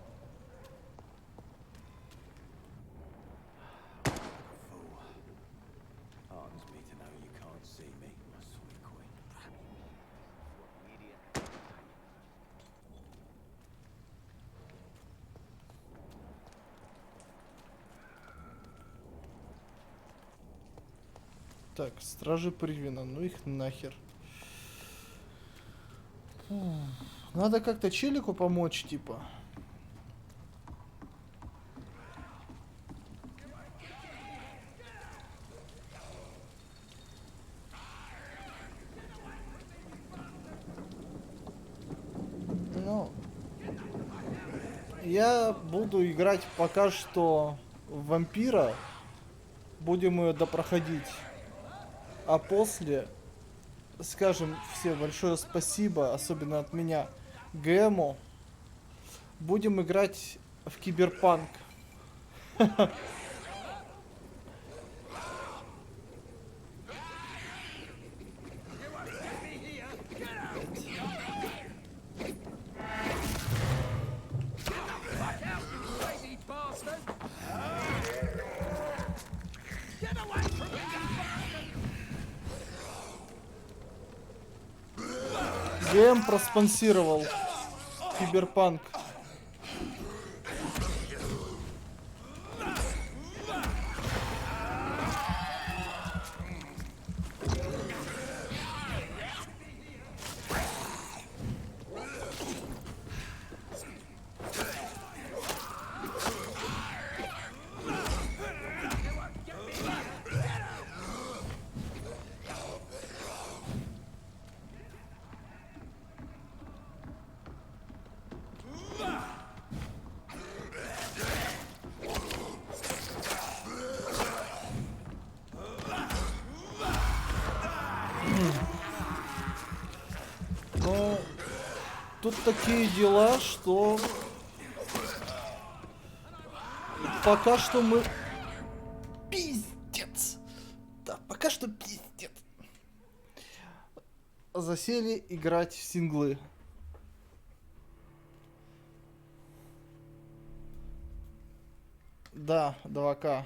Так, стражи Привина, ну их нахер. Надо как-то челику помочь, типа. Ну, я буду играть пока что в вампира. Будем ее допроходить. А после скажем все большое спасибо, особенно от меня, Гэму. Будем играть в киберпанк. ГМ проспонсировал киберпанк. Но тут такие дела, что пока что мы пиздец. Да, пока что пиздец. Засели играть в синглы. Да, 2К.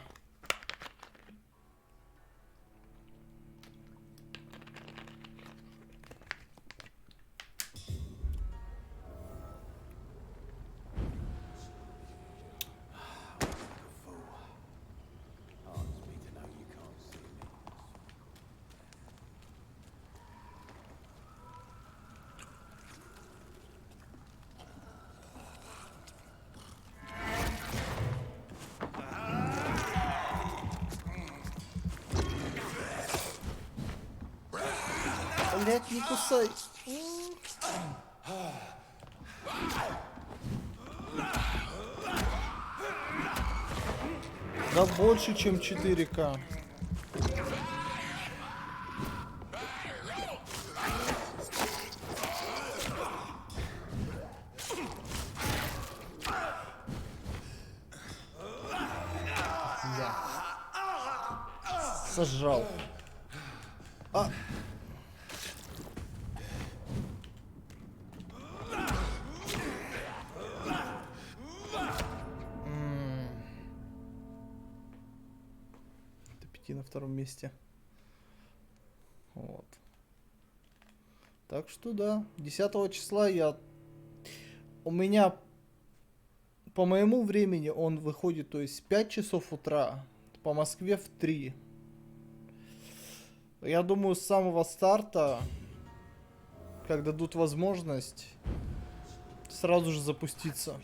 Блять, не кусай. Да больше, чем 4К. Сожрал. А. на втором месте. Вот. Так что да, 10 числа у меня по моему времени он выходит, то есть 5 часов утра, по Москве в 3. Я думаю, с самого старта, как дадут возможность, сразу же запуститься.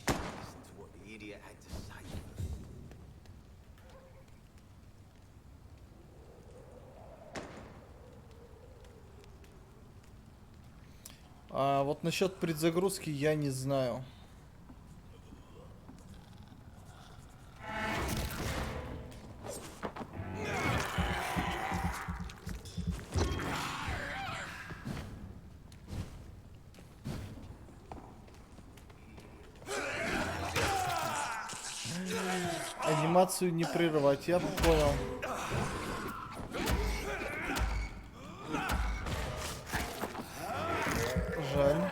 А вот насчет предзагрузки я не знаю. Анимацию не прерывать, я понял. Жаль.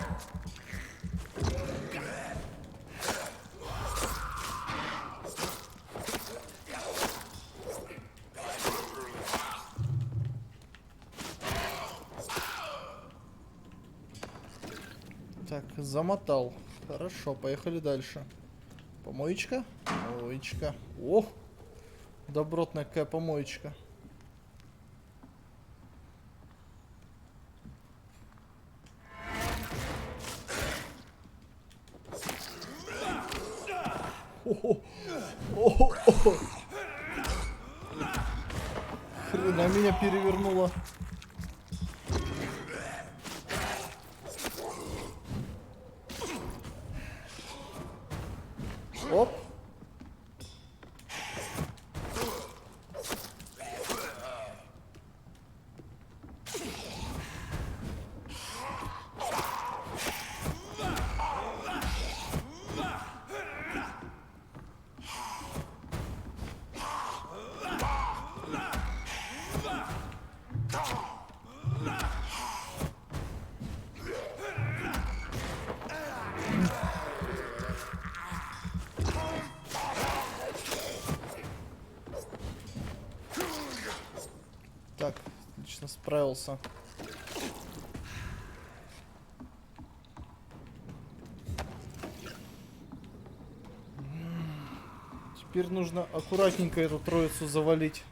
Так, замотал. Хорошо, поехали дальше. Помоечка? Помоечка. Ох! Добротная какая помоечка. О-хо-хо. Хрена меня перевернуло. Оп. Так, отлично справился. Теперь нужно аккуратненько эту троицу завалить.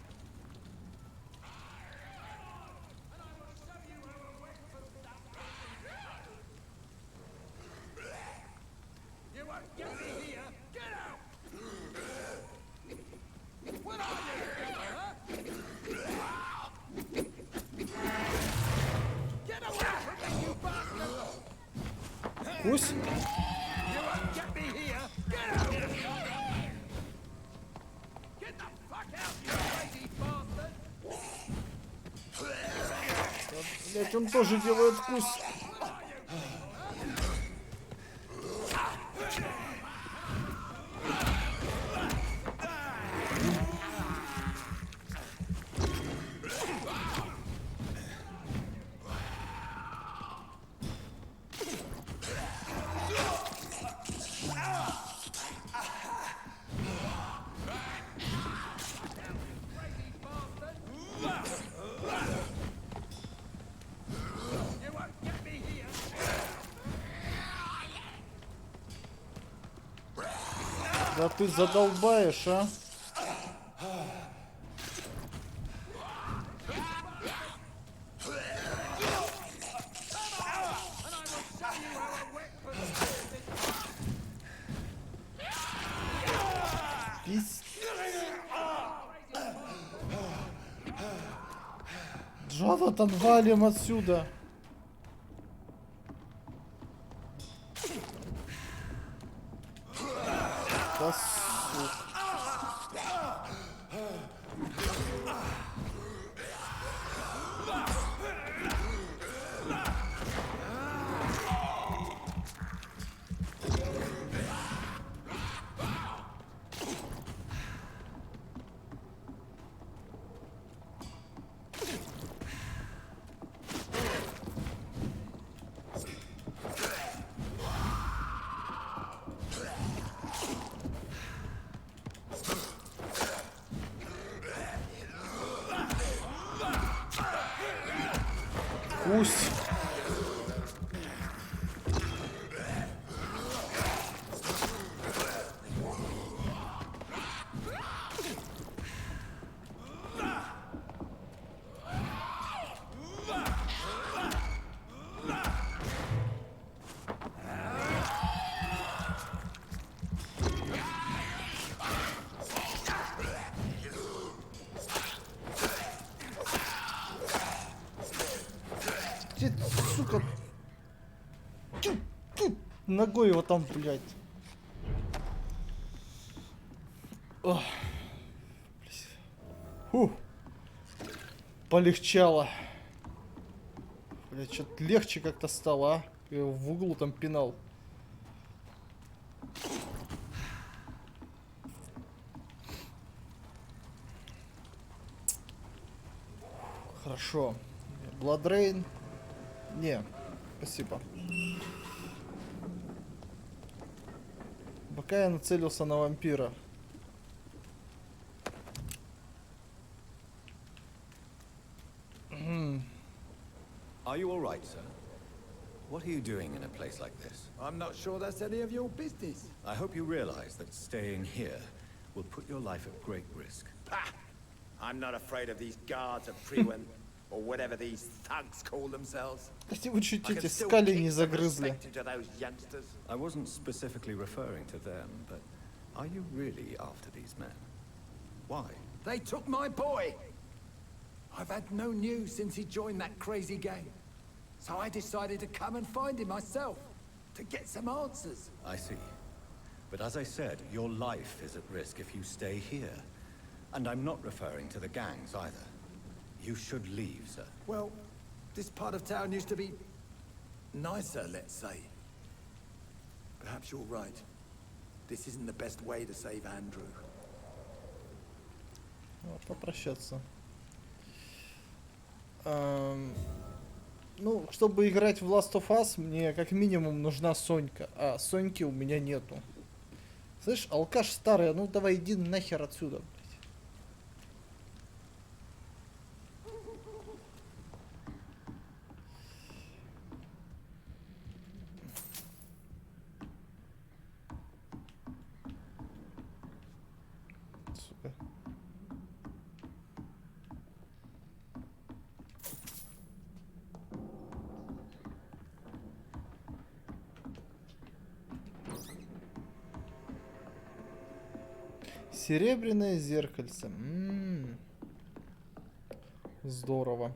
Кусь. Блять, он тоже делает кусь. Да ты задолбаешь, а? Пись. Джонатан, валим отсюда. Да, сука. Пусть. Сука. Ногой его там, блядь. Ох. Фух. Полегчало. Блядь, что-то легче как-то стало, а? Я его в углу там пинал. Хорошо. Бладрейн. Не, спасибо. Пока я нацелился на вампира.
Are you all right, sir? What are you doing in a place like this?
I'm not sure that's any of your business.
I hope you realize that staying here will put your life at great risk.
Pah! I'm not afraid of these guards of Priwen, or whatever these thugs call themselves.
Вы чуть эти скали не загрызли.
I wasn't specifically referring to them, but are you really after these men? Why?
They took my boy. I've had no news since he joined that crazy gang. So I decided to come and find him myself, to get some answers.
I see. But as I said, your life is at risk if you stay here. And I'm not referring to the gangs either. You should leave, sir.
Well, this part of town used to be nicer, let's say. Perhaps you're right. This isn't the best way to save Andrew.
Попрощаться. Ну, чтобы играть в Last of Us, мне как минимум нужна Сонька. А Соньки у меня нету. Слышь, алкаш старый, ну давай иди нахер отсюда. Сука. Серебряное зеркальце. Здорово.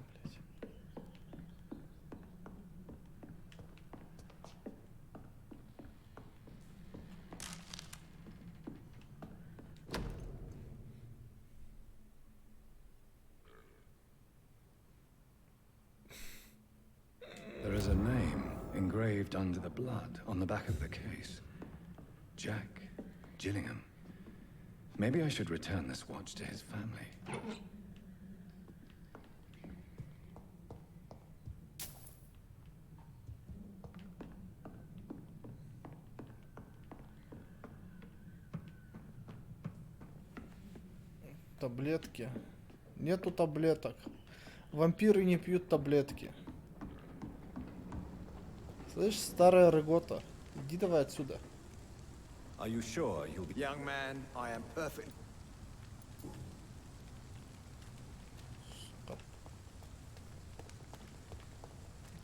There is a name engraved under the blood on the back of the case. Jack Gillingham. Maybe I should return this watch to his family.
Таблетки. Нету таблеток. Вампиры не пьют таблетки. Слышь, старая рыгота. Иди давай отсюда.
Are you sure you'll be...
Young man, I am perfect.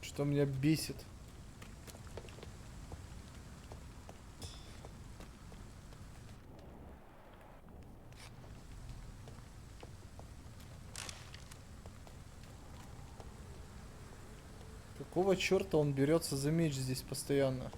Что меня бесит. Какого черта он берется за меч здесь постоянно?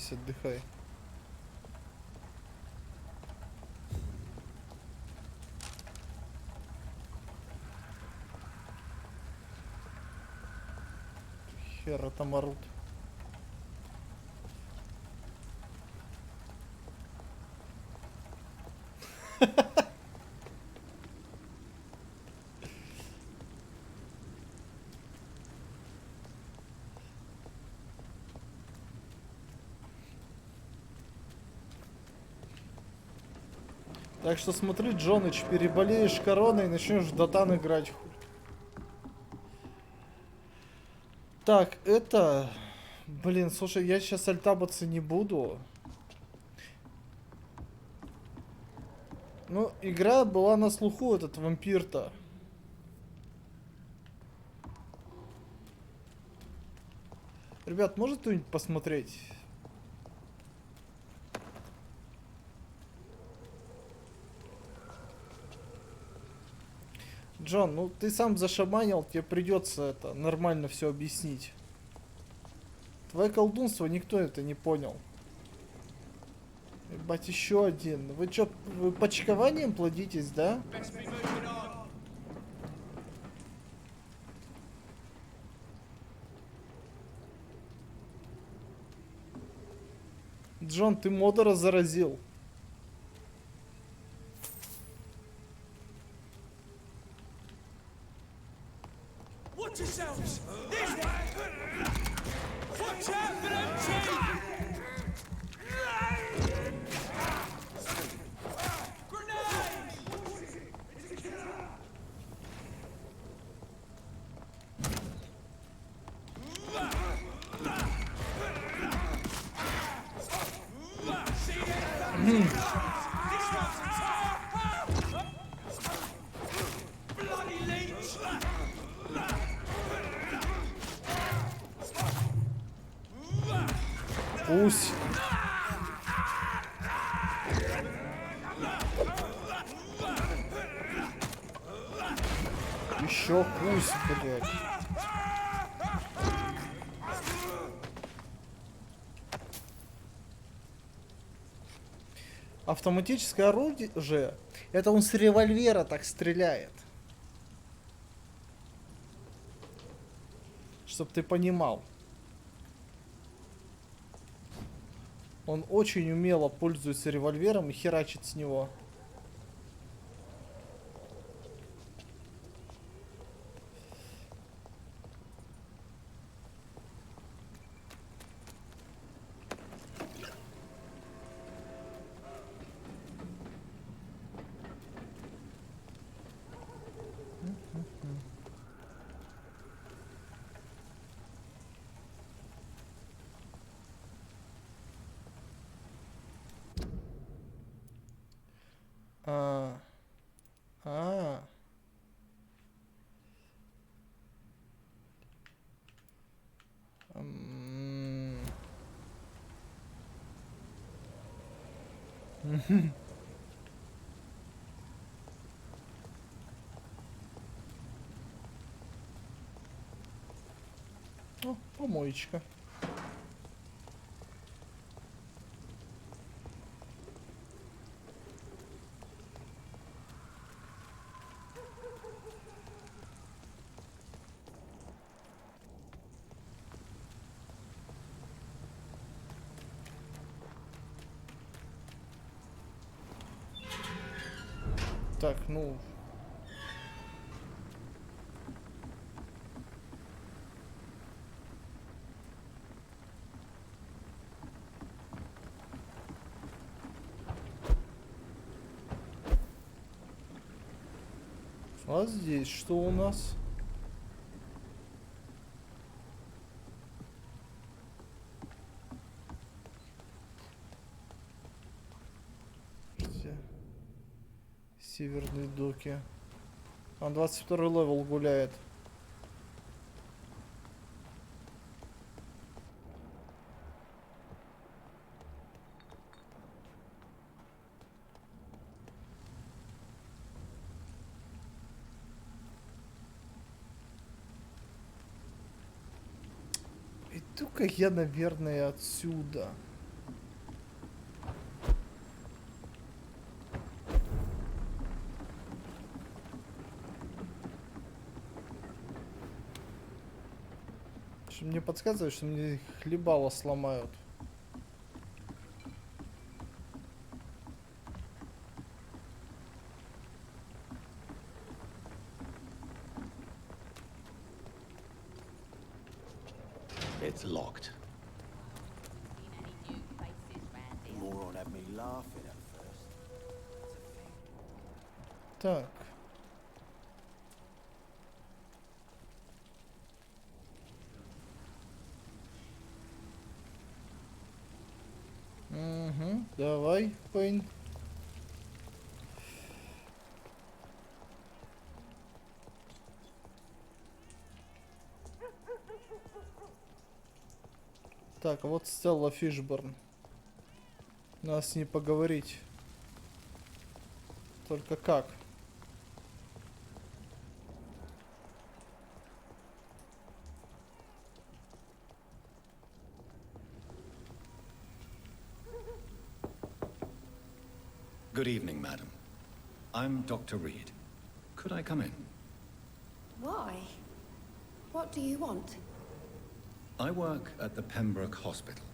здесь отдыхай. Хера там орут. Так что смотри, Джоныч, переболеешь короной и начнешь в дотан играть. Так, это... Блин, слушай, я сейчас альтабаться не буду. Ну, игра была на слуху, этот вампир-то. Ребят, может кто-нибудь посмотреть? Джон, ну ты сам зашаманил, тебе придется это нормально все объяснить. Твое колдунство никто это не понял. Ебать, еще один. Вы что, вы почкованием плодитесь, да? Джон, ты Модора заразил.
Watch yourselves! This way! Watch out for them cheap! Bloody leech!
Пусть. Еще пусть, блядь. Автоматическое орудие же, это он с револьвера так стреляет. Чтоб ты понимал. Он очень умело пользуется револьвером и херачит с него. А. А. О, помоечка. Так, ну... А здесь что у нас? Северные доки. А 22 левел гуляет. Иду-ка я, наверное, отсюда. Мне подсказывает, что мне хлебало сломают.
It's locked.
Moron had me laughing at first.
Так. Угу, давай, Пейн. Так, а вот Стелла Фишборн. Надо с ней поговорить. Только как?
Good evening, madam. I'm Dr. Reed. Could I come in?
Why? What do you want?
I work at the Pembroke Hospital.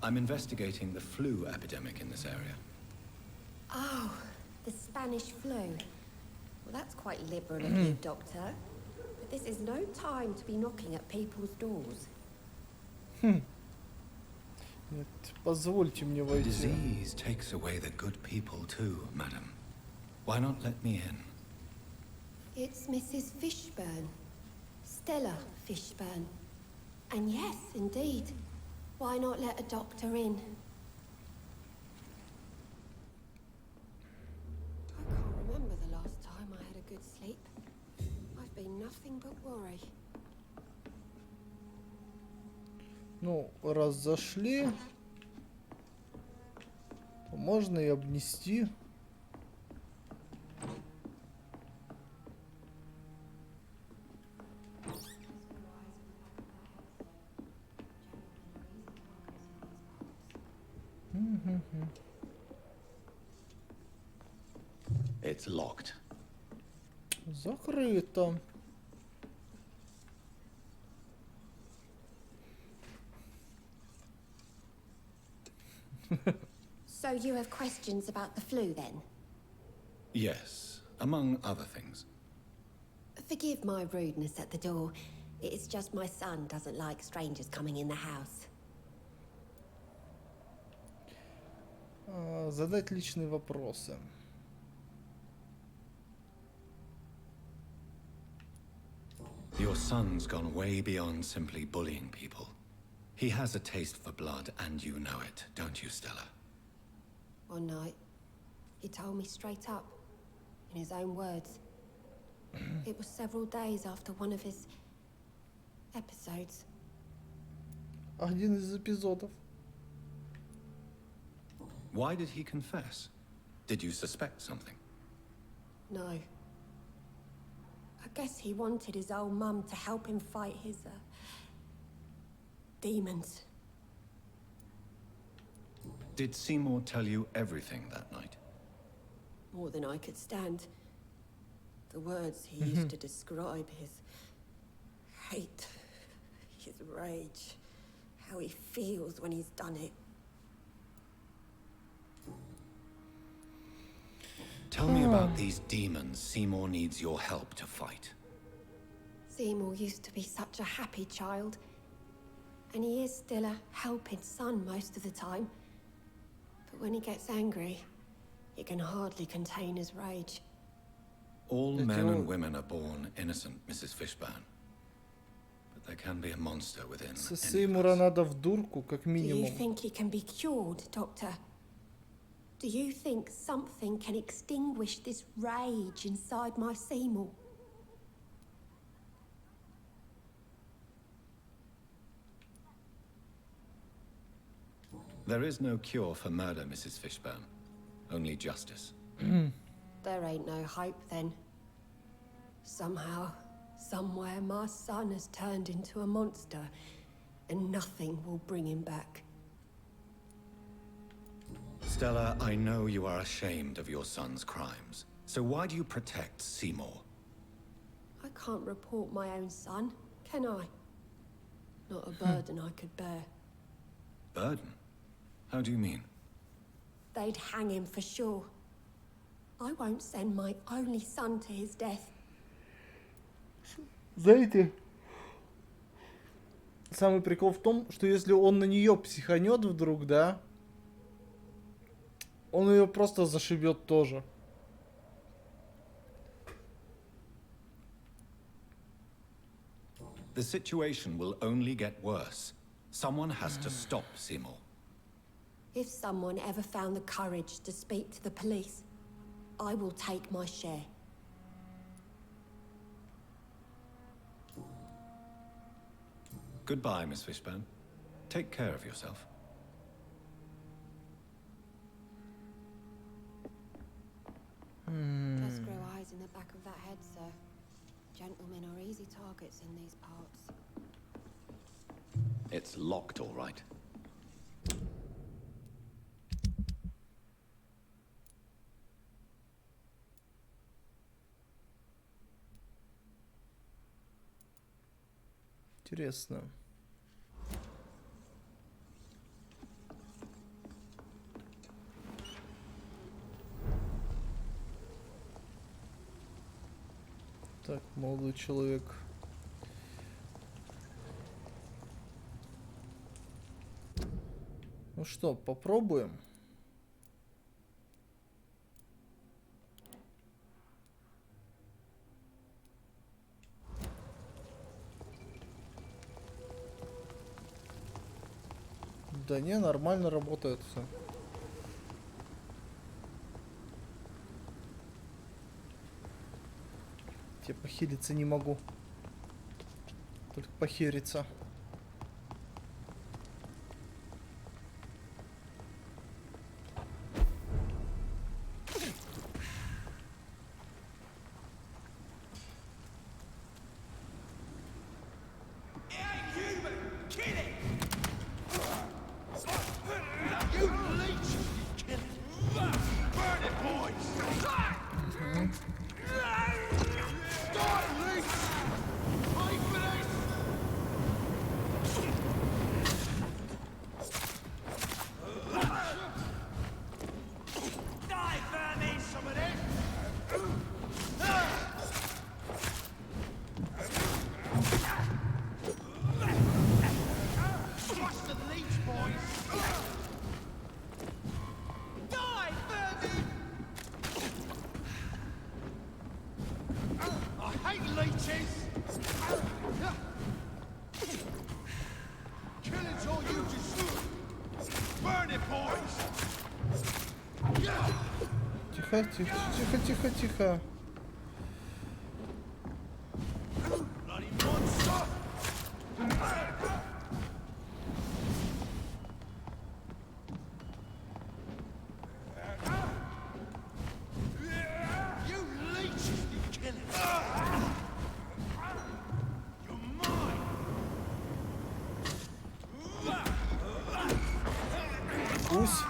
I'm investigating the flu epidemic in this area.
Oh, the Spanish flu. Well, that's quite liberal of you, Doctor. But this is no time to be knocking at people's doors.
Нет, позвольте мне войти.
Disease takes away the good people too, madam. Why not let me in?
It's Mrs. Fishburne. Stella Fishburne. And yes, indeed. Why not let a doctor in? I can't remember the last time I had a good sleep. I've been nothing but worry.
Ну, раз зашли, то можно и обнести.
It's locked.
Закрыто.
So you have questions about the flu then?
Yes, among other things.
Forgive my rudeness at the door. It's just my son doesn't like strangers coming in the house.
Задать личные вопросы.
Your son's gone way beyond simply bullying people. He has a taste for blood, and you know it, don't you, Stella?
One night, he told me straight up, in his own words. It was several days after one of his episodes.
Один из эпизодов.
Why did he confess? Did you suspect something?
No. I guess he wanted his old mum to help him fight his, demons.
Did Seymour tell you everything that night?
More than I could stand. The words he used to describe his hate, his rage, how he feels when he's done it.
Tell me about these demons Seymour needs your help to fight.
Seymour used to be such a happy child. And he is still a helping son most of the time. But when he gets angry, he can hardly contain his rage.
All men and women are born innocent, Mrs. Fishburne. But there can be a monster within.
Сеймура надо в дурку, как
Do you
минимум.
think he can be cured, Doctor? Do you think something can extinguish this rage inside my Seymour?
There is no cure for murder, Mrs. Fishburne. Only justice.
There ain't no hope then. Somehow, somewhere, my son has turned into a monster, and nothing will bring him back.
Stella, I know you are ashamed of your son's crimes. So why do you protect Seymour?
I can't report my own son, can I? not a burden I could bear.
Burden? How do you mean?
They'd hang him for sure. I won't send my only son to his death.
Знаете, самый прикол в том, что если он на нее психанет вдруг, да, он ее просто зашибет тоже.
The situation will only get worse. Someone has to stop Seymour.
If someone ever found the courage to speak to the police, I will take my share.
Goodbye, Miss Fishburne. Take care of yourself.
Just grow eyes in the back of that head, sir. Gentlemen are easy targets in these parts.
It's locked, all right.
Интересно. Так, молодой человек. Ну что, попробуем. Да не, нормально работает все. Я похилиться не могу. Только похериться. Тихо, тихо, тихо, тихо, тихо. Гусь.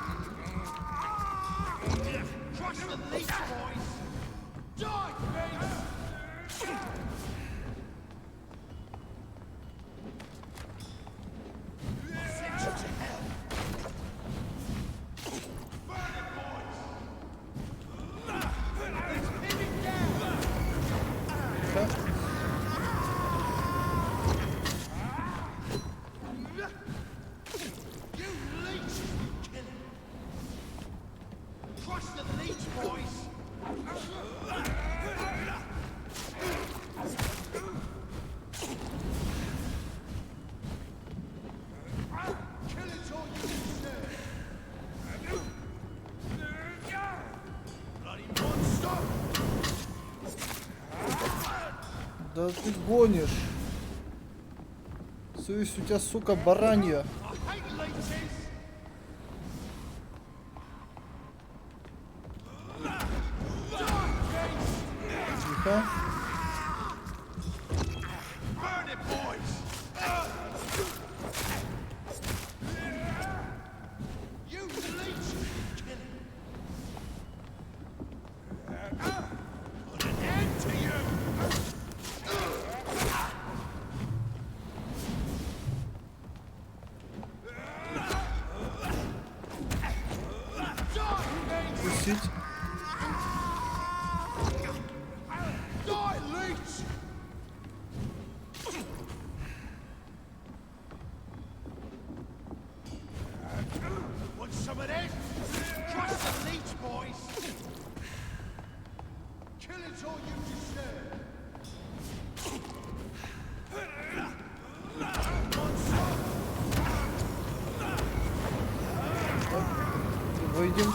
Да ты гонишь. Совесть у тебя, сука, баранья. Тихо. видим.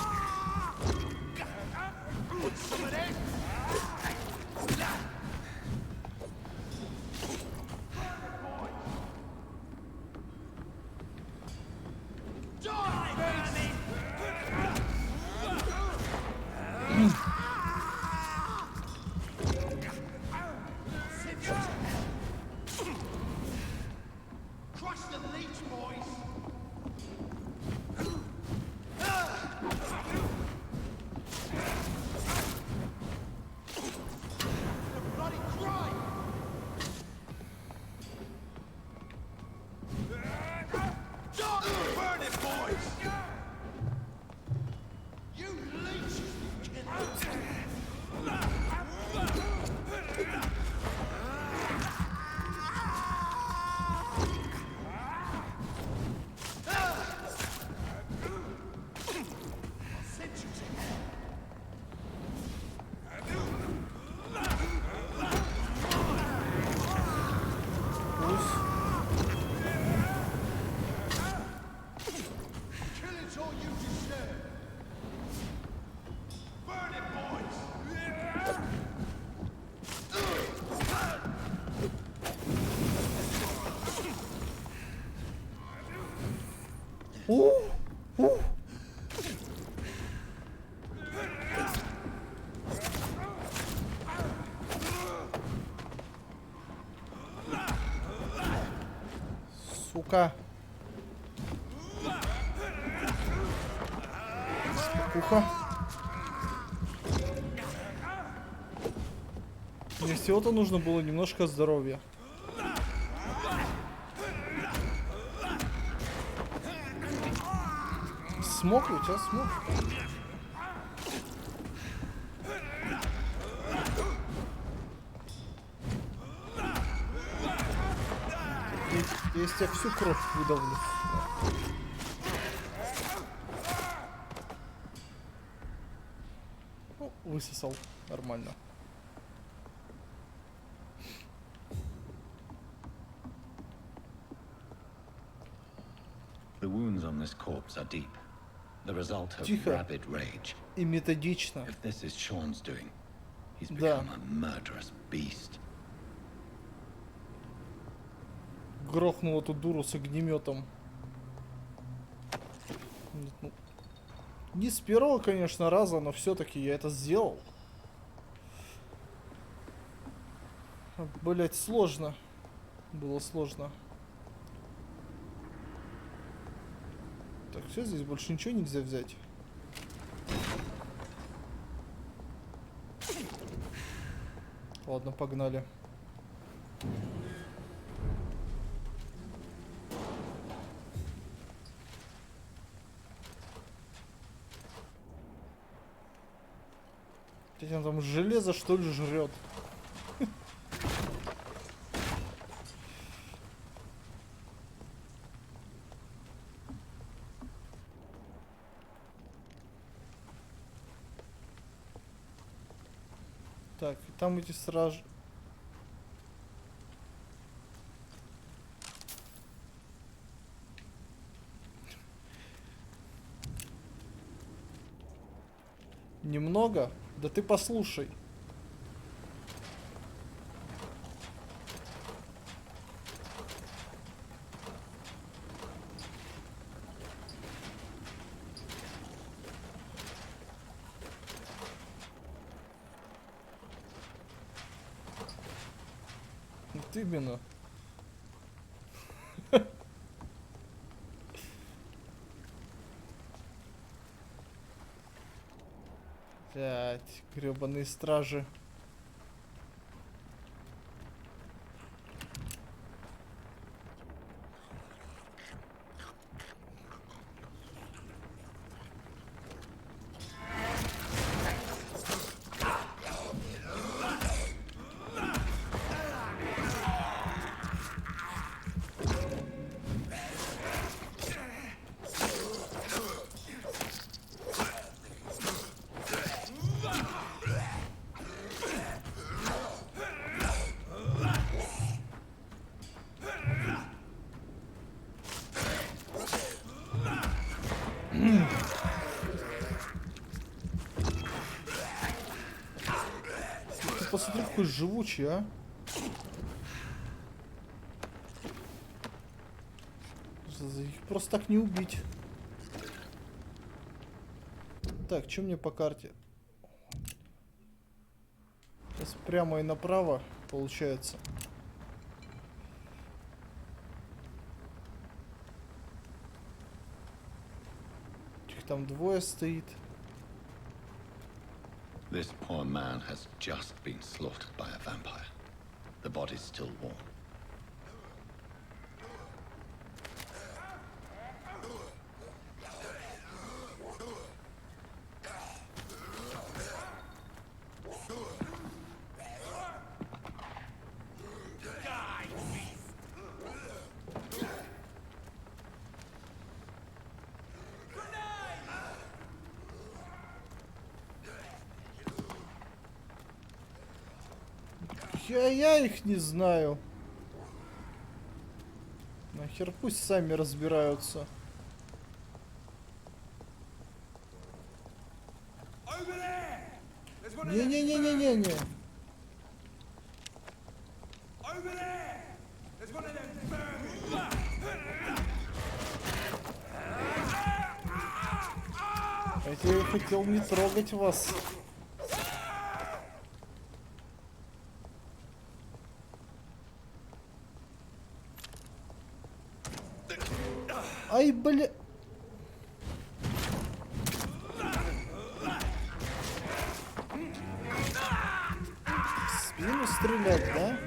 Сука. Спокуха. Мне всего-то нужно было немножко здоровья. Смог у тебя смог? Я из тебя всю кровь выдавлю. Ну, высосал. Нормально.
The wounds on this corpse are deep. The result of
Тихо.
rabid rage.
И методично.
If this is Sean's doing, he's become a murderous beast.
Грохнул эту дуру с огнеметом. Ну, не с первого, конечно, раза, но все-таки я это сделал. Блять, сложно. Было сложно. Так, все, здесь больше ничего нельзя взять. Ладно, погнали. Он там железо, что ли, жрет? Так, и там эти стражи. Немного? Да ты послушай. Вот именно. Блять, гребаные стражи. посмотри, какой живучий, а. Их просто так не убить. Так, что мне по карте? Сейчас прямо и направо получается. Их там двое стоит.
This poor man has just been slaughtered by a vampire. The body's still warm.
Я их не знаю. Нахер, пусть сами разбираются. Не-не-не-не-не-не. Я хотел не трогать вас. Ай, бля... В спину стрелять, да?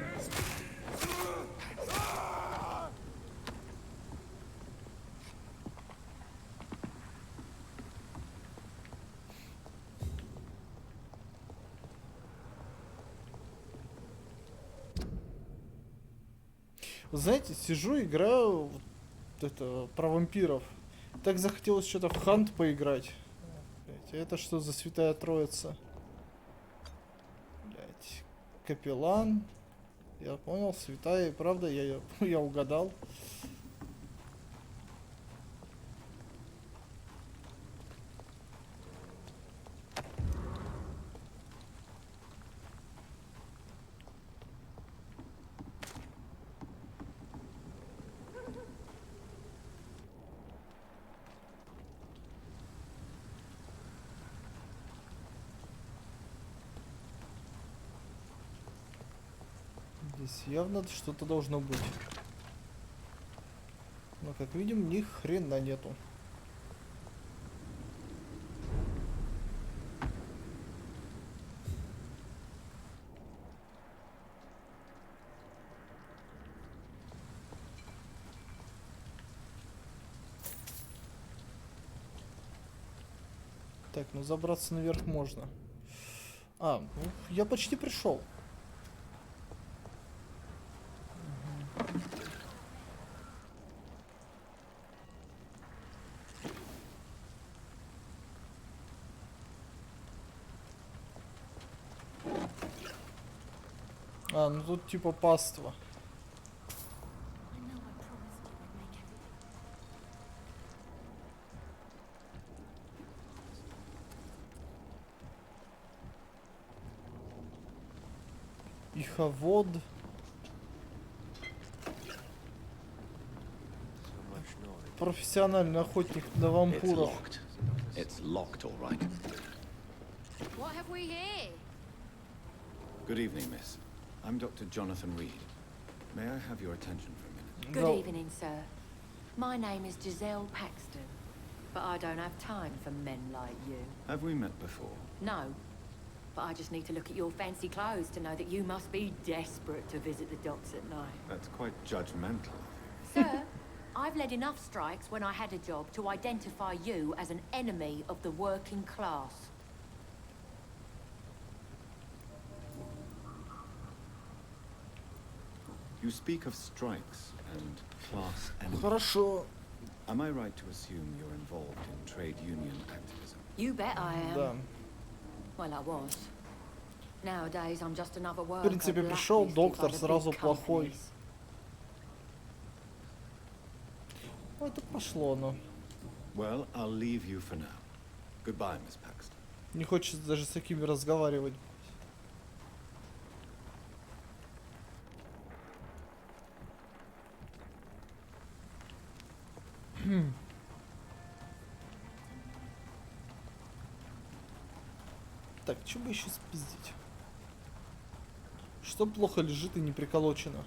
Знаете, сижу, играю вот это про вампиров. Так захотелось что-то в Хант поиграть. Блять, а это что за святая троица? Блять, Капеллан. Я понял, святая, и правда, я угадал. Здесь явно что-то должно быть. Но, как видим, ни хрена нету. Так, ну забраться наверх можно. А, ну, я почти пришел. А, ну тут типа паства. Иховод. Профессиональный охотник на вампиров.
It's locked, all right.
What have we here?
Good evening, miss. I'm Dr. Jonathan Reed. May I have your attention for a minute?
Good evening, sir. My name is Giselle Paxton, but I don't have time for men like you.
Have we met before?
No, but I just need to look at your fancy clothes to know that you must be desperate to visit the docks at night.
That's quite judgmental.
Sir, I've led enough strikes when I had a job to identify you as an enemy of the working class.
You speak of strikes and class enemies.
Хорошо.
Am I right to assume you're involved in trade union activism?
You bet I am.
Да.
Well, I was. Nowadays, I'm just another
В
worker.
принципе, пришел доктор сразу плохой. Ой, это пошло, но.
Well, I'll leave you for now. Goodbye, Miss Paxton.
Не хочется даже с такими разговаривать. Так, что бы еще спиздить? Что плохо лежит и не приколочено?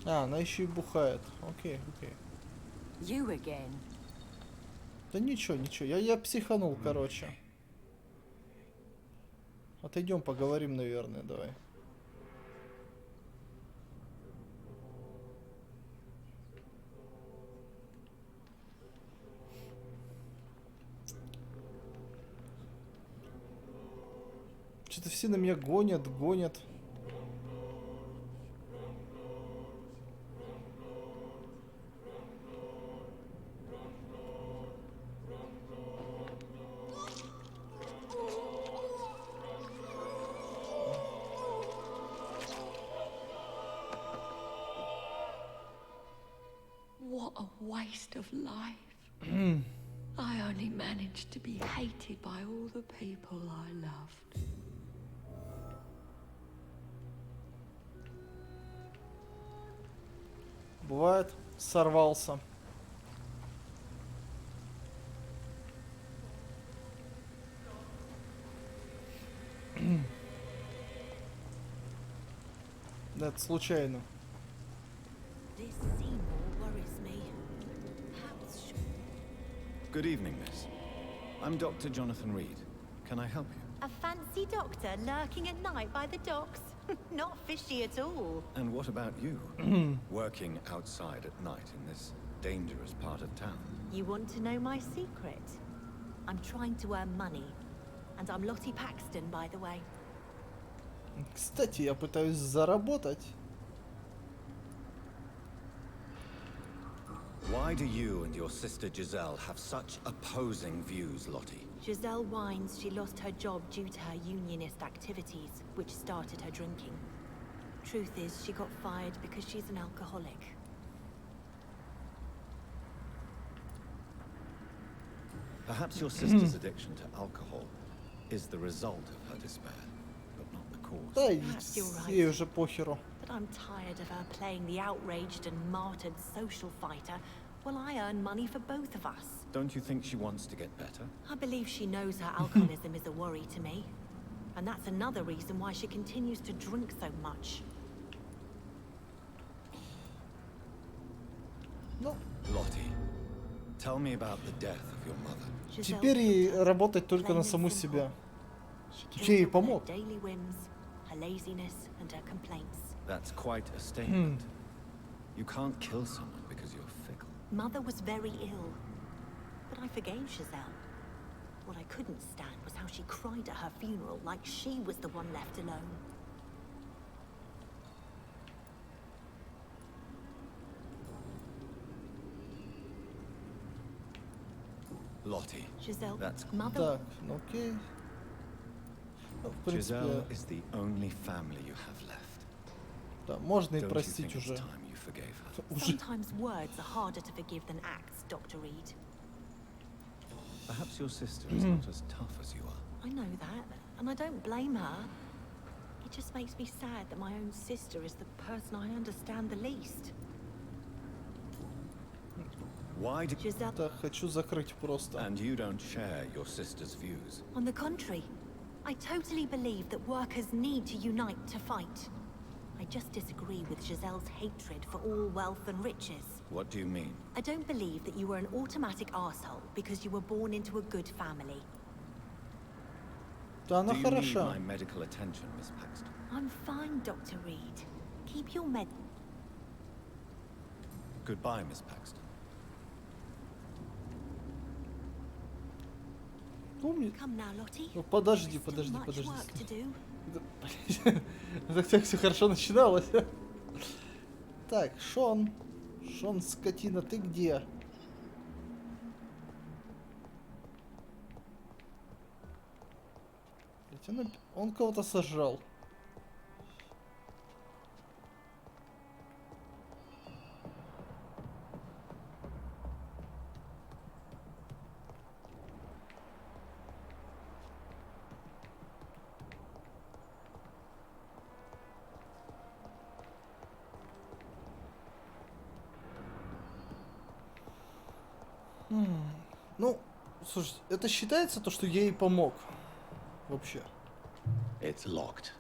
А, она еще и бухает. Окей, окей.
You again.
Да ничего, ничего. Я психанул, короче. Отойдем, поговорим, наверное, давай. Что-то все на меня гонят, гонят.
What a waste of life. I only managed to be hated by all the people I loved.
Бывает, сорвался. Да, это случайно.
Good evening, miss. I'm Dr. Jonathan Reed. Can I help you?
A fancy doctor lurking at night by the docks? Not fishy at all.
And what about you? Working outside at night in this dangerous part of town?
You want to know my secret? I'm trying to earn money. And I'm Lottie Paxton, by the way.
Кстати, я пытаюсь заработать.
Why do you and your sister Giselle have such opposing views, Lottie?
Giselle whines she lost her job due to her unionist activities, which started her drinking. Truth is, she got fired because she's an alcoholic.
Perhaps your sister's addiction to alcohol is the result of her despair, but not the cause.
Да,
Perhaps you're right.
ей уже похеру.
But I'm tired of her playing the outraged and martyred social fighter while I earn money for both of us.
Don't you think she wants to get better?
I believe she knows her alcoholism is a worry to me. And that's another reason why she continues to drink so much.
Lottie, tell me about the death of your mother.
Теперь ей работать только на саму себя. Я ей помог.
Her daily whims, her laziness, and her complaints.
That's quite a statement. You can't kill someone because you're fickle.
Mother was very ill, but I forgave Giselle. What I couldn't stand was how she cried at her funeral like she was the one left alone.
Lottie,
Giselle,
that's
mother.
Так, ну окей. Ну, в принципе,
Giselle is the only family you have left.
да, можно и
Don't you
простить
think it's
уже.
time you forgave her?
Уже.
Sometimes words are harder to forgive than acts, Dr. Reed.
Perhaps your sister is not as tough as you are.
I know that, and I don't blame her. It just makes me sad that my own sister is the person I understand the least.
Why do
Giselle.
Так, хочу закрыть просто.
And you don't share your sister's views.
On the contrary, I totally believe that workers need to unite to fight. I just disagree with Giselle's hatred for all wealth and riches.
What do you mean?
I don't believe that you were an automatic arsehole because you were born into a good family.
Да, она
Do you need
хороша.
my medical attention, Miss Paxton?
I'm fine, Dr. Reed. Keep your med.
Goodbye, Miss Paxton.
Помни.
Come now, Lottie.
Ну, подожди,
Still
подожди,
much
подожди.
work to do.
Так все хорошо начиналось. Так, Шон. Шон, скотина, ты где? Блядь, он кого-то сожрал. Слушай, это считается то, что я ей помог? Вообще.
It's locked.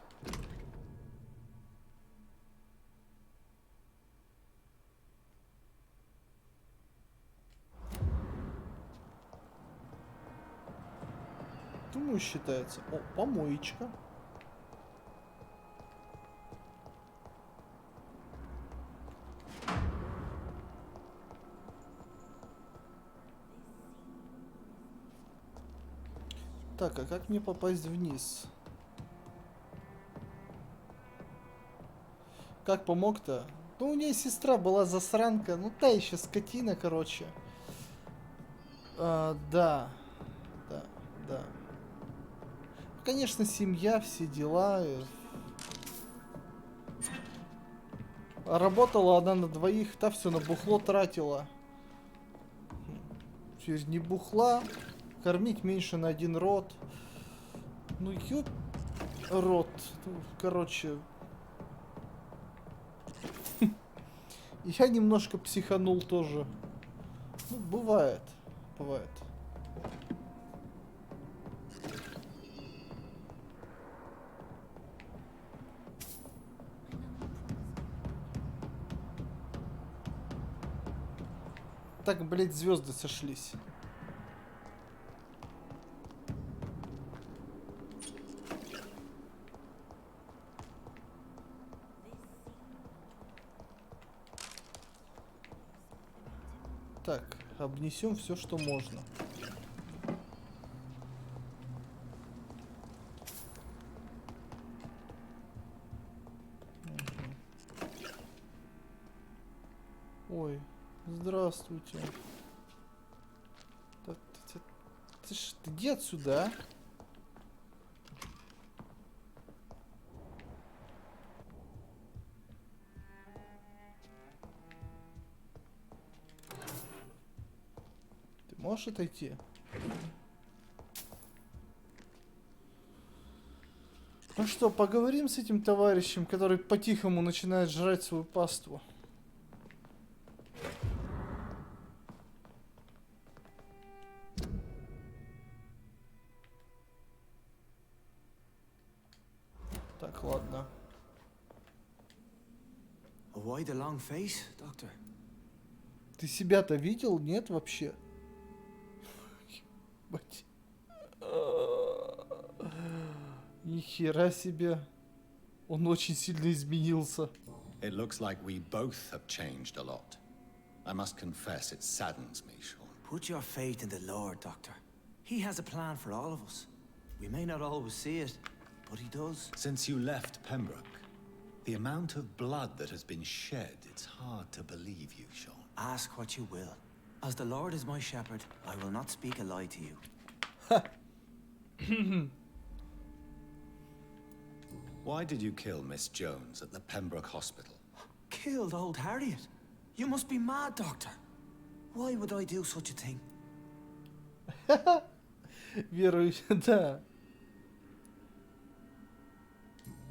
Думаю, считается. О, помоечка. Так, а как мне попасть вниз? Как помог-то? Ну, у нее сестра была засранка. Ну, та еще скотина, короче. Да. Да. Конечно, семья, все дела. А работала она на двоих, та все на бухло тратила. Через не бухла, кормить меньше на один рот. Ну, ёп... Рот. Ну, короче... Я немножко психанул тоже. Ну, бывает. Бывает. Так, блядь, звезды сошлись. Так, обнесем все, что можно. Ой, здравствуйте. Так, ты иди отсюда, а? Ты можешь отойти? Ну что, поговорим с этим товарищем, который по-тихому начинает жрать свою паству. Так, ладно.
Why the long face, Doctor?
Ты себя-то видел? Нет вообще? Ебать. Нихера себе. Он очень сильно изменился.
It looks like we both have changed a lot. I must confess, it saddens me, Sean.
Put your faith in the Lord, Doctor. He has a plan for all of us. We may not always see it, but he does.
Since you left Pembroke, the amount of blood that has been shed, it's hard to believe you, Sean.
Ask what you will. As the Lord is my shepherd, I will not speak a lie to you.
Why did you kill Miss Jones at the Pembroke Hospital?
Killed old Harriet? You must be mad, Doctor. Why would I do such a thing?
Верующий, да.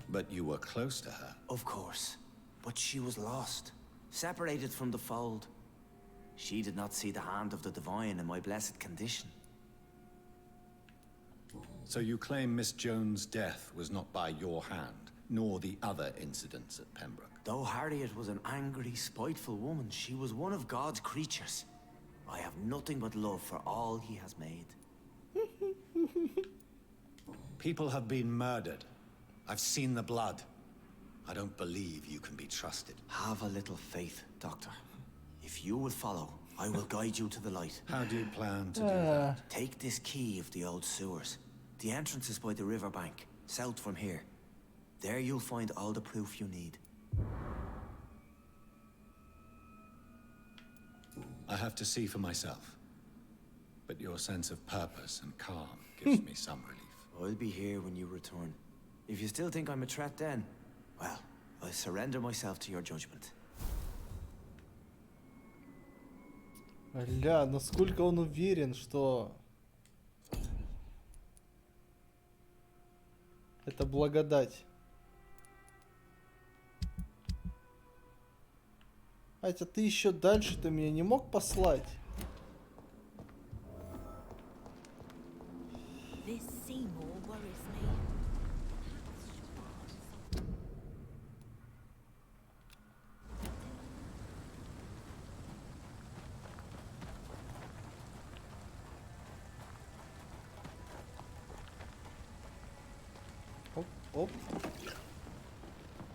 But you were close to her.
Of course. But she was lost. Separated from the fold. She did not see the hand of the divine in my blessed condition.
So you claim Miss Jones' death was not by your hand, nor the other incidents at Pembroke?
Though Harriet was an angry, spiteful woman, she was one of God's creatures. I have nothing but love for all he has made.
People have been murdered. I've seen the blood. I don't believe you can be trusted.
Have a little faith, Doctor. If you will follow, I will guide you to the light.
How do you plan to do that?
Take this key of the old sewers. The entrance is by the riverbank, south from here. There you'll find all the proof you need.
I have to see for myself. But your sense of purpose and calm gives me some relief.
I'll be here when you return. If you still think I'm a threat then, well, I'll surrender myself to your judgment.
Ля, насколько он уверен, что это благодать. Хотя ты еще дальше-то меня не мог послать? Оп.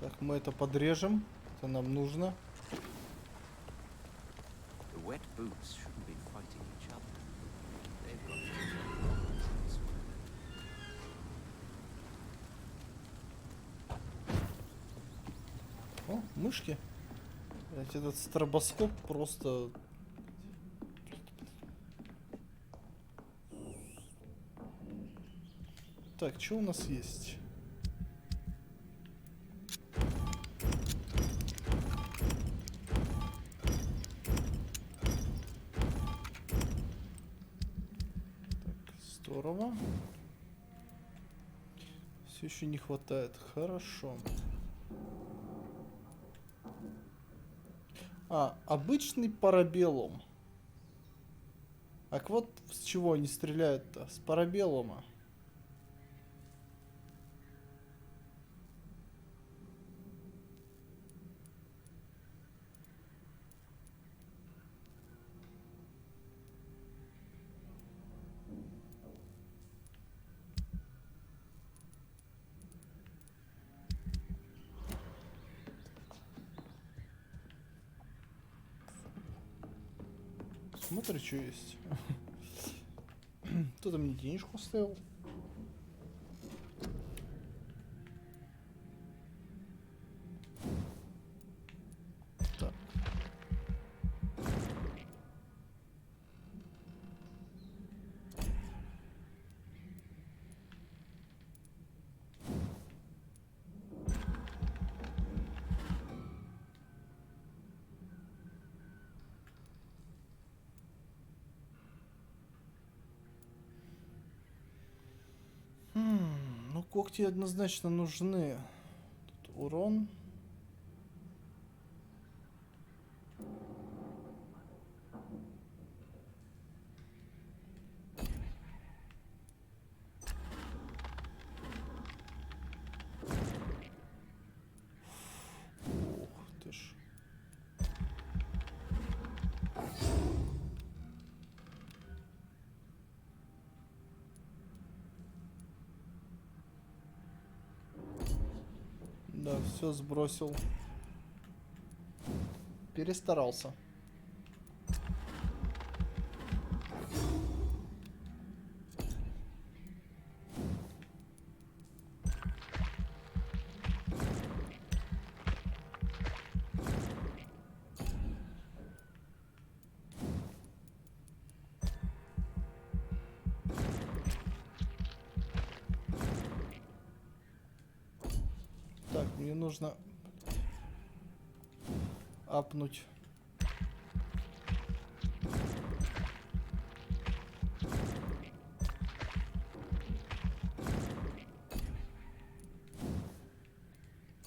Так, мы это poдрежем. Это нам нужно.
The wet boots shouldn't be fighting each other. They've got to
О, мышки. Блять, этот стробоскоп просто... Так, что у нас есть? Здорово. Все еще не хватает. Хорошо. А, обычный парабеллум. Так вот, с чего они стреляют-то? С парабеллума. Смотри, что есть. Кто-то мне денежку оставил. Так. Ну, когти однозначно нужны. Тут урон. Ух ты ж. Да, все сбросил. Перестарался. Так, мне нужно апнуть.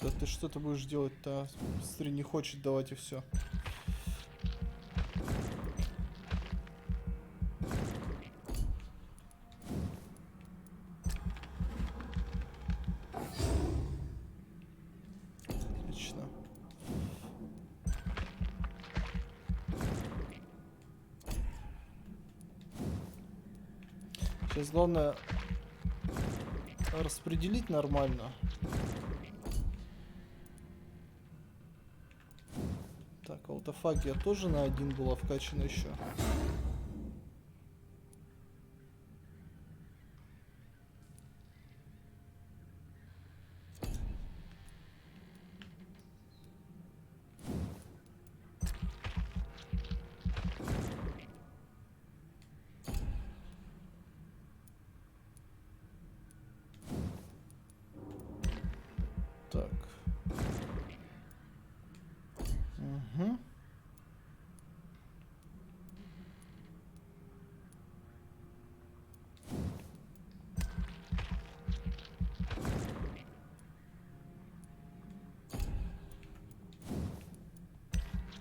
Да ты что ты будешь делать-то? Смотри, не хочет давать и все. Отлично. Сейчас главное распределить нормально. Так, аутофагия тоже на 1 была вкачана еще. Так. Угу.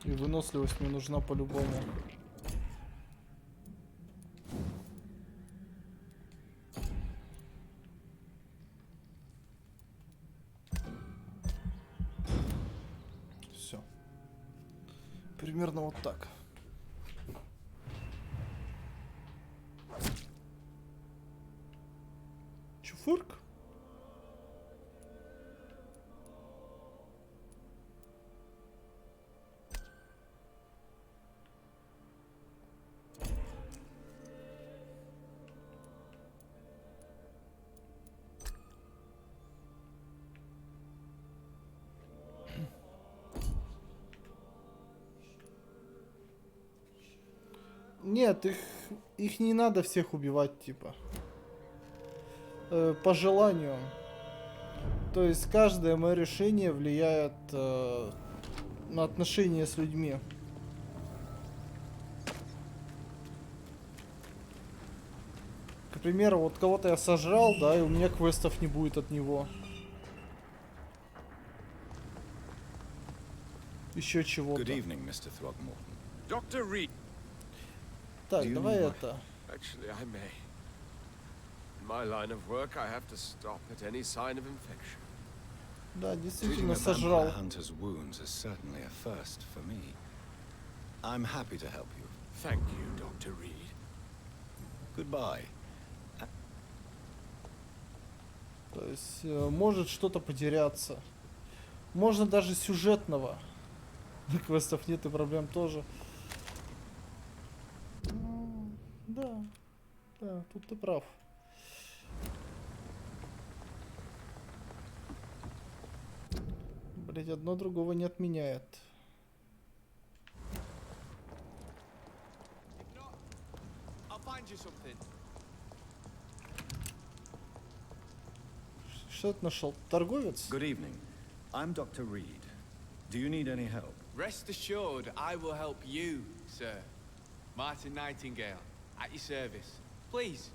И выносливость мне нужна по-любому. Все. Примерно вот так. Чуфырк. Нет, их не надо всех убивать, типа. По желанию. То есть каждое мое решение влияет на отношения с людьми. К примеру, вот кого-то я сожрал, да, и у меня квестов не будет от него. Еще чего-то. Так, давай это.
Actually, I may. In my line of work, I have to stop at any sign of infection.
Да,
Treating
действительно
a
сожрал.
vampire hunter's wounds is certainly a first for me. I'm happy to help you.
Thank you, Dr. Reed.
Goodbye.
То есть может что-то потеряться. Можно даже сюжетного. Квестов нет и проблем тоже. Да, да, тут ты прав. Блять, одно другого не отменяет. Что ты нашел? Торговец?
Good evening. I'm Dr. Reed. Do you need any help?
Rest assured, I will help you, sir. Martin Nightingale, at your service. Please,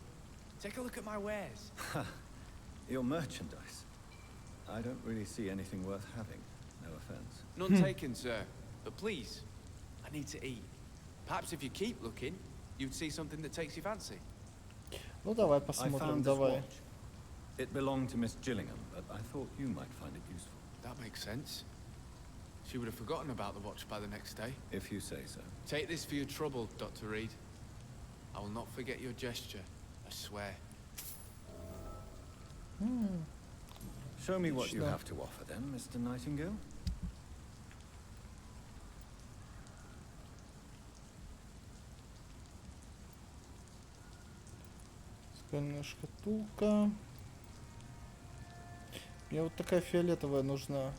take a look at my wares.
Your merchandise. I don't really see anything worth having. No offense.
None taken, sir. But please, I need to eat. Perhaps if you keep looking, you'd see something that takes your fancy.
Ну давай
I
посмотрим,
found this
давай.
watch. It belonged to Miss Gillingham, but I thought you might find it useful.
That makes sense. She would have forgotten about the watch by the next day.
If you say so.
Take this for your trouble, Dr. Reed. I will not forget your gesture, I swear.
Show me what you
Отлично.
have to offer then, Mr. Nightingale.
Скальная шкатулка. Мне вот такая фиолетовая нужна.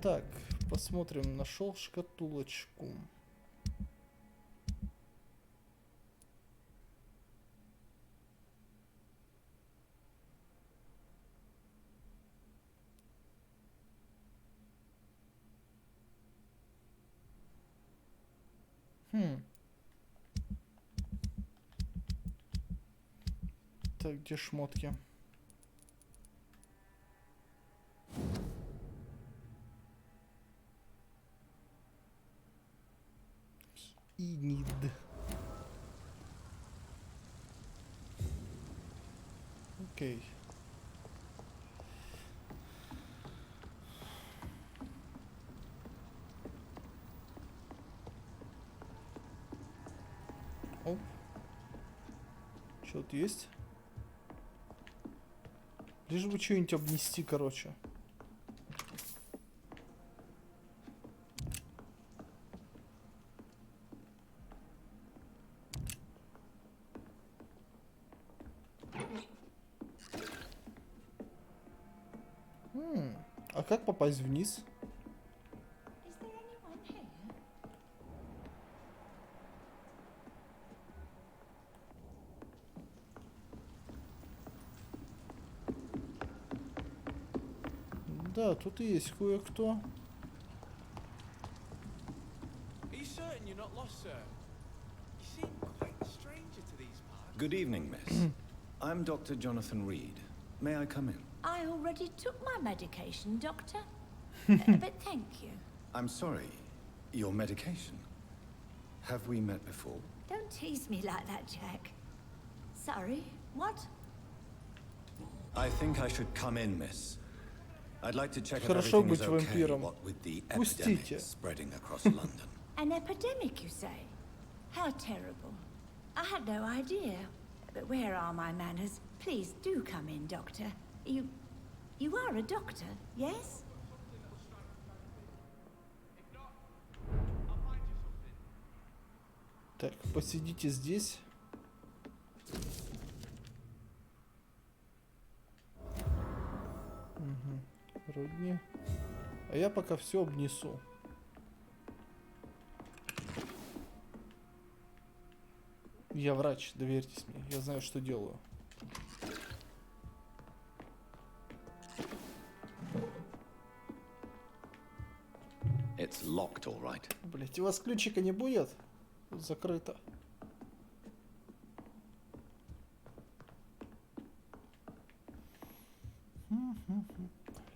Так, посмотрим, нашел шкатулочку. Так, где шмотки? Инид. Окей. Оп. Что-то есть? Лишь бы что-нибудь обнести, короче. А как попасть вниз? Да, тут и есть кое-кто.
Good evening, miss. I'm Dr. Jonathan Reed. May I come in?
I already took my medication, Doctor. But thank you.
I'm sorry. Your medication? Have we met before?
Don't tease me like that, Jack. Sorry, what?
I think I should come in, miss. I'd like to check if
Хорошо
everything is
быть
okay,
вампиром.
what with the
Пустите.
epidemic spreading across London.
An epidemic, you say? How terrible. I had no idea. But where are my manners? Please do come in, Doctor. You are a doctor, yes?
Так, посидите здесь. Угу. Родни. А я пока все обнесу. Я врач, доверьтесь мне. Я знаю, что делаю.
It's locked, all right.
Блять, у вас ключика не будет? Закрыто.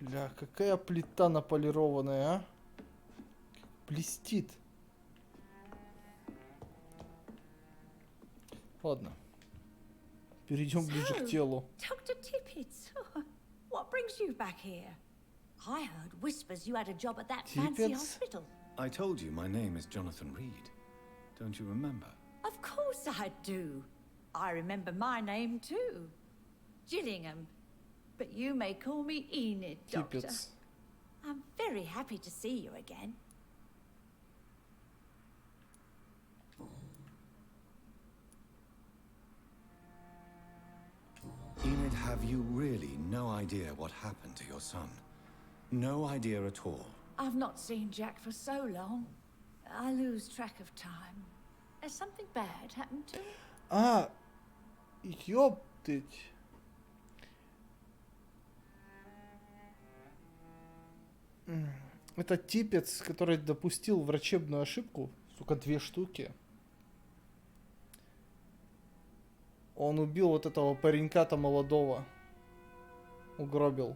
Ля, какая плита наполированная, а? Блестит. Ладно. Перейдем ближе к телу.
Dr. Tippett, what brings you back here? I heard whispers you had a job at that fancy
Tippett?
hospital.
I told you my name is Jonathan Reed. Don't you remember?
Of course I do. I remember my name too. Gillingham. But you may call me Enid, Doctor.
Tippett.
I'm very happy to see you again.
Enid, have you really no idea what happened to your son? No idea at all.
I've not seen Jack for so long. I lose track of time. Has something bad happened to him?
А, ёптыть. Это типец, который допустил врачебную ошибку. Сука, 2 штуки. Он убил вот этого паренька-то молодого. Угробил.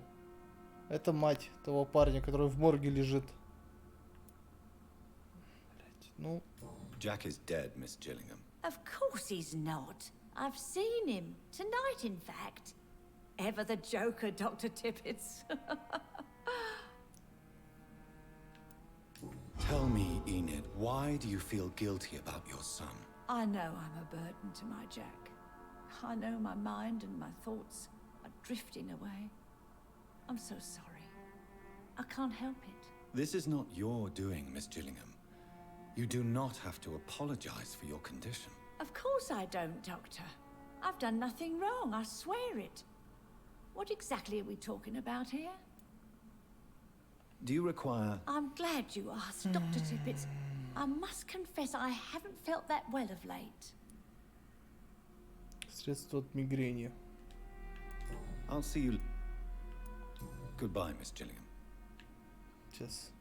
Это мать того парня, который в морге лежит. Блять, ну...
Jack is dead, Miss Gillingham.
Of course he's not. I've seen him. Tonight, in fact. Ever the joker, Dr. Tippett.
Tell me, Enid, why do you feel guilty about your son?
I know I'm a burden to my Jack. I know my mind and my thoughts are drifting away. I'm so sorry. I can't help it.
This is not your doing, Miss Gillingham. You do not have to apologize for your condition.
Of course I don't, Doctor. I've done nothing wrong, I swear it. What exactly are we talking about here?
Do you require...
I'm glad you asked, Dr. Tippett. I must confess I haven't felt that well of late.
Средство от мигрени.
I'll see you... Goodbye, Miss Gillingham.
Сейчас.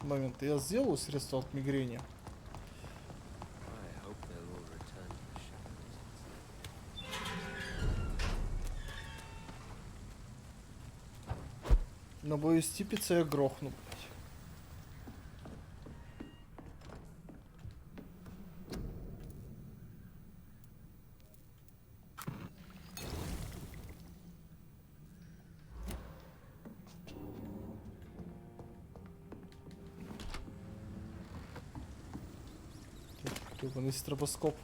Момент, я сделаю средство от мигрени. Но боюсь, типиться я грохну, блядь. Ёбаный стробоскоп.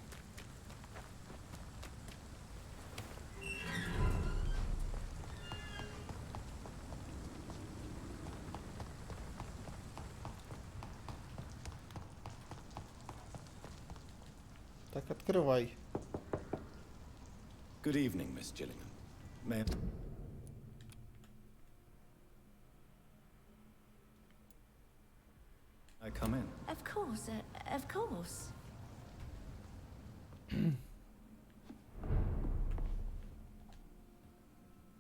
Так, открывай.
Good evening, Miss Gillingham. May I come in?
Of course, of course.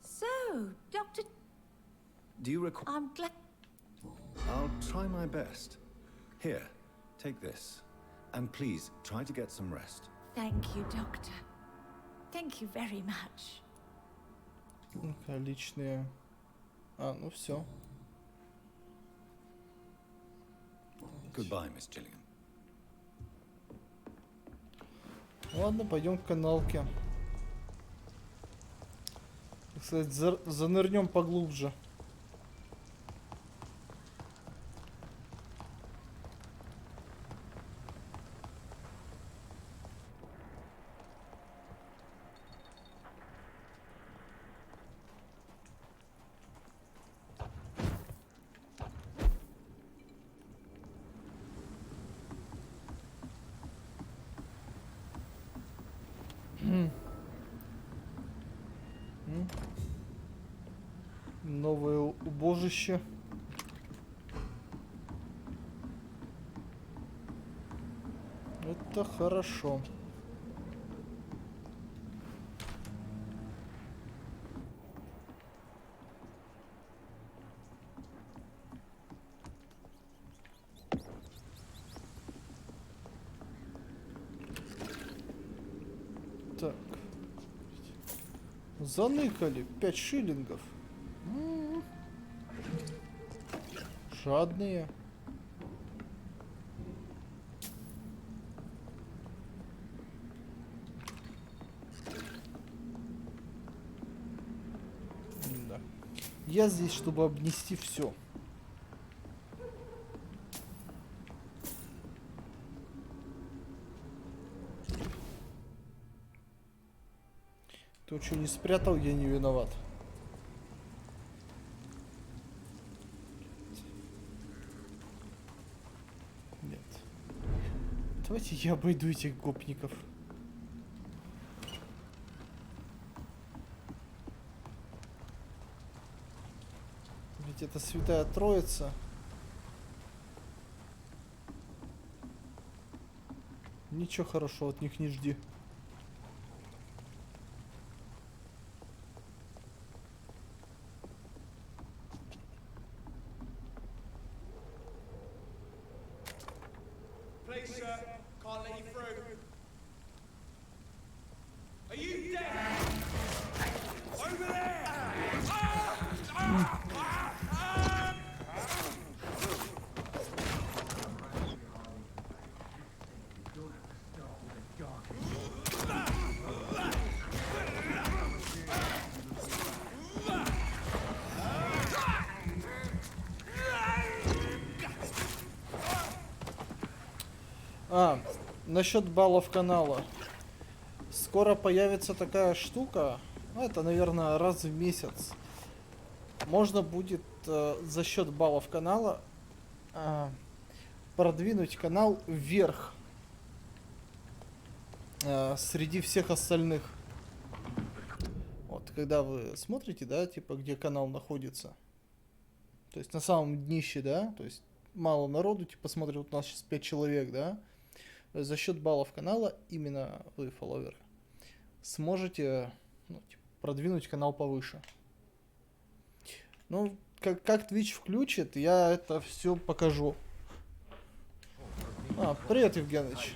So, Doctor...
Do you require...
I'm glad...
I'll try my best. Here, take this. And please, try to get some rest.
Thank you, Doctor. Thank you very much.
Личные. А, ну все.
Goodbye, Miss Gillingham.
Ладно, пойдем к каналке. Так сказать, занырнем поглубже. Новое убожище. Это хорошо. Так. Заныкали 5 шиллингов. Жадные. Да. Я здесь, чтобы обнести все. То, что не спрятал, я не виноват. Нет. Давайте я обойду этих гопников. Ведь это Святая Троица. Ничего хорошего от них не жди.
Please, sir, can't let you through. Are you dead? Over there!
Насчет баллов канала. Скоро появится такая штука. Ну, это, наверное, раз в месяц. Можно будет за счет баллов канала продвинуть канал вверх среди всех остальных. Вот, когда вы смотрите, да, типа, где канал находится. То есть на самом днище, да, то есть мало народу, типа, смотрит, вот у нас сейчас 5 человек, да. За счет баллов канала, именно вы, фолловеры, сможете, ну, типа, продвинуть канал повыше. Ну, как Twitch включит, я это все покажу. Привет, Евгеныч.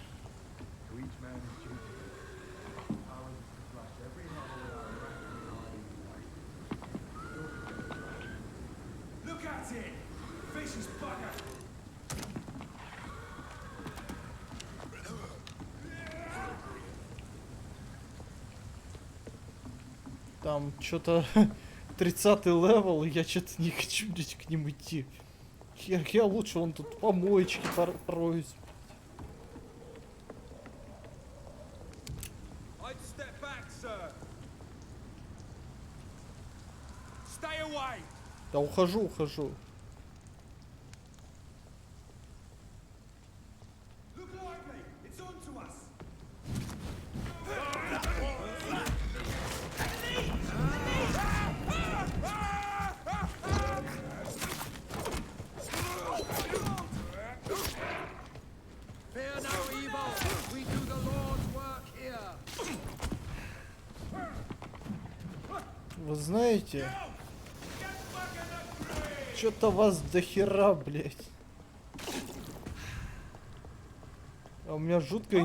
Там что-то 30-й левел, и я что-то не хочу, блядь, к ним идти. Я лучше вон тут помоечки пороюсь. Да ухожу. Вы знаете, что-то вас до хера, блядь. А у меня жуткая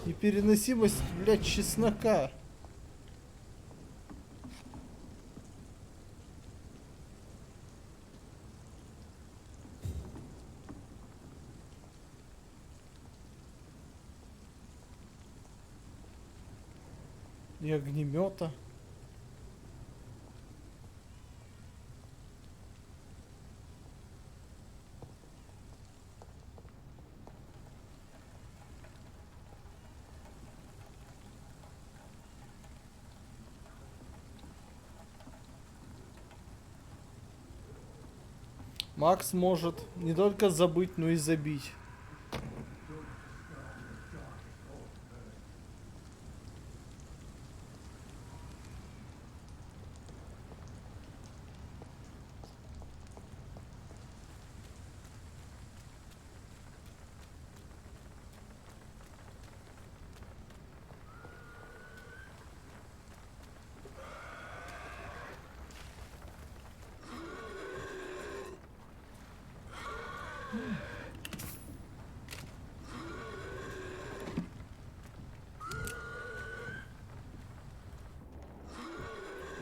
непереносимость, блядь, чеснока. И огнемета. Макс может не только забыть, но и забить.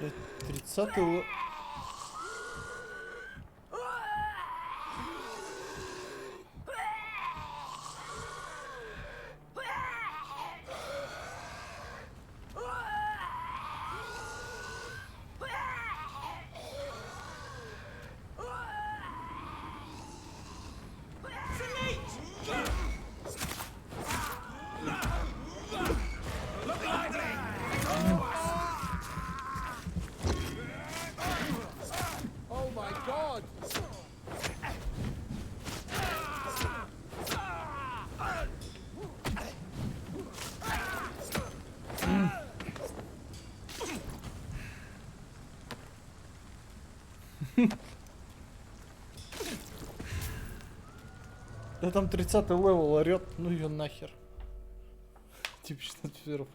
Блядь, 30-й...
Oh my god!
Да там 30-й левел орёт, ну её нахер. Типично тверф.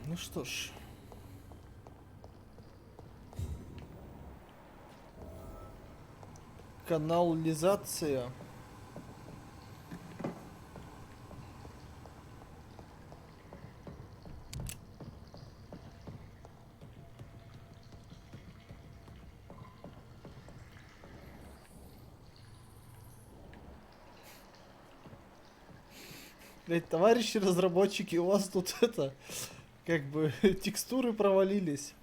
Ну что ж. Канализация. Блять, товарищи разработчики, у вас тут это, как бы, текстуры провалились.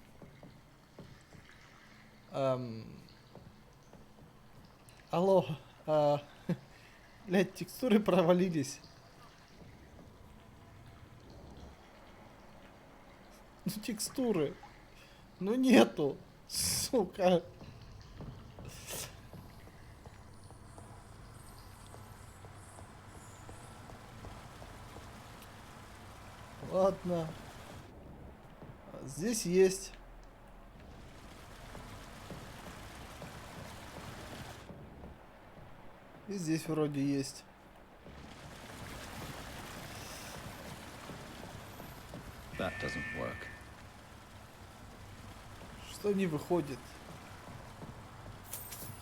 Алло, блять, текстуры провалились. Ну текстуры. Ну нету. Сука. Ладно. Здесь есть. И здесь вроде есть.
That doesn't work.
Что не выходит?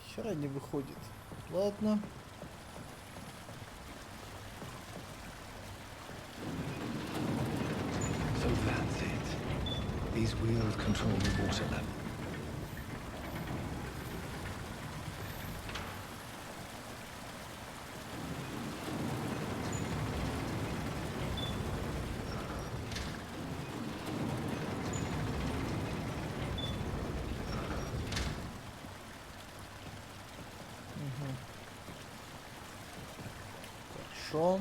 Хера не выходит. Ладно.
So that's it. These wheels control the water level.
Хорошо.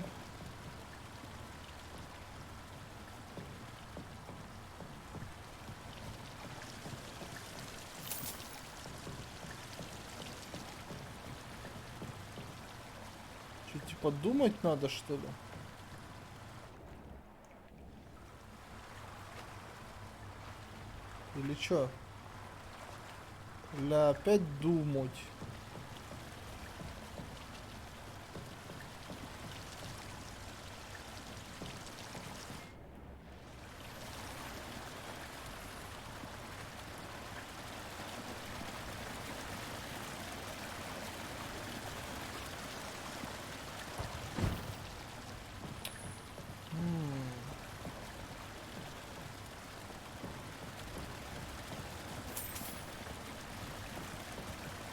Что, типа думать надо, что ли? Или чё? Или опять думать?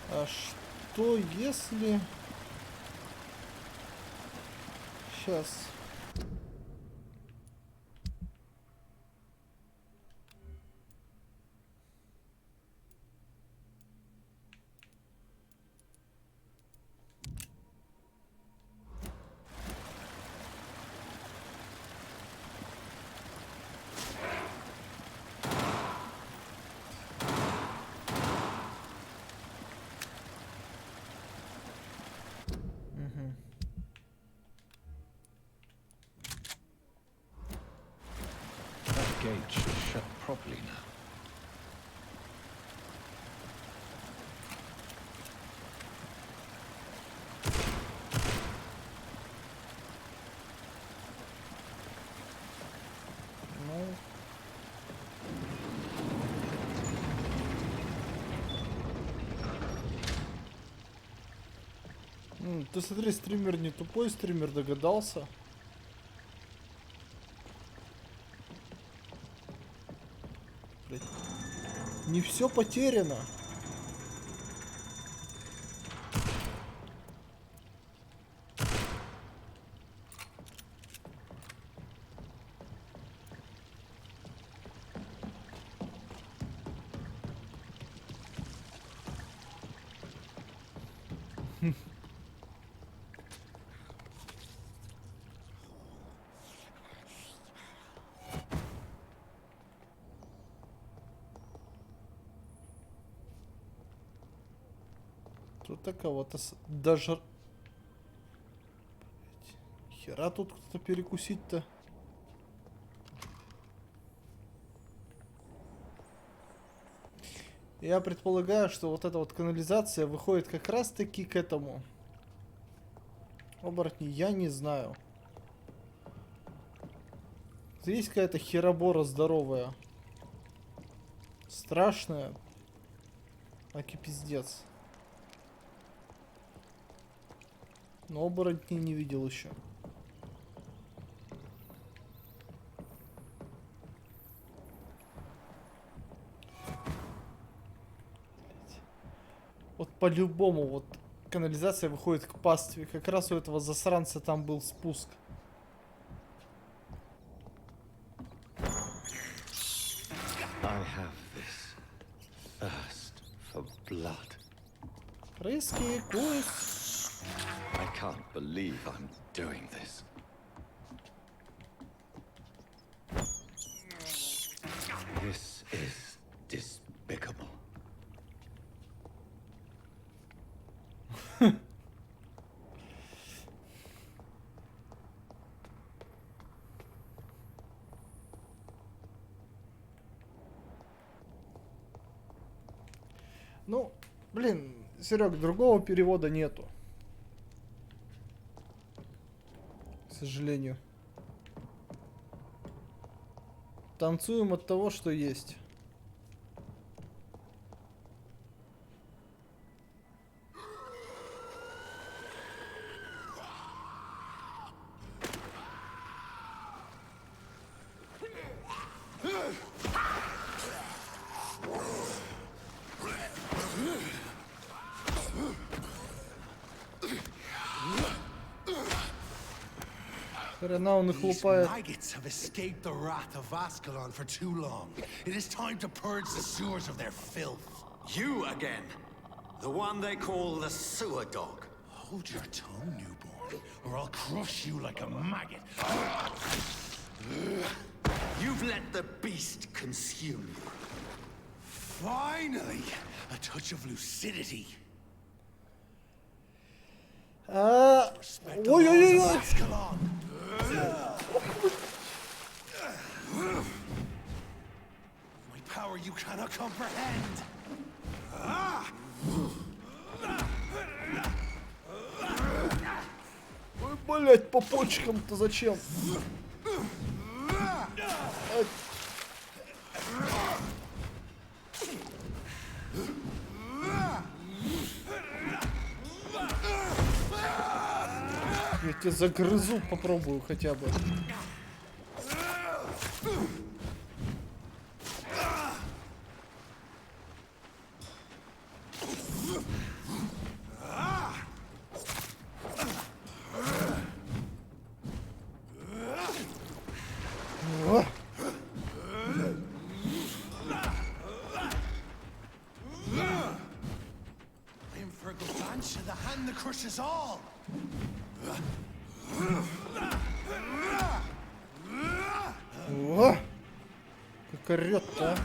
А что если... Сейчас.
Gate should shut properly now.
Ты смотри, стример не тупой, стример догадался. Блядь. Не все потеряно. Тут такого-то даже... Хера тут кто-то перекусить-то. Я предполагаю, что вот эта вот канализация выходит как раз таки к этому. Оборотни, я не знаю. Есть какая-то херобора здоровая. Страшная. Аки пиздец. Но оборотней не видел еще. Вот по-любому вот канализация выходит к пастве. Как раз у этого засранца там был спуск.
I have this thirst for blood.
Рыски, кусь.
I can't believe I'm doing this. This is despicable.
Ну, блин, Серег, другого перевода нету. К сожалению. Танцуем от того, что есть. Хрена он их лупает.
Maggots have escaped the wrath of Ascalon for too long. It is time to purge the sewers of their filth.
You again. The one they call the sewer dog.
Hold your tongue, newborn, or I'll crush you like a maggot.
You've let the beast consume you.
Finally, a touch of lucidity.
Ой-ой-ой!
My power you cannot comprehend.
Ой, блять, по почкам-то зачем? Я тебя загрызу, попробую хотя бы.
I'm for Govancha, the hand that crushes all.
О! Как орёт-то,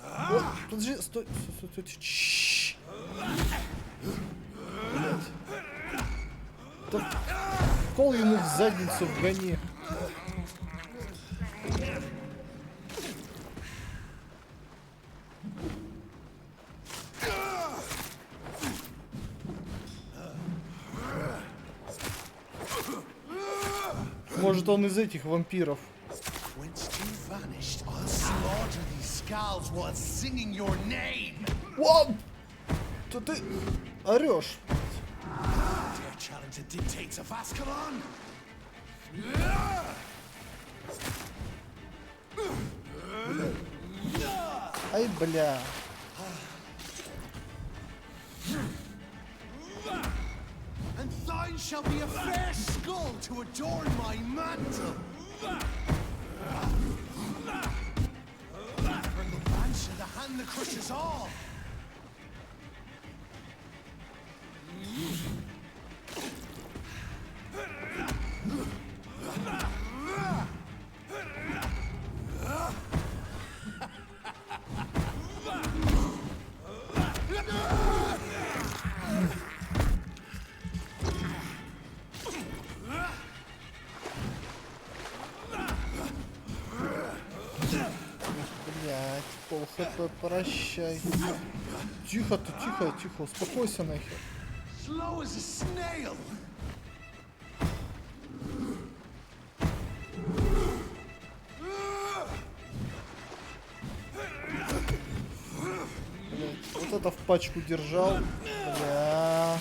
а? О, подожди, стой, стой, стой, стой. Да, кол ему в задницу вгони. Может, он из этих вампиров.
Vanished, I'll slaughter these skulls while singing your name.
What? Что ты орешь? Ай, бля.
And thine shall be a fair skull to adorn my mantle. From the branch of the hand that crushes all.
Блять, пол хп, прощай. Тихо ты, тихо, тихо, успокойся нахер.
Slow as a snail.
Блять, вот это в пачку держал. Бля.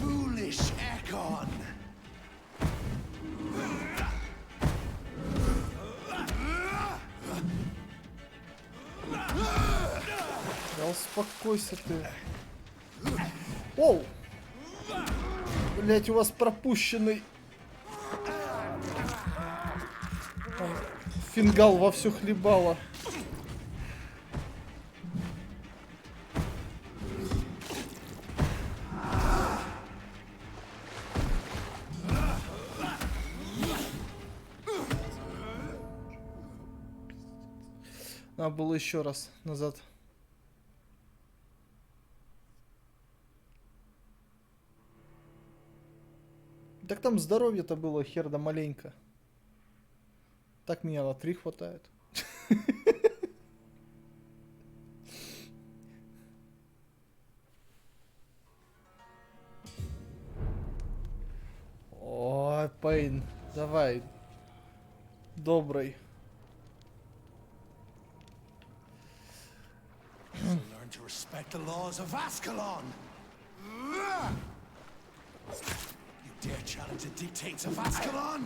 Foolish Ekon.
Да успокойся ты. Оу! Блять, у вас пропущенный. Там фингал во все хлебало. Надо было еще раз назад. Так там здоровье-то было хер да маленько. Так меня на 3 хватает. Ой, Пейн, давай. Добрый.
Learn to respect the laws of Ascalon. You dare challenge the dictates of Ascalon?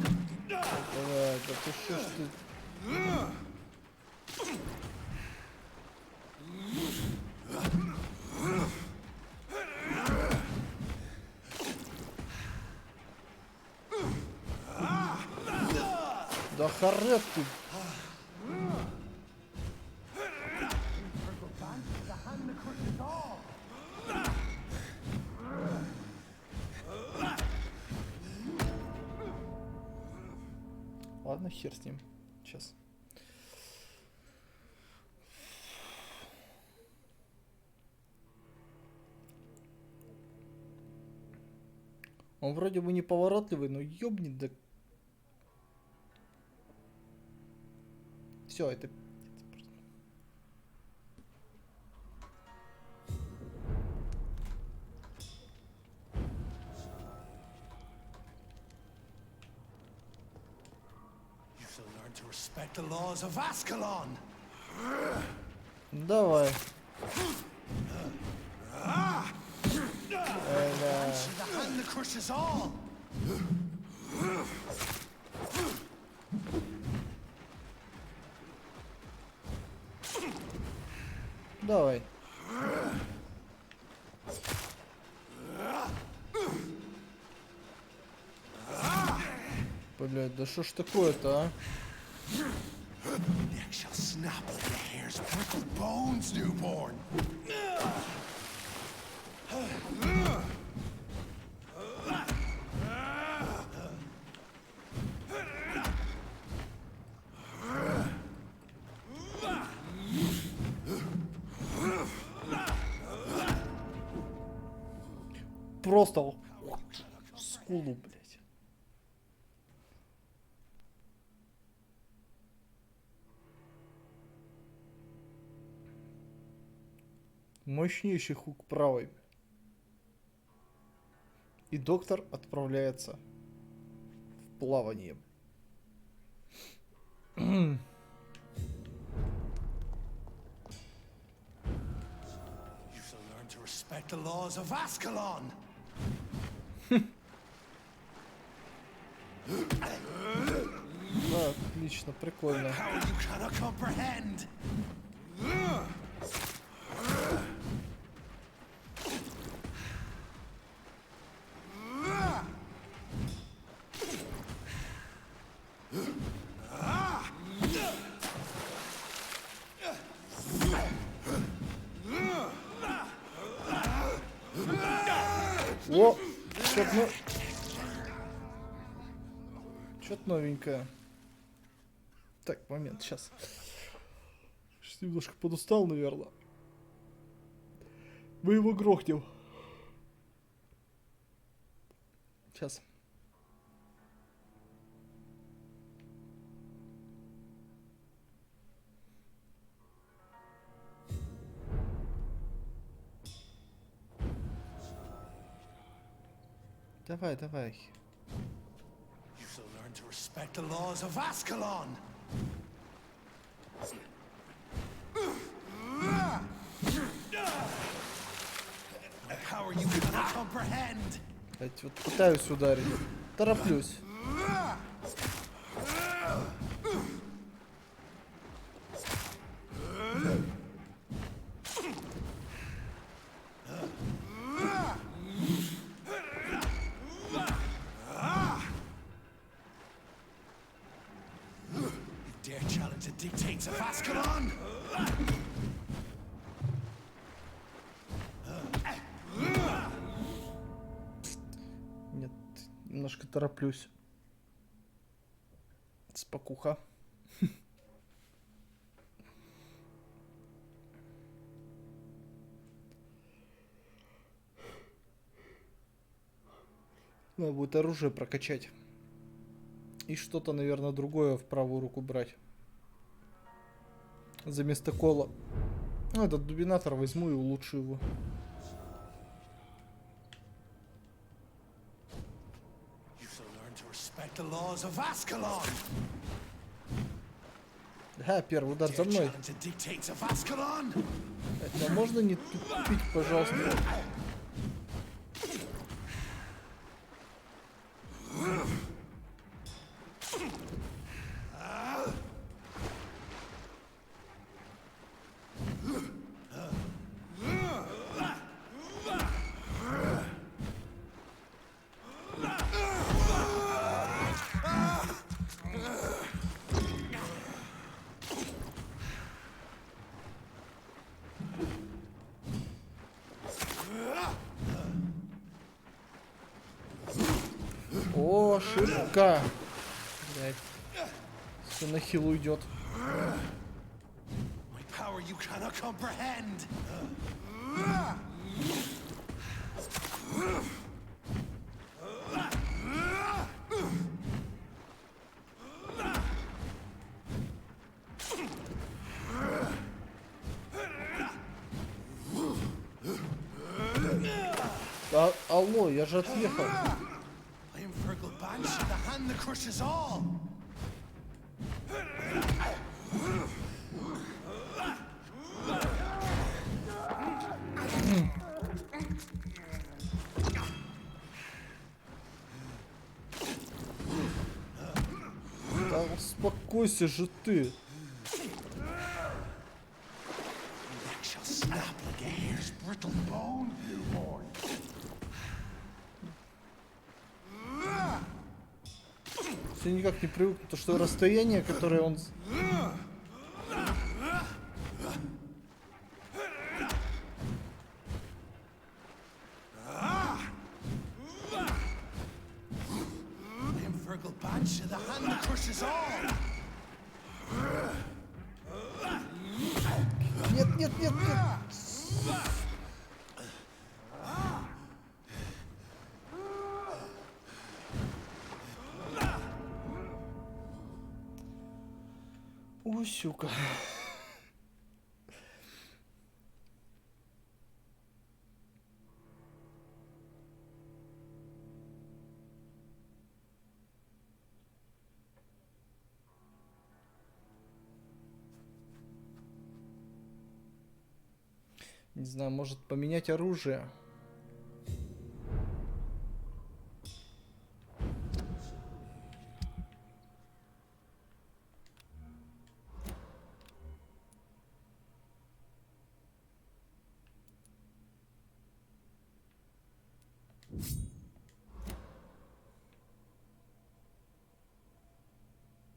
Давай, да ты что ж ты... Да харет ты. Ладно, хер с ним. Сейчас. Он вроде бы неповоротливый, но ёбнет да... Все, это...
To respect the laws of Ascalon.
Давай.
The hand that crushes all.
Давай. Блять, да что ж такое-то, а?
Neck shall snap like the hair's prickled bones, newborn.
Просто скулу, блядь. Мощнейший хук правой. И доктор отправляется в плавание.
respect the laws of Ascalon.
Да, отлично, прикольно.
Power you cannot comprehend.
О, что-то новенькое. Так, момент, сейчас. Сейчас немножко подустал, наверное. Мы его грохнем. Сейчас. Давай, давай.
You shall learn to respect the laws of Ascalon. Power you cannot comprehend.
Кстати, вот пытаюсь ударить. Тороплюсь.
Dare challenge the dictates of Ascalon?
Нет, немножко тороплюсь. Спокуха. Надо будет оружие прокачать. И что-то, наверное, другое в правую руку брать. За место кола. Ну, этот дубинатор возьму и улучшу его. Да, первый удар за мной. Это можно не тупить, пожалуйста? О, ошибка. Блять. Все на хил уйдет. Алло, я же отъехал. Да успокойся же ты. Я никак не привык, то что расстояние, которое он... Нет, нет, нет, нет. Ой, сука. Не знаю, может поменять оружие.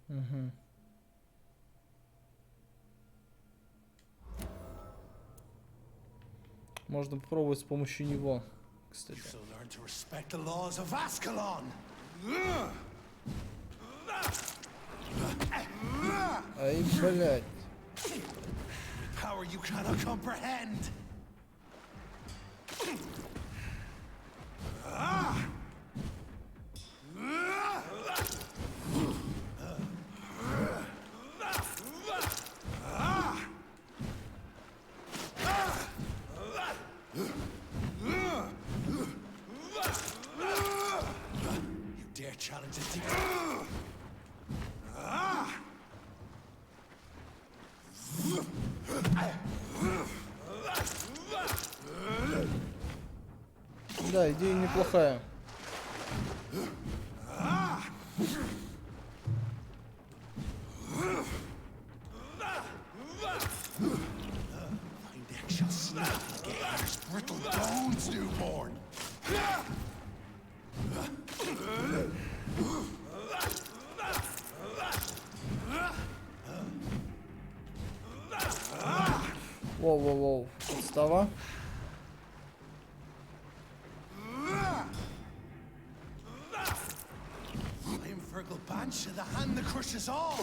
Угу. Можно попробовать с помощью него, кстати. Ай, блядь. Да, идея неплохая. Воу-воу-воу. Подстава.
The hand that crushes all.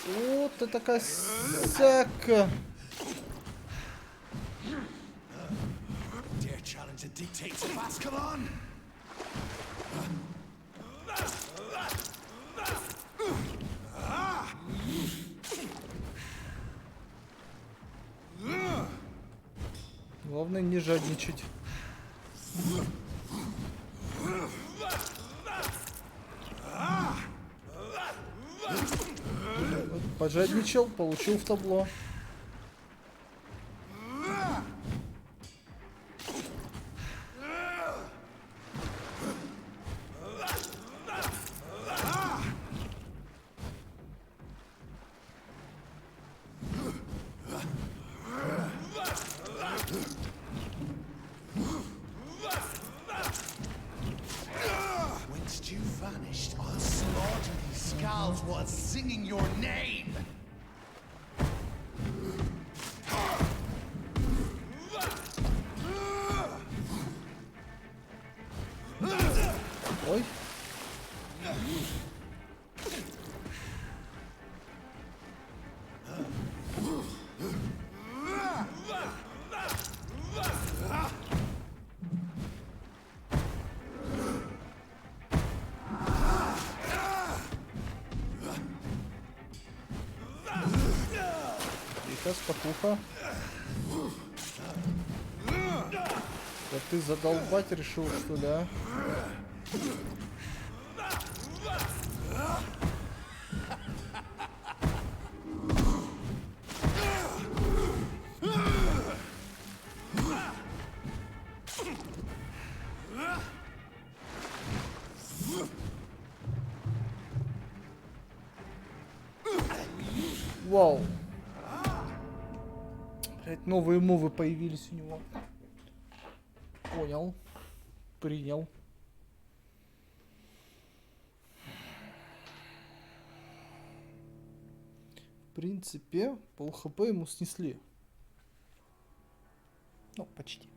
Вот это косяка. Главное не жадничать. Пожадничал, получил в табло.
Once you vanished, I'll slaughter these skulls while singing your name.
Ой. Тихо, спокуха. Да ты задолбать решил, что ли, а? Вау. Блять, новые мувы появились у него. Понял. Принял. В принципе, пол хп ему снесли. Ну, почти.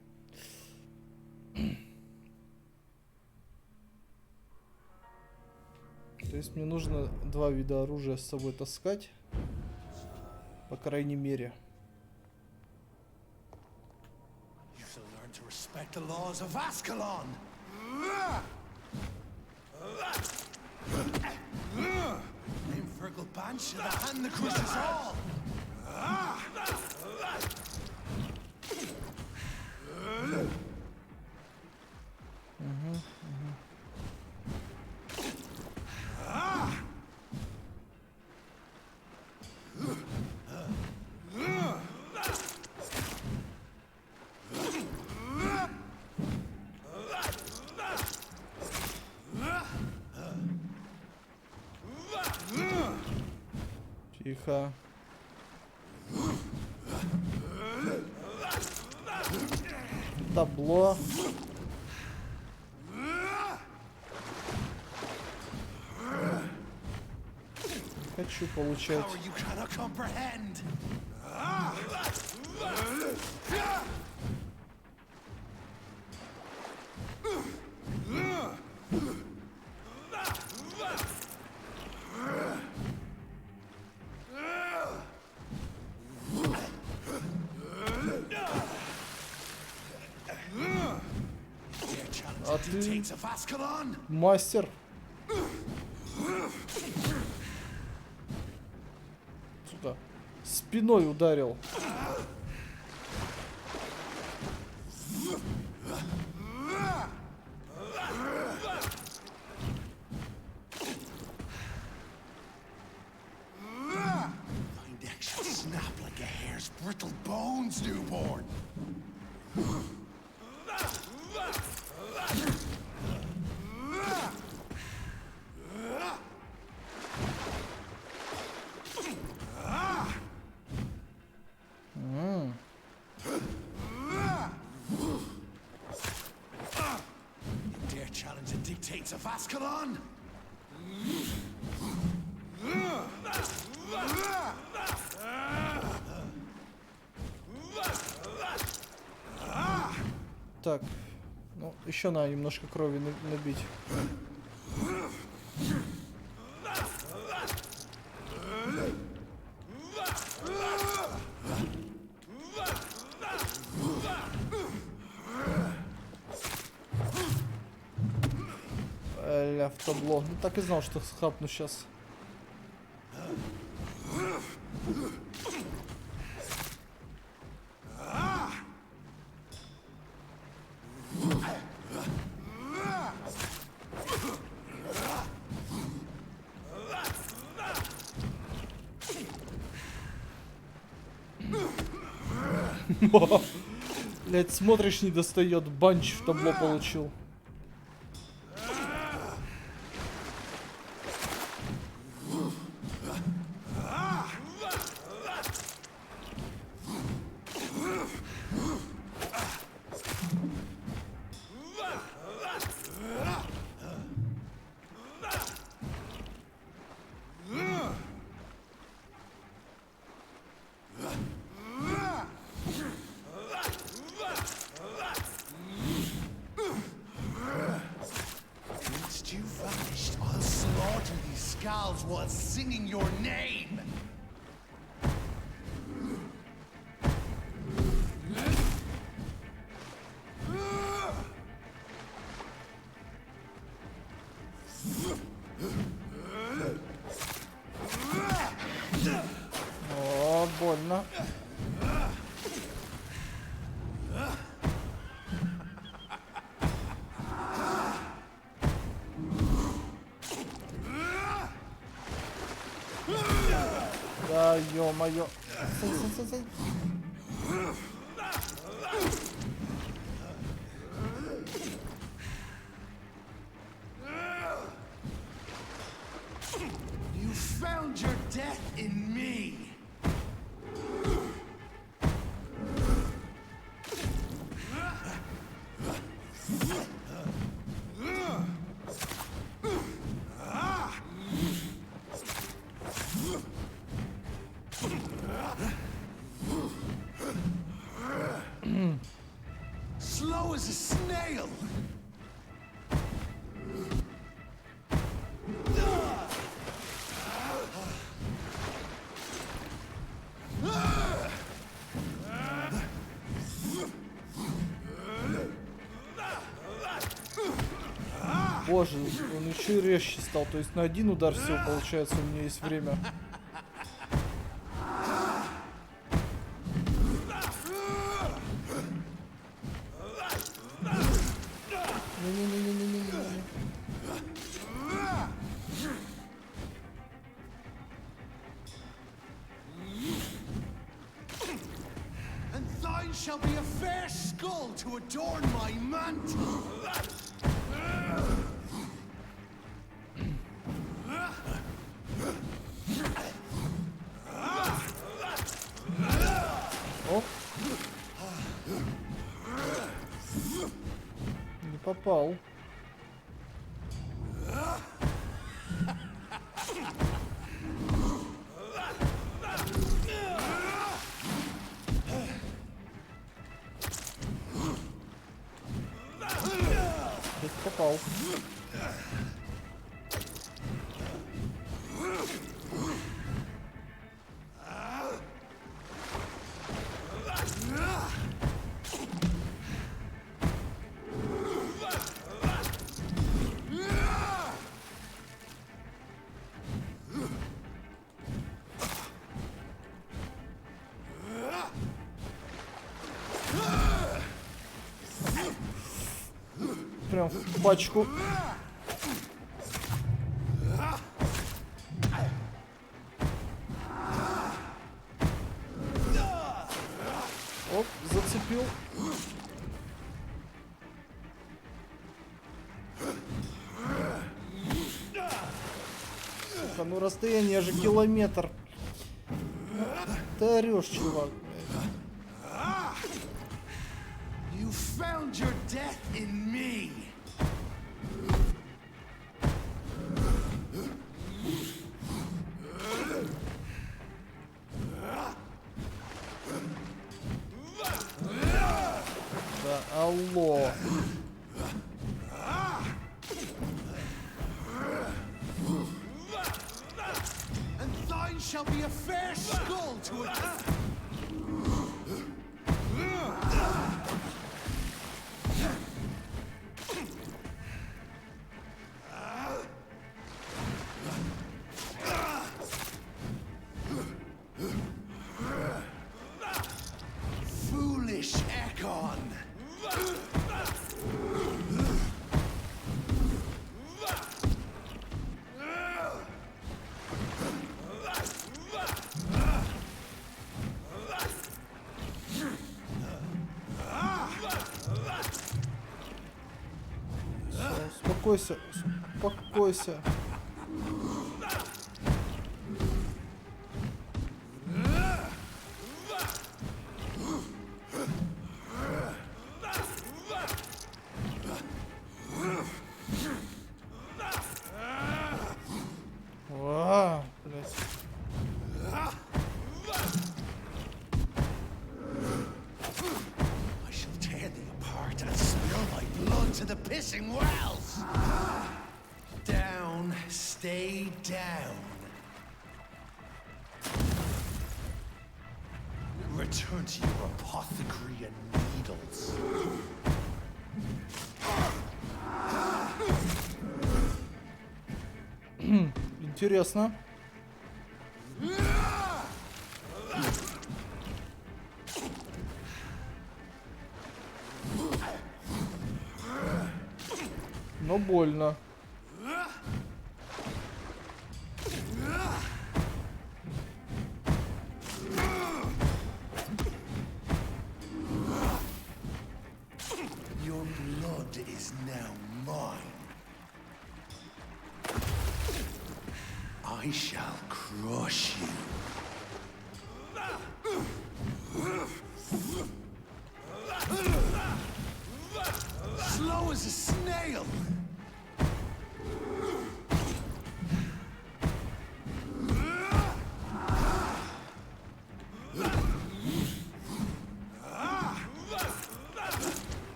То То есть мне нужно 2 вида оружия с собой таскать. По крайней мере.
You shall learn to respect the laws of Ascalon. Name Fergal Banch the hand the crushes all.
Тихо. Табло. Хочу получать. А ты мастер. Сюда. Спиной ударил.
Find action snap like a hare's brittle bones, newborn. Dare challenge the dictates of Ascalon?
Так, ну еще надо немножко крови набить. В табло. Ну так и знал, что схапну сейчас. Блять, смотришь, не достает. Банч в табло получил.
Was singing your name.
О, больно. Да, ё-моё.
You found your death in me. Slow as a snail.
Боже, он еще и резче стал. То есть на один удар всего получается у меня есть время. Не-не-не-не-не-не-не.
And thine shall be a fair skull to adorn my mantle.
Оп. Не попал. Тут попал. Прям в пачку. Оп, зацепил. Сука, ну расстояние же километр. Ты орешь, чувак.
You found your death in me.
Да, алло.
And thine shall be a fair skull to a... Foolish Ekon!
Успокойся, успокойся. А, блядь.
I shall tear thee apart and spill thy blood to the pissing wells! Down, stay down. Return to your apothecary and needles.
Интересно. Но больно.
Your blood is now mine. I shall crush you. Slow as a snail.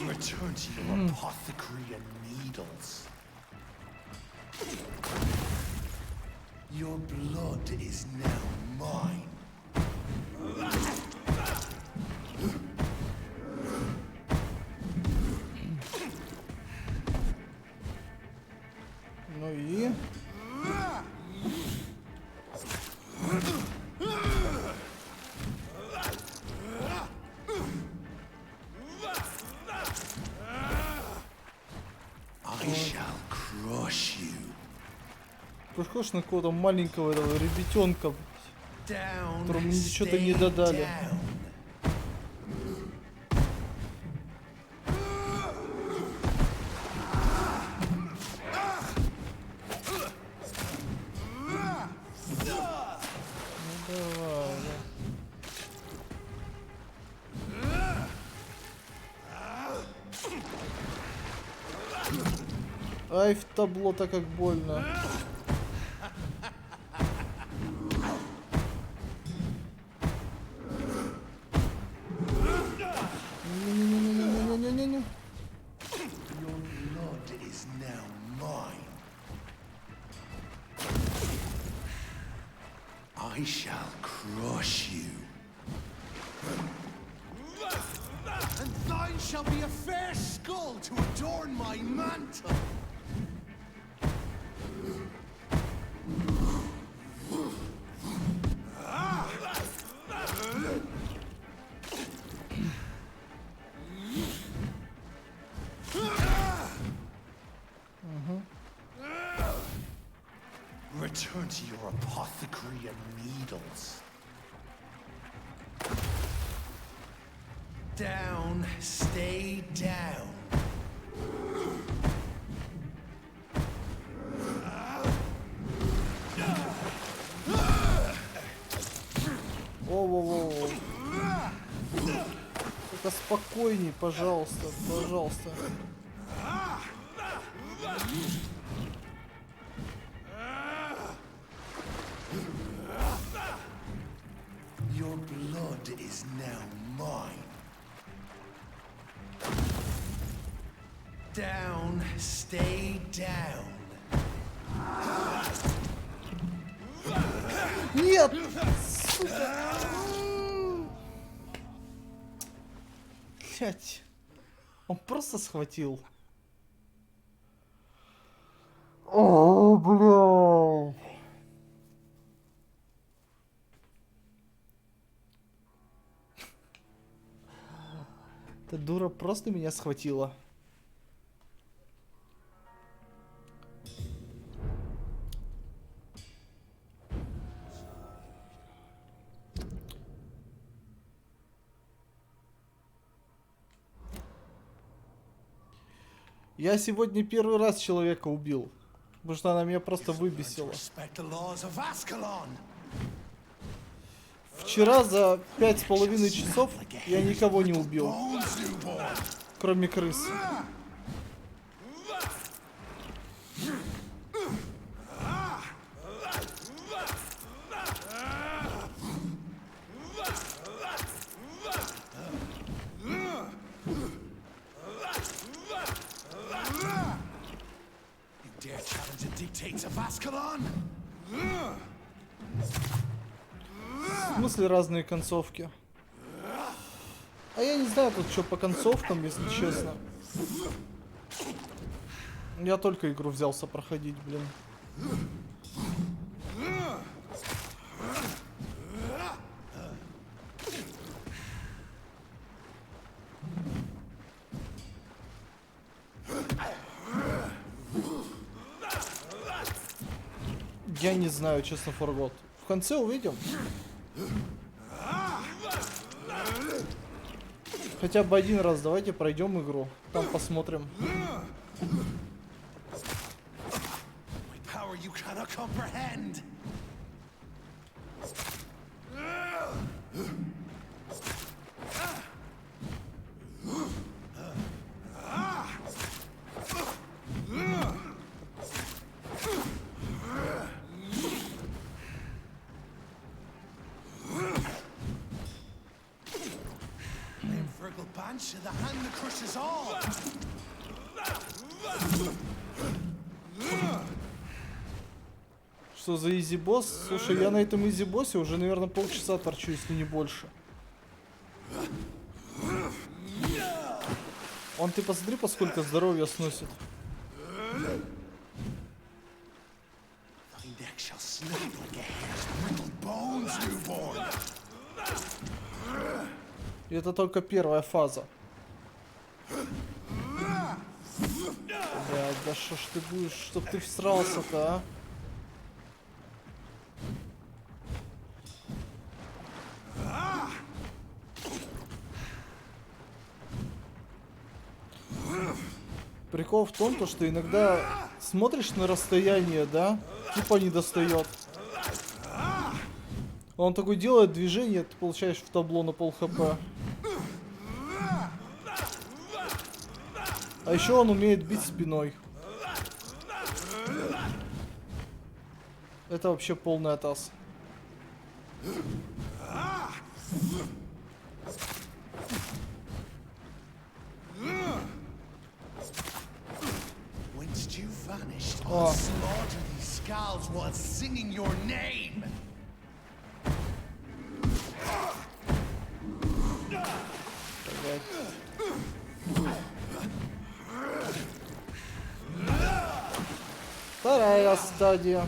Return to your apothecary and needles. Your blood is now mine.
Похож на какого-то маленького этого ребятенка, которому ничего-то не додали. Ай, в табло-то как больно. Не-не-не-не-не-не-не-не.
Your blood is now mine. I shall crush you. And thine shall be a fair skull to adorn my mantle. Return to your apothecary and needles. Down, stay down.
Воу-воу-воу. Только спокойней, пожалуйста, пожалуйста.
Your blood is now mine. Down, stay down.
Нет! Сука! Блять. Он просто схватил. О, бля. Эта дура просто меня схватила. Я сегодня первый раз человека убил, потому что она меня просто выбесила. Вчера за 5,5 часов я никого не убил, кроме крыс. В смысле разные концовки? А я не знаю тут что по концовкам, если честно. Я только игру взялся проходить, блин. Я не знаю, честно, форгот. В конце увидим. Хотя бы один раз давайте пройдем игру. Там посмотрим.
The hand that crushes all.
Что за изи-босс? Слушай, я на этом изи-боссе уже, наверное, полчаса торчу, если не больше. Он, ты посмотри, поскольку здоровья сносит. И это только первая фаза. Блядь, да что ж ты будешь, чтоб ты всрался-то, а? Прикол в том, то, что иногда смотришь на расстояние, да, типа не достает. Он такой делает движение, ты получаешь в табло на пол хп. А еще он умеет бить спиной. Это вообще полный атас.
I'll slaughter these skulls while singing your name.
Вторая стадия.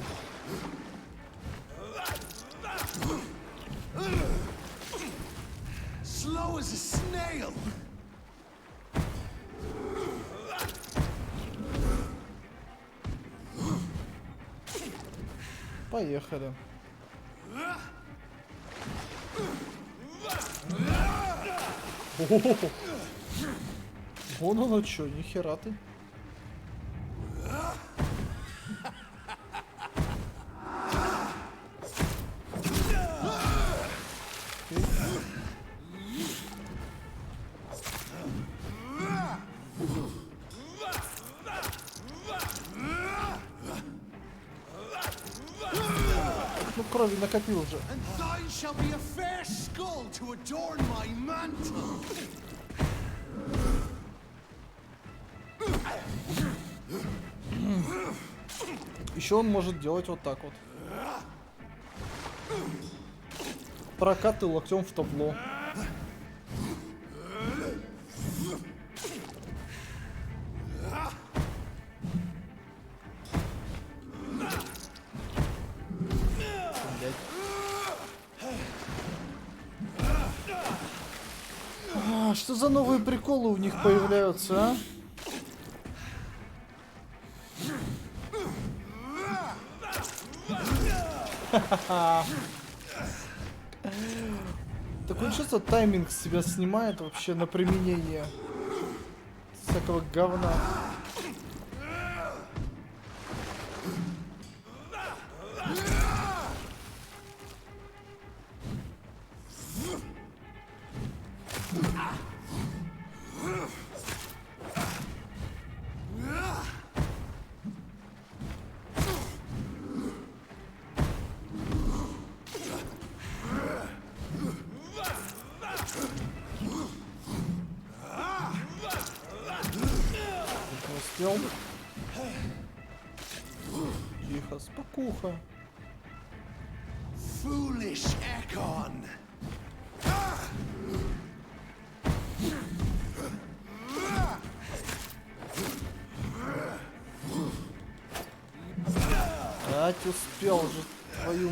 Slow as a snail.
Поехали. О-хо-хо. Вон оно чё, нихера ты. Ну, крови накопил уже.
And thine shall be a fair skull to adorn my mantle.
Еще он может делать вот так вот. Прокаты локтем в табло. Что за новые приколы у них появляются, а? Такое чувство, тайминг с себя снимает вообще на применение всякого говна. Успел. Тихо, спокуха.
Foolish Ekon.
Ать, успел же твою.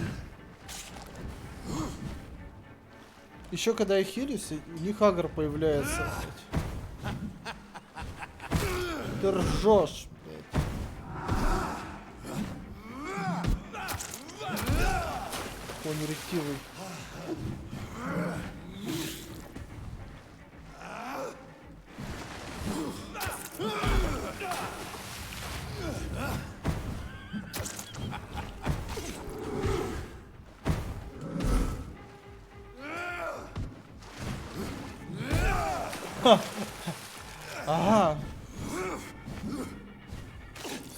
Еще когда я хилюсь, у них агро появляется. Ты ржешь, блядь. Какой нерективый. Ага.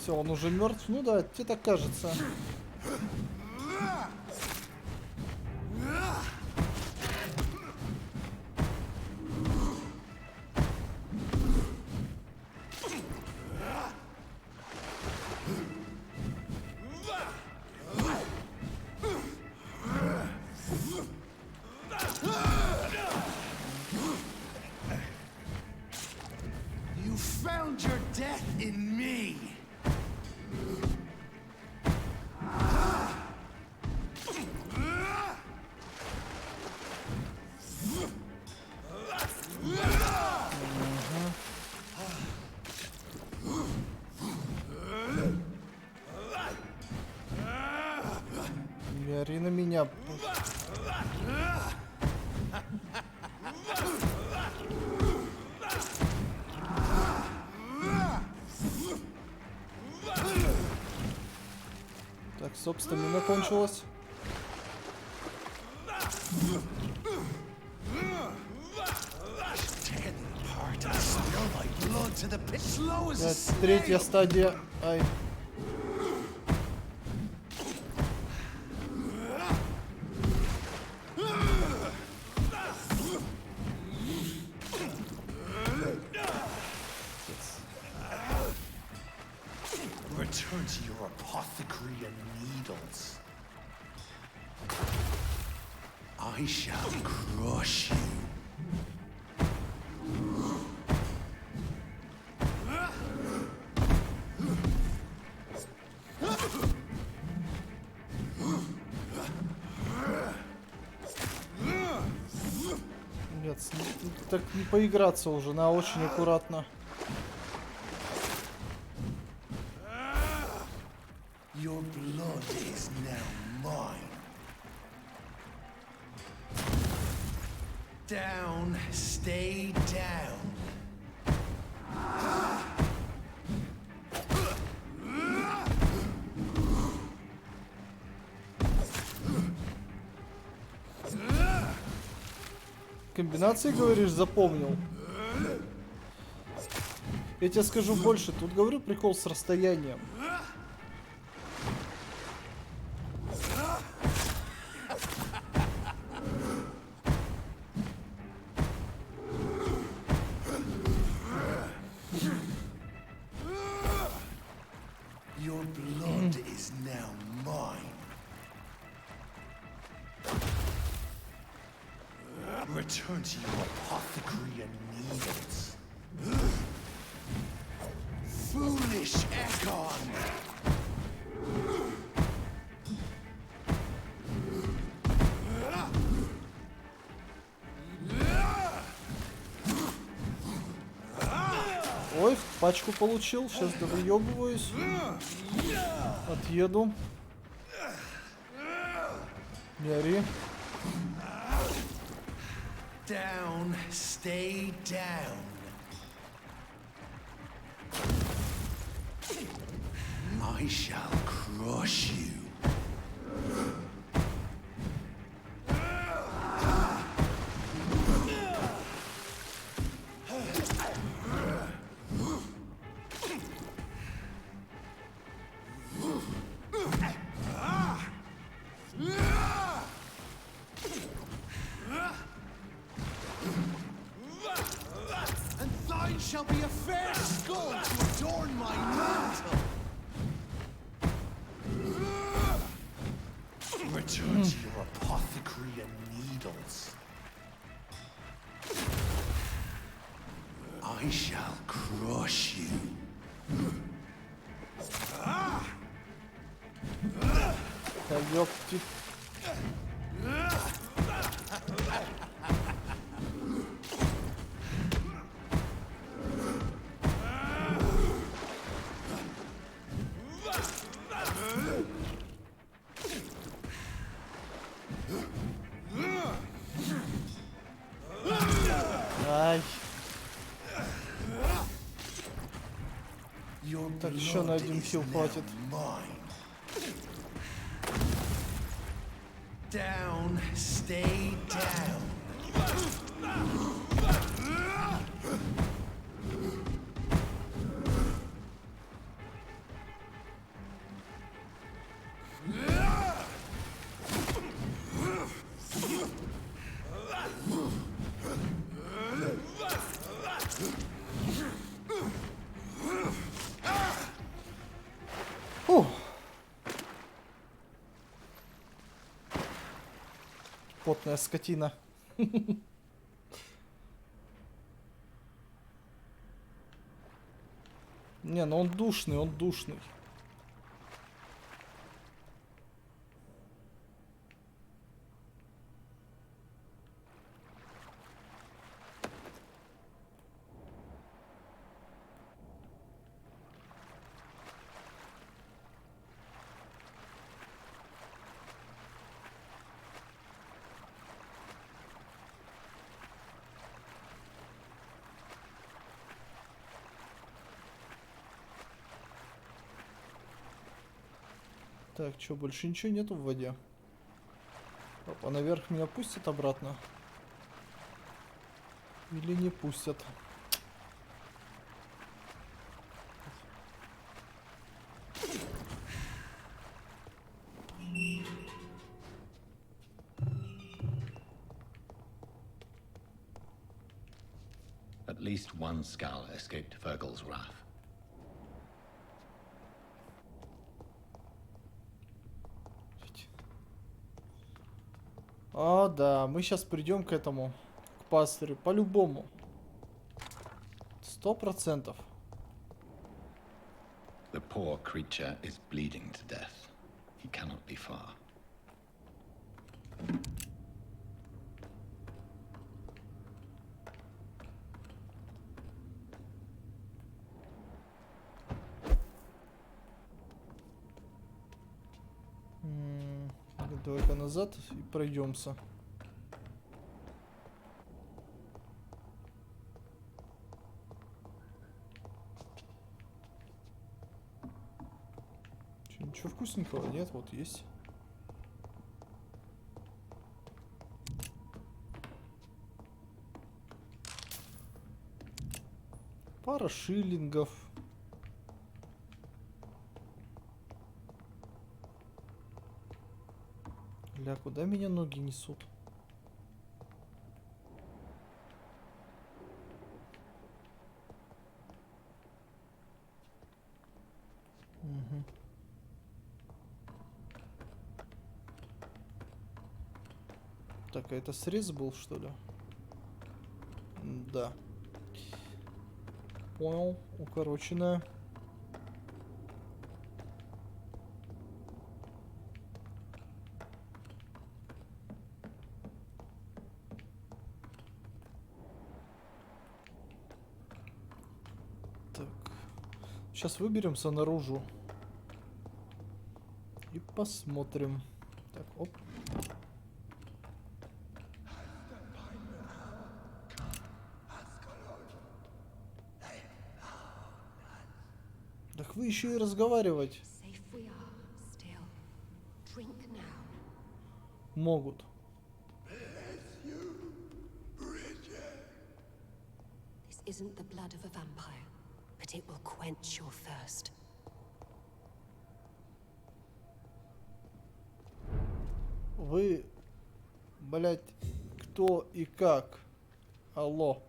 Все, он уже мертв. Ну да, тебе так кажется.
You found your death in me.
Не ори на меня. Стоп, стамина кончилась. Третья стадия. Ай.
Return to your apothecary and needles. I shall crush you.
Нет, так не поиграться уже, на очень аккуратно.
Your blood is now mine. Down, stay down.
Комбинации, говоришь, запомнил? Я тебе скажу больше, тут говорю прикол с расстоянием.
Your blood is now mine. Return to your apothecary and needles. Foolish Ekon!
Ой, пачку получил. Сейчас довыебываюсь. Отъеду. Не ори.
Down, stay down. I shall crush you. And thine shall be a fair skull to adorn my mantle. Return to your apothecary and needles. I shall crush you.
Да ёпти. Ай. Так, еще на один хил хватит.
Down, stay down.
Фух. Потная скотина. Не, ну он душный, он душный. Так, что, больше ничего нету в воде? Опа, наверх меня пустят обратно? Или не пустят?
At least one skull escaped Fergal's wrath.
А, да, мы сейчас придем к этому, к пастырю, по-любому. 100%.
The poor creature is bleeding to death. He cannot be far.
Давай-ка назад и пройдемся. Че, ничего вкусненького нет? Вот есть. Пара шиллингов. Ля, куда меня ноги несут? Угу. Так, а это срез был, что ли? Да. Понял, укороченная. Так. Сейчас выберемся наружу. И посмотрим. Так, оп. Так вы еще и разговаривать могут.
This isn't the blood of a vampire, but it will quench your thirst.
Вы, блять, кто и как? Алло.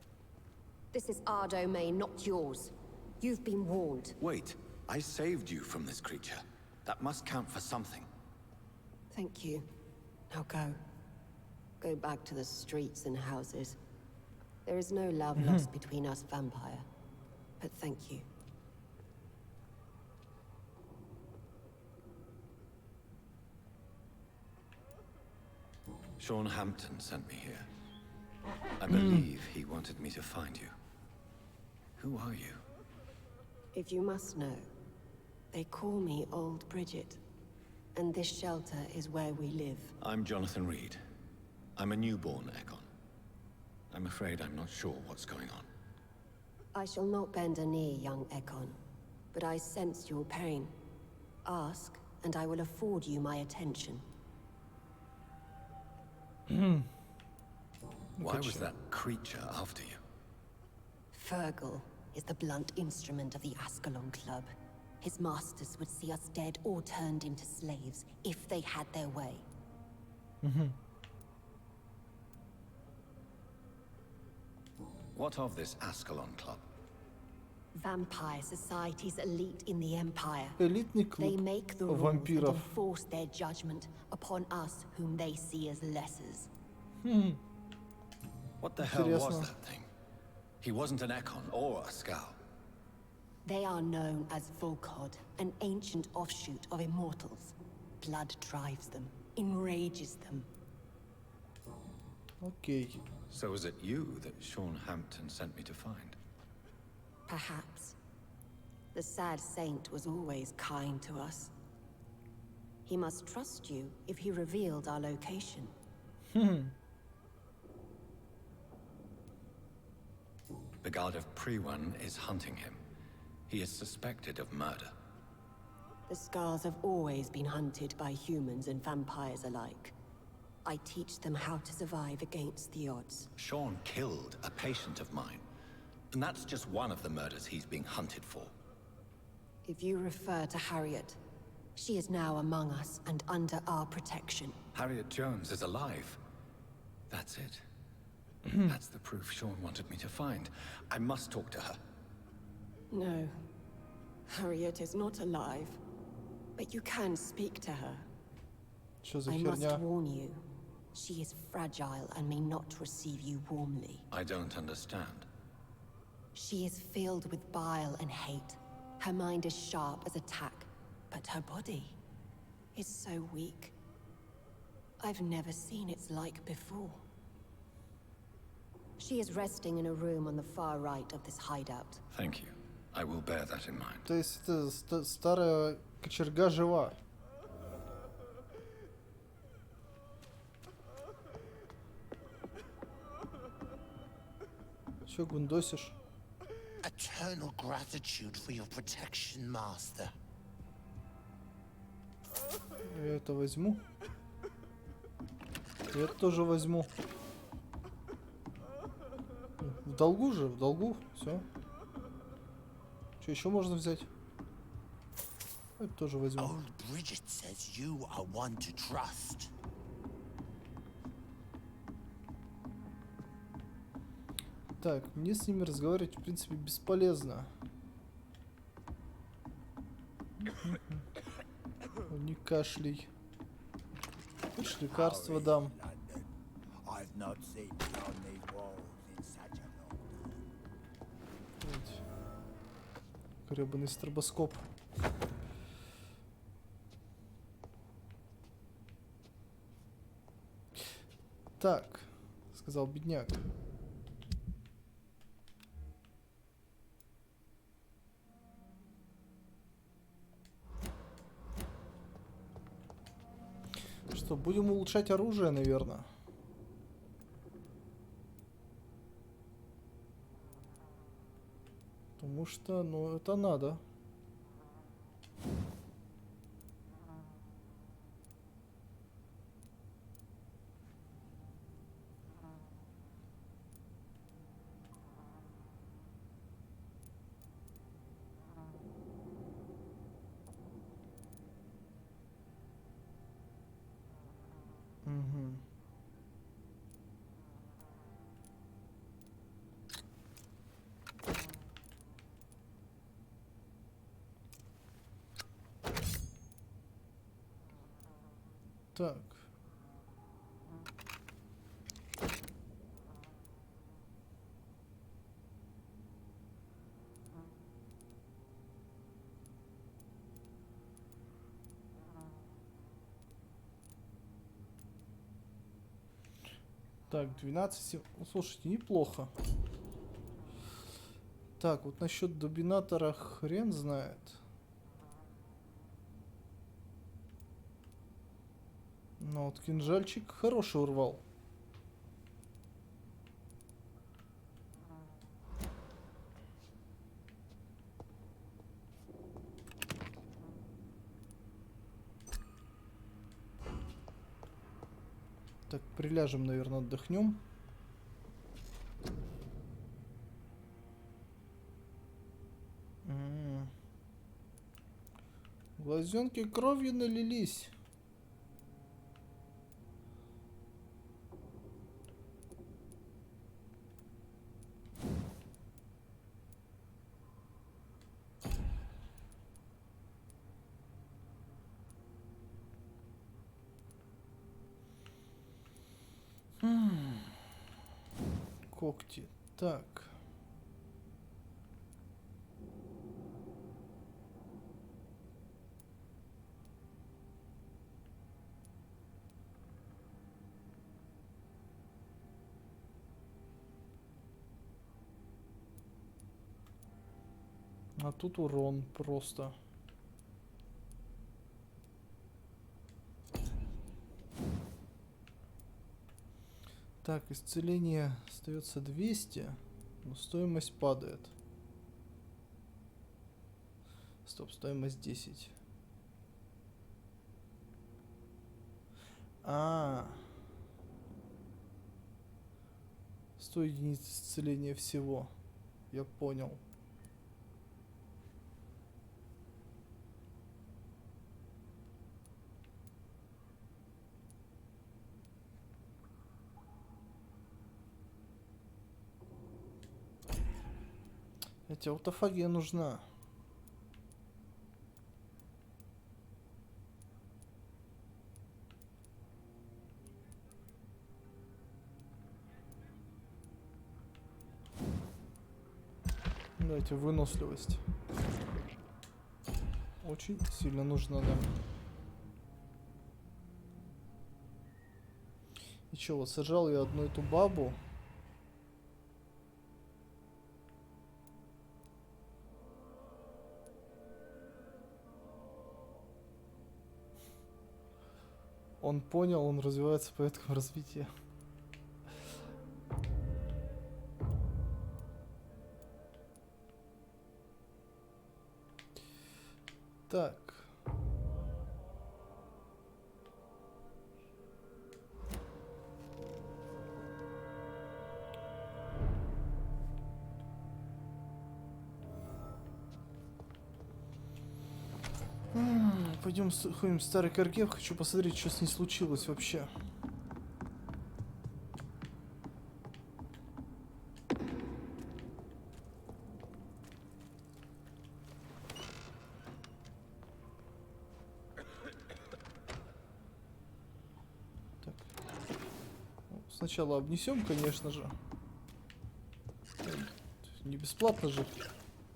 This is our domain, not yours. You've been warned.
Wait, I saved you from this creature. That must count for something.
Thank you. Now go. Go back to the streets and houses. There is no love lost between us, vampire. But thank you.
Sean Hampton sent me here. I believe he wanted me to find you. Who are you?
If you must know, they call me Old Bridget. And this shelter is where we live.
I'm Jonathan Reed. I'm a newborn Ekon. I'm afraid I'm not sure what's going on.
I shall not bend a knee, young Ekon. But I sense your pain. Ask, and I will afford you my attention.
Why was that creature after you?
Fergal is the blunt instrument of the Ascalon Club. His masters would see us dead or turned into slaves if they had their way.
What of this Ascalon Club?
Vampire Society's elite in the Empire.
Элитный клуб
They make the rules and
вампиров.
enforce their judgment upon us whom they see as lessers.
What the hell was
Интересно.
that thing? He wasn't an Ekon or a Scowl.
They are known as Volkod, an ancient offshoot of immortals. Blood drives them, enrages them.
Окей.
So was it you that Sean Hampton sent me to find?
Perhaps. The sad saint was always kind to us. He must trust you if he revealed our location.
The Guard of Prewan is hunting him. He is suspected of murder.
The Scars have always been hunted by humans and vampires alike. I teach them how to survive against the odds.
Sean killed a patient of mine. And that's just one of the murders he's being hunted for.
If you refer to Harriet, she is now among us and under our protection.
Harriet Jones is alive. That's it. That's the proof Sean wanted me to find. I must talk to her.
No. Harriet is not alive. But you can speak to her.
Что за
I must
херня?
warn you. She is fragile and may not receive you warmly.
I don't understand.
She is filled with bile and hate. Her mind is sharp as a tack, but her body is so weak. I've never seen its like before. She is resting in a room on the far right of this hideout.
Thank you. I will bear that in mind.
То есть это старая кочерга жива. Чё гундосишь?
Eternal gratitude for your protection, Master.
Я это возьму. Я это тоже возьму. В долгу же, в долгу. Все. Что еще можно взять? Это тоже возьму.
Old Bridget says you are one to trust.
Так, мне с ними разговаривать, в принципе, бесполезно. Не кашляй. Хочешь, лекарство дам. Гребаный стробоскоп. Так, сказал бедняк. Что, будем улучшать оружие, наверное. Потому что, ну, это надо. Угу. Так. Так, 12. Ну, слушайте, неплохо. Так, вот насчет дубинатора хрен знает. Но вот кинжальчик хороший урвал. Так, приляжем, наверное, отдохнем. Глазенки кровью налились. Когти. Так. А тут урон просто. Так, исцеление остается 200, но стоимость падает. Стоп, стоимость 10. А. 100 единиц исцеления всего. Я понял. Эти аутофагия нужна. Давайте выносливость. Очень сильно нужна нам. И чё, вот сажал я одну эту бабу. Он понял, он развивается по этому развитию. Так. Пойдем ходим в старый Каргев. Хочу посмотреть, что с ней случилось вообще. Так. Сначала обнесем, конечно же. Не бесплатно же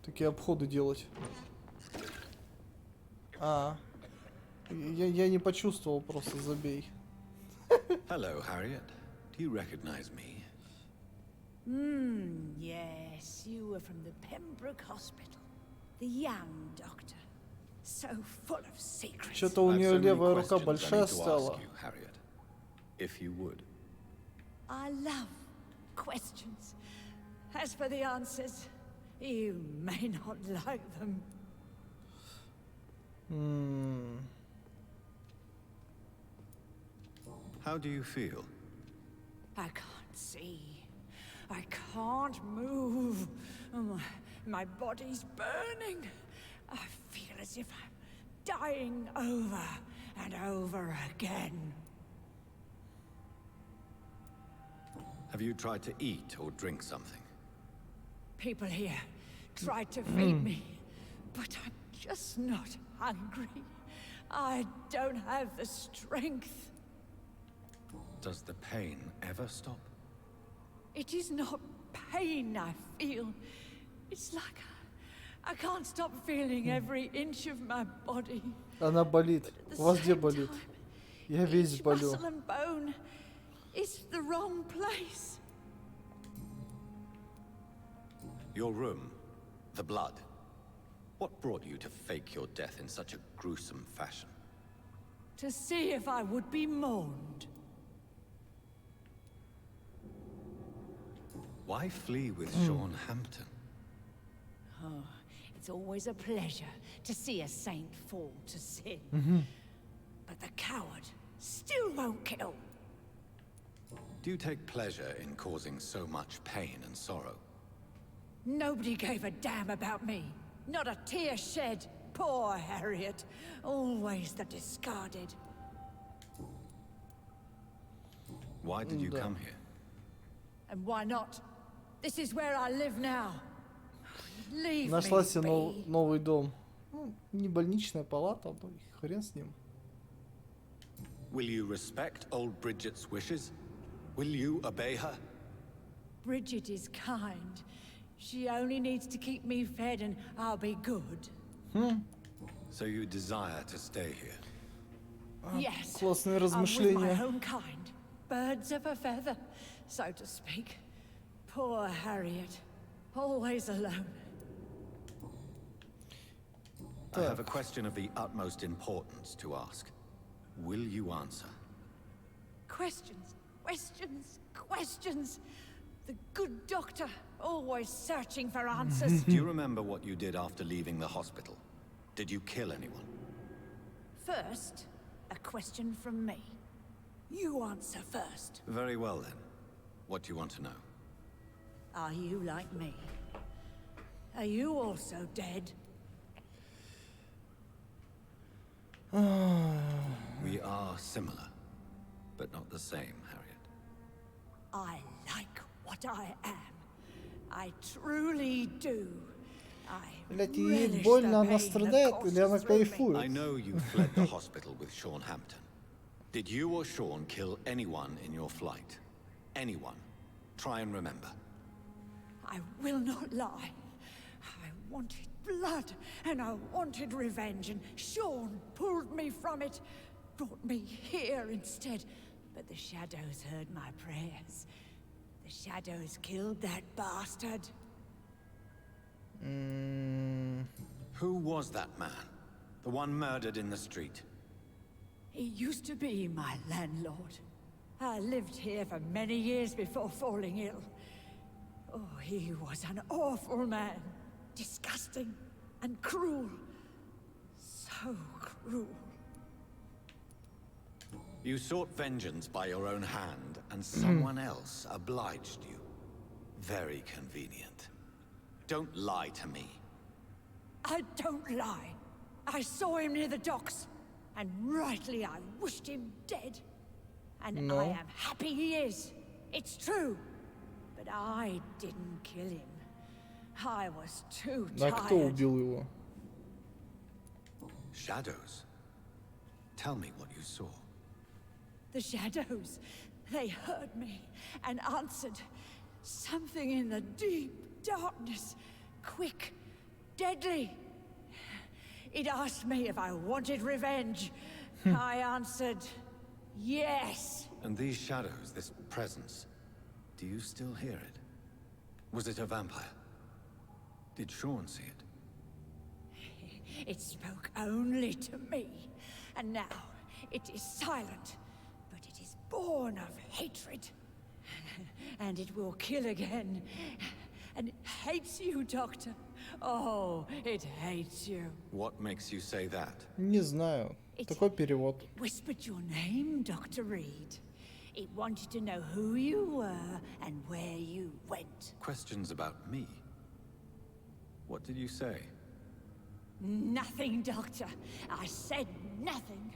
такие обходы делать. Я не почувствовал, просто забей.
Hello, Harriet. Do you recognize me?
Yes, you were from the Pembroke Hospital. The young doctor. So full of secrets.
Что-то у нее левая рука большая стала.
Harriet, if you would.
I love questions. As for the answers, you may not like them.
How do you feel?
I can't see. I can't move. My body's burning. I feel as if I'm dying over and over again.
Have you tried to eat or drink something?
People here tried to feed me, but I'm just not hungry. I don't have the strength.
Does the pain ever stop?
It is not pain I feel. It's like I can't stop feeling every inch of my body.
Она болит. У вас где болит? Я весь болю.
Muscle and bone is the wrong place.
Your room, the blood. What brought you to fake your death in such a gruesome fashion?
To see if I would be mourned.
Why flee with Sean Hampton?
Oh, it's always a pleasure to see a saint fall to sin. But the coward still won't kill.
Do you take pleasure in causing so much pain and sorrow?
Nobody gave a damn about me. Not a tear shed. Poor Harriet. Always the discarded.
Why did you come here?
And why not? This is where I live now. Leave
Нашла
me
себе
be.
новый дом. Ну, не больничная палата, но хрен с ним.
Will you respect old Bridget's wishes? Will you obey her?
Bridget is kind. She only needs to keep me fed and I'll be good.
So you desire to stay here?
Yes.
Классные
I'm with my
размышления.
own kind. Birds of a feather, so to speak. Poor Harriet. Always alone.
I have a question of the utmost importance to ask. Will you answer?
Questions, questions, questions. The good doctor, always searching for answers.
Do you remember what you did after leaving the hospital? Did you kill anyone?
First, a question from me. You answer first.
Very well then. What do you want to know?
Are you like me? Are you also dead?
We are similar, but not the same, Harriet.
I like what I am. I truly do.
Блять, ей больно, она страдает или она
I
кайфует?
know you fled the hospital with Sean Hampton. Did you or Sean kill anyone in your flight? Anyone? Try and remember.
I will not lie. I wanted blood, and I wanted revenge, and Sean pulled me from it, brought me here instead. But the shadows heard my prayers. The shadows killed that bastard.
Who was that man? The one murdered in the street?
He used to be my landlord. I lived here for many years before falling ill. Oh, he was an awful man. Disgusting and cruel. So cruel.
You sought vengeance by your own hand, and someone else obliged you. Very convenient. Don't lie to me.
I don't lie. I saw him near the docks, and rightly I wished him dead. And
No.
I am happy he is. It's true. But I didn't kill him. I was too
А кто
tired.
убил его?
Shadows? Tell me what you saw.
The shadows, they heard me and answered. Something in the deep darkness, quick, deadly. It asked me if I wanted revenge. I answered, yes.
And these shadows, this presence, do you still hear it? Was it a vampire? Did Sean see it?
It spoke only to me. And now it is silent, but it is born of hatred. And it will kill again. And it hates you, Doctor. Oh, it hates you.
What makes you say that?
Не знаю. Такой перевод.
Whispered your name, Dr. Reed. It wanted to know who you were and where you went.
Questions about me? What did you say?
Nothing, Doctor. I said nothing.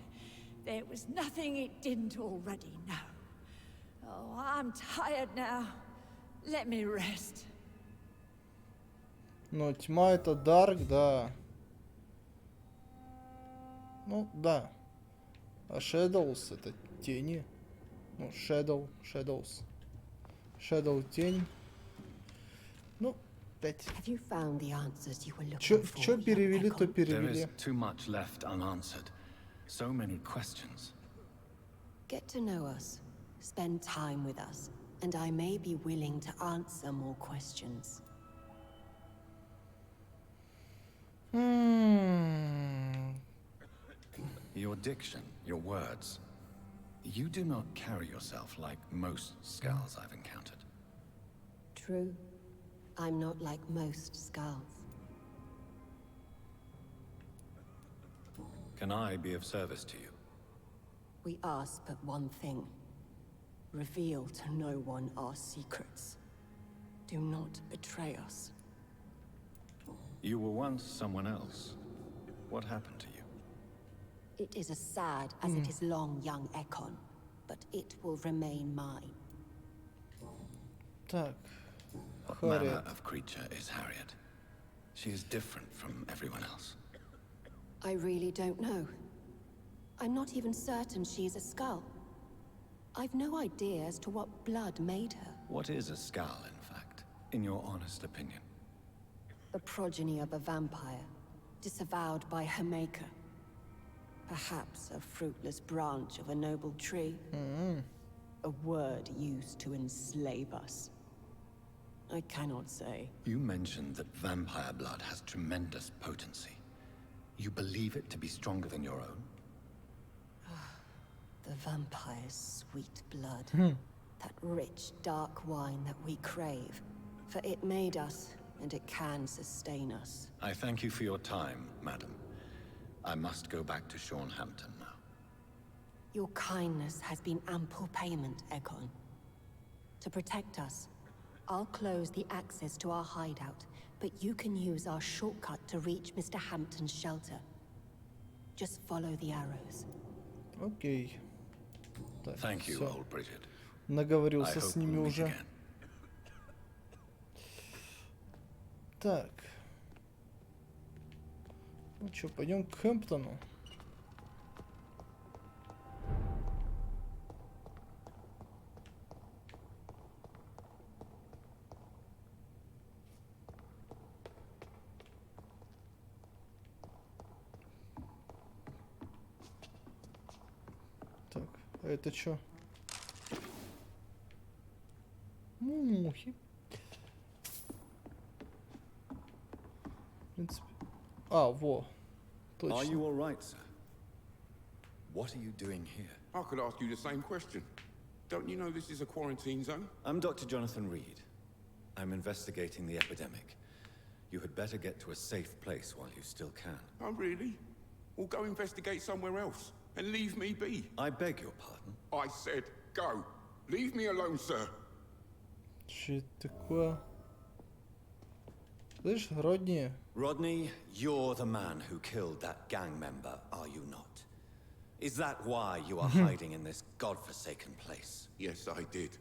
There was nothing it didn't already know. Oh, I'm tired now. Let me rest.
Но тьма это Дарк, да. Ну, да. А Shadows это тени. Ну, Shadows. Shadow тень. Ну, опять.
Have you found the answers you were looking for?
Чё перевели, то
There
перевели.
is too much left unanswered. So many questions.
Get to know us. Spend time with us. And I may be willing to answer more questions.
Your diction, your words. You do not carry yourself like most Skulls I've encountered.
True. I'm not like most Skulls.
Can I be of service to you?
We ask but one thing. Reveal to no one our secrets. Do not betray us.
You were once someone else. What happened to you?
It is as sad as it is long, young Ekon, but it will remain mine.
Так.
What manner
Harriet.
of creature is Harriet? She is different from everyone else.
I really don't know. I'm not even certain she's a Skull. I've no idea as to what blood made her.
What is a Skull, in fact, in your honest opinion?
The progeny of a vampire, disavowed by her maker. Perhaps a fruitless branch of a noble tree. A word used to enslave us. I cannot say.
You mentioned that vampire blood has tremendous potency. You believe it to be stronger than your own?
The vampire's sweet blood. That rich, dark wine that we crave. For it made us, and it can sustain us.
I thank you for your time, madam. I must go back to Sean Hampton now.
Your kindness has been ample payment, Egon. To protect us, I'll close the access to our hideout, but you can use our shortcut to reach Mr. Hampton's shelter. Just follow the arrows.
Окей. Так,
Thank you,
всё.
old Bridget.
Наговорился
I
с
hope
ними
we'll meet
уже.
again.
Так. Ну что, пойдем к Хэмптону. Так, а это что? Мухи. В принципе. А, во.
Are
Точно.
you all right, sir? What are you doing here?
I could ask you the same question. Don't you know this is a quarantine zone?
I'm Dr. Jonathan Reed. I'm investigating the epidemic. You had better get to a safe place while you still can.
Oh, really? Well, go investigate somewhere else and leave me be.
I beg your pardon?
I said go. Leave me alone, sir.
Что это такое? Слышь, Родни?
Rodney, you're the man who killed that gang member, are you not? Is that why you are hiding in this godforsaken place?
Yes, I did.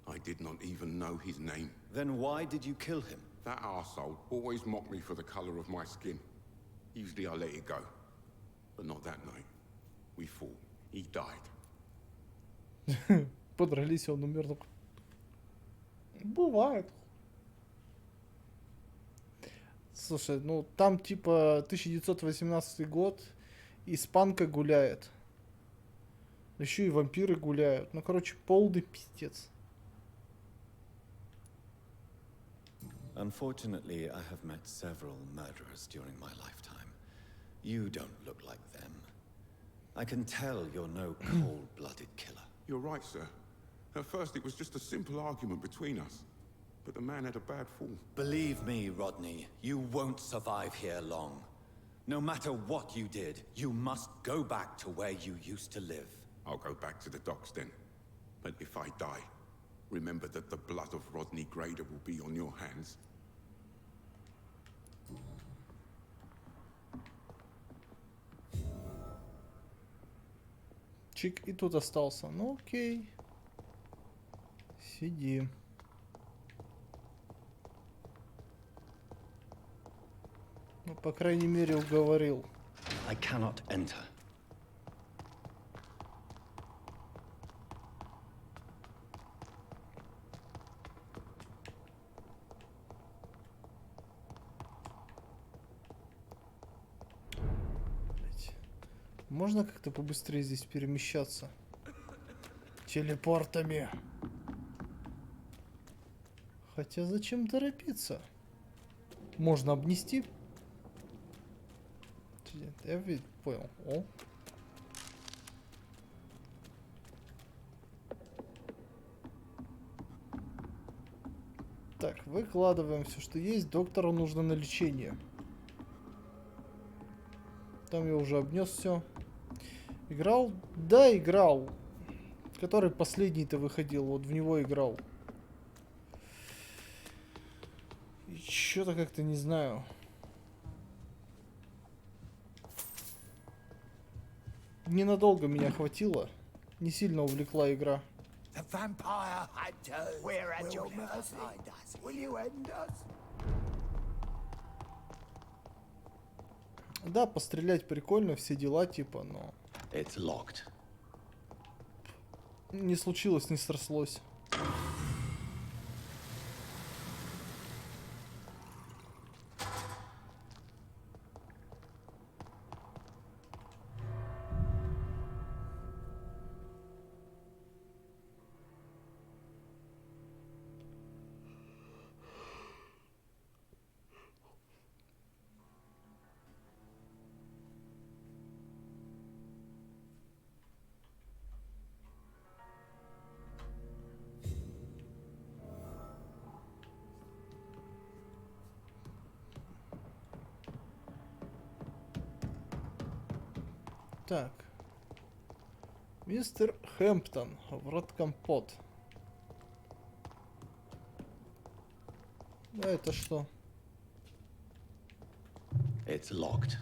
I did not even know his name.
Then why did you kill him?
That arsehole always mocked me for the color of my skin. Usually I let it go. But not that night. We fought. He died.
Подрались, он умер. Бывает. Слушай, ну там типа 1918 год, испанка гуляет. Еще и вампиры гуляют. Ну, короче, полный пиздец.
Unfortunately, I have met several murderers during my lifetime. You don't look like them. I can tell you're no cold-blooded killer.
You're right, sir. At first it was just a simple argument between us. But the man had a bad fall.
Believe me, Rodney, you won't survive here long. No matter what you did, you must go back to where you used to live.
I'll go back to the docks then. But if I die, remember that the blood of Rodney Grader will be on your hands.
Чик, и тут остался. Ну, окей. Сиди. Ну, по крайней мере, уговорил.
I cannot enter.
Блять. Можно как-то побыстрее здесь перемещаться? Телепортами. Хотя зачем торопиться? Можно обнести. Я ведь понял. О. Так, выкладываем все, что есть. Доктору нужно на лечение. Там я уже обнес все. Играл? Да, играл. Который последний-то выходил. Вот в него играл. И что-то как-то не знаю. Ненадолго меня хватило. Не сильно увлекла игра.
The vampire hunters we're at your mercy. Will you end us?
Да, пострелять прикольно, все дела типа, но...
It's locked.
Не случилось, не срослось. Так. Мистер Хэмптон, в рот компот. А это что?
It's locked.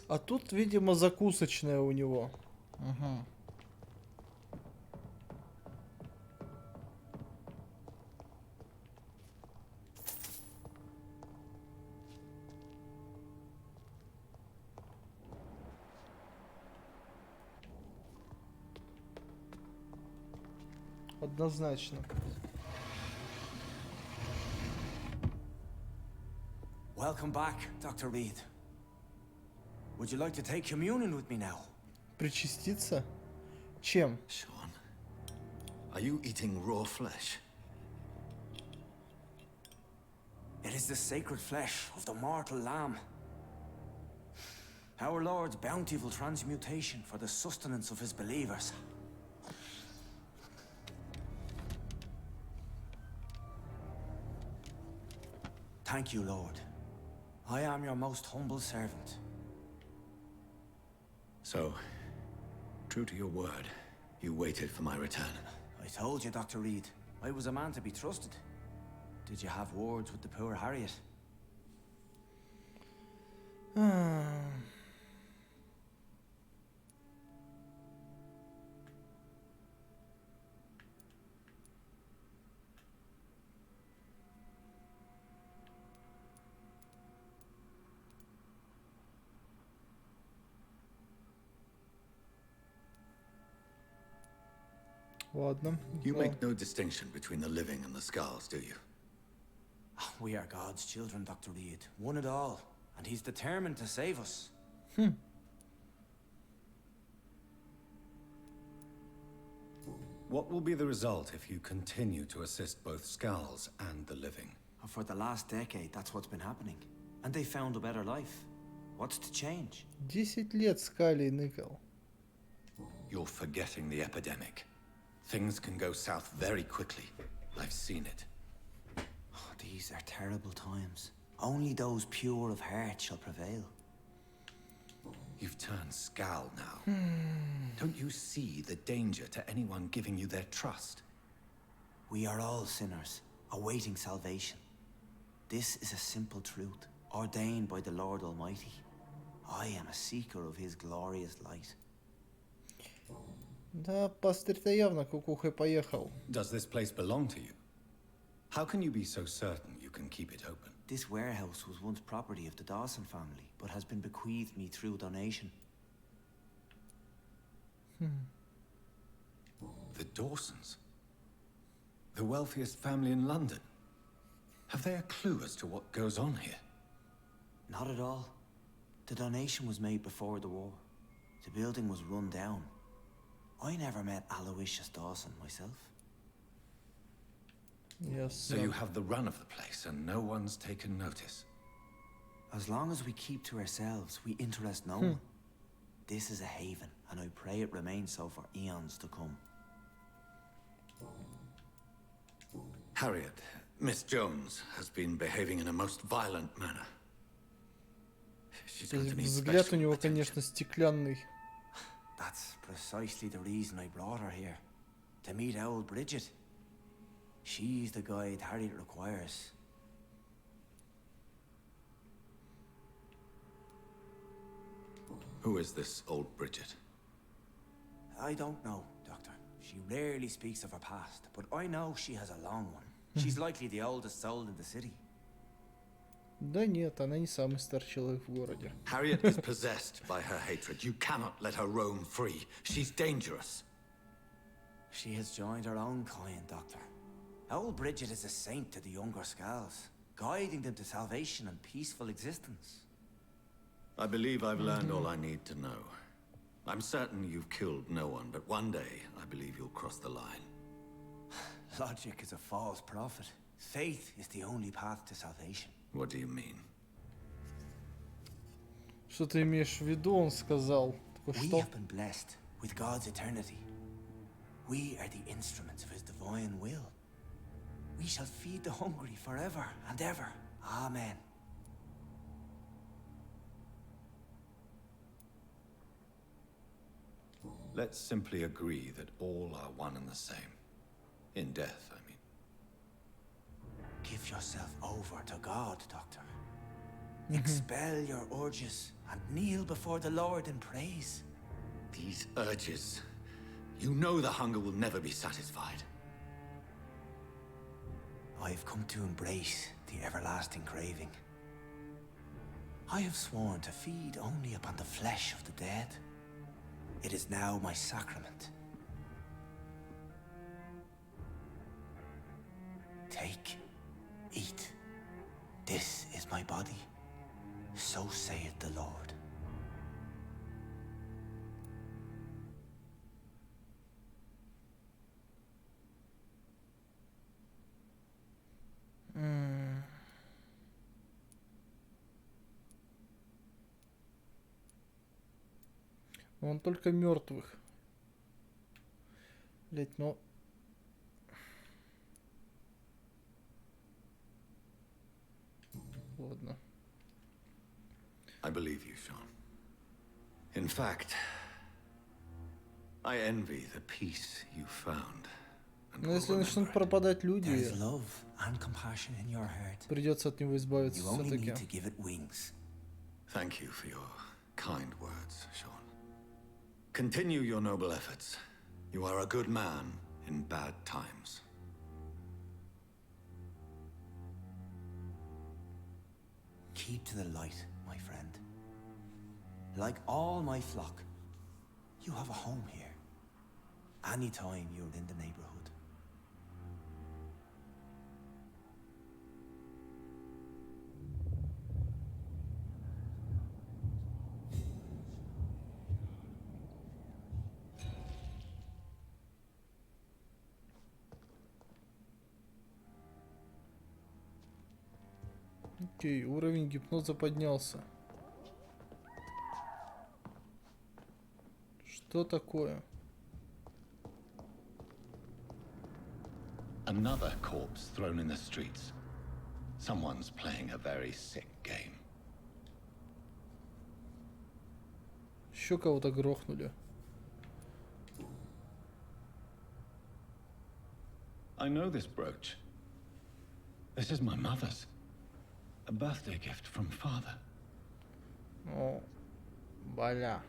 А тут, видимо, закусочная у него. Угу. Однозначно.
Welcome back, Dr. Reed. Would you like to take communion with me now?
Причаститься? Чем?
Sean, are you eating raw flesh?
It is the sacred flesh of the mortal lamb. Our Lord's bountiful transmutation for the sustenance of his believers. Thank you, Lord. I am your most humble servant.
So, true to your word, you waited for my return.
I told you, Dr. Reed, I was a man to be trusted. Did you have words with the poor Harriet?
Ладно.
You make no distinction between the living and the Skulls, do you?
We are God's children, Dr. Reed. One and all. And he's determined to save us.
What will be the result if you continue to assist both Skulls and the living?
For the last decade, that's what's been happening. And they found a better life. What's to change?
10 лет Скали ныкал.
You're forgetting the epidemic. Things can go south very quickly. I've seen it.
Oh, these are terrible times. Only those pure of heart shall prevail.
You've turned Skal now. Don't you see the danger to anyone giving you their trust?
We are all sinners, awaiting salvation. This is a simple truth, ordained by the Lord Almighty. I am a seeker of his glorious light.
Да, пастырь-то явно кукухой поехал.
Does this place belong to you? How can you be so certain you can keep it open?
This warehouse was once property of the Dawson family, but has been bequeathed me through donation.
The Dawsons? The wealthiest family in London? Have they a clue as to what goes on here?
Not at all. The donation was made before the war. The building was run down. I never met Aloysius Dawson myself.
Yes.
So you have the run of the place and no one's taken notice?
As long as we keep to ourselves, we interest no one. This is a haven, and I pray it remains so for eons to come.
Harriet, Miss Jones has been behaving in a most violent manner. She's going to need
Взгляд
special
у него,
attention.
конечно, стеклянный.
That's precisely the reason I brought her here. To meet old Bridget. She's the guide Harriet requires.
Who is this old Bridget?
I don't know, Doctor. She rarely speaks of her past, but I know she has a long one. She's likely the oldest soul in the city.
Да нет, она не самый старый человек в городе.
Harriet is possessed by her hatred. You cannot let her roam free. She's dangerous.
She has joined her own kind, Doctor. Old Bridget is a saint to the younger Skulls, guiding them to salvation and peaceful existence.
I believe I've learned all I need to know. I'm certain you've killed no one, but one day I believe you'll cross the line.
Logic is a false prophet. Faith is the only path to salvation.
What do you mean?
Что ты имеешь в виду, он сказал. Такой,
We
что?
have been blessed with God's eternity. We are the instruments of his divine will. We shall feed the hungry forever and ever. Amen.
Let's simply agree that all are one and the same. In death, I mean.
Give yourself over to God, Doctor. Expel your urges and kneel before the Lord in praise.
These urges. You know the hunger will never be satisfied.
I've come to embrace the everlasting craving. I have sworn to feed only upon the flesh of the dead. It is now my sacrament. Take, eat. This is my body. So saith the Lord.
Он только мертвых. Блять, ну... Ладно.
I believe you, Sean. In fact, I envy the peace you found.
Но если начнут пропадать люди,
There is love and compassion in your heart.
придется от него избавиться
You only
все-таки.
need to give it wings.
Thank you for your kind words, Sean. Continue your noble efforts. You are a good man in bad times.
Keep to the light, my friend. Like all my flock, you have a home here. Anytime you're in the neighborhood.
Окей, уровень гипноза поднялся. Что такое?
Another corpse thrown in the streets. Someone's playing a very sick game.
Еще кого-то грохнули.
I know this brooch. This is my mother's. A birthday gift from father.
О, бля.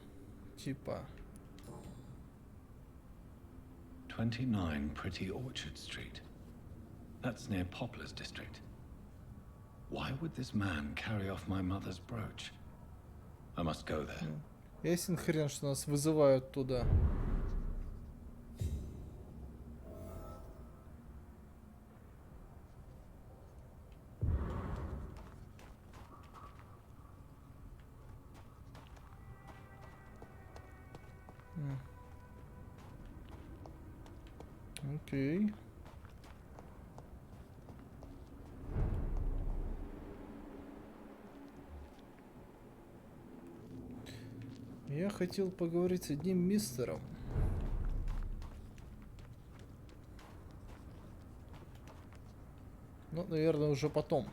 Типа.
29 Pretty Orchard Street. That's near Poplar's district. Why would this man carry off my mother's brooch? I must go there.
Ясен хрен, что нас вызывают туда. Окей. Я хотел поговорить с одним мистером. Ну, наверное, уже потом.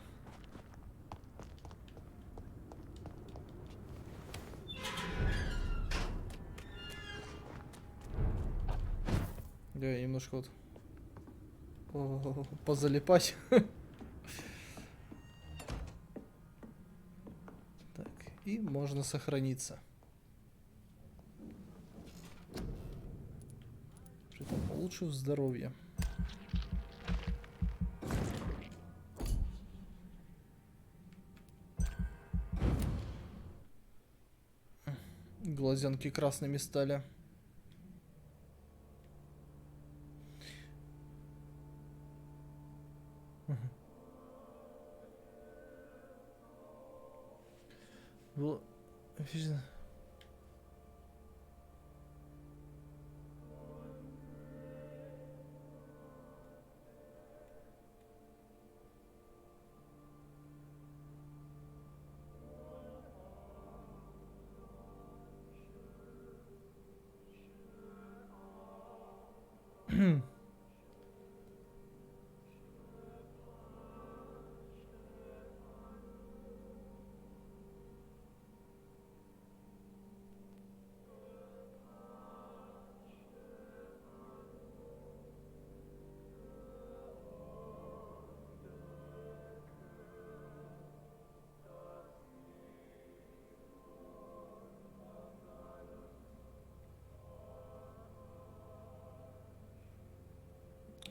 Да, немножко вот позалипать. Так, и можно сохраниться. Что-то улучшив здоровье. Глазенки красными стали. Было офигенно.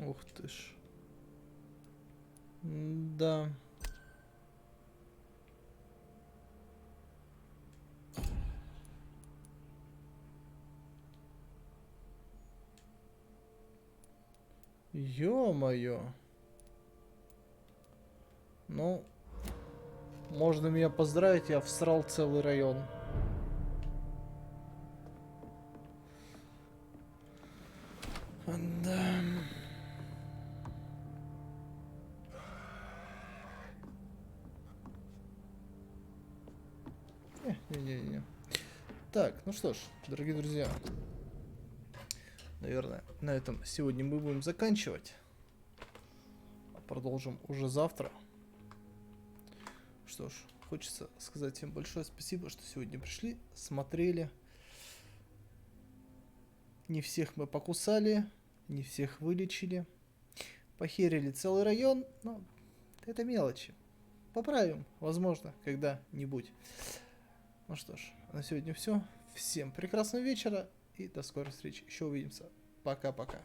Ух ты ж. Да. Ё-моё. Ну, можно меня поздравить, я всрал целый район. Да. Не-не-не. Так, ну что ж, дорогие друзья. Наверное, на этом сегодня мы будем заканчивать. Продолжим уже завтра. Что ж, хочется сказать всем большое спасибо, что сегодня пришли, смотрели. Не всех мы покусали, не всех вылечили. Похерили целый район, но это мелочи. Поправим, возможно, когда-нибудь. Ну что ж, на сегодня все. Всем прекрасного вечера и до скорой встречи. Еще увидимся. Пока-пока.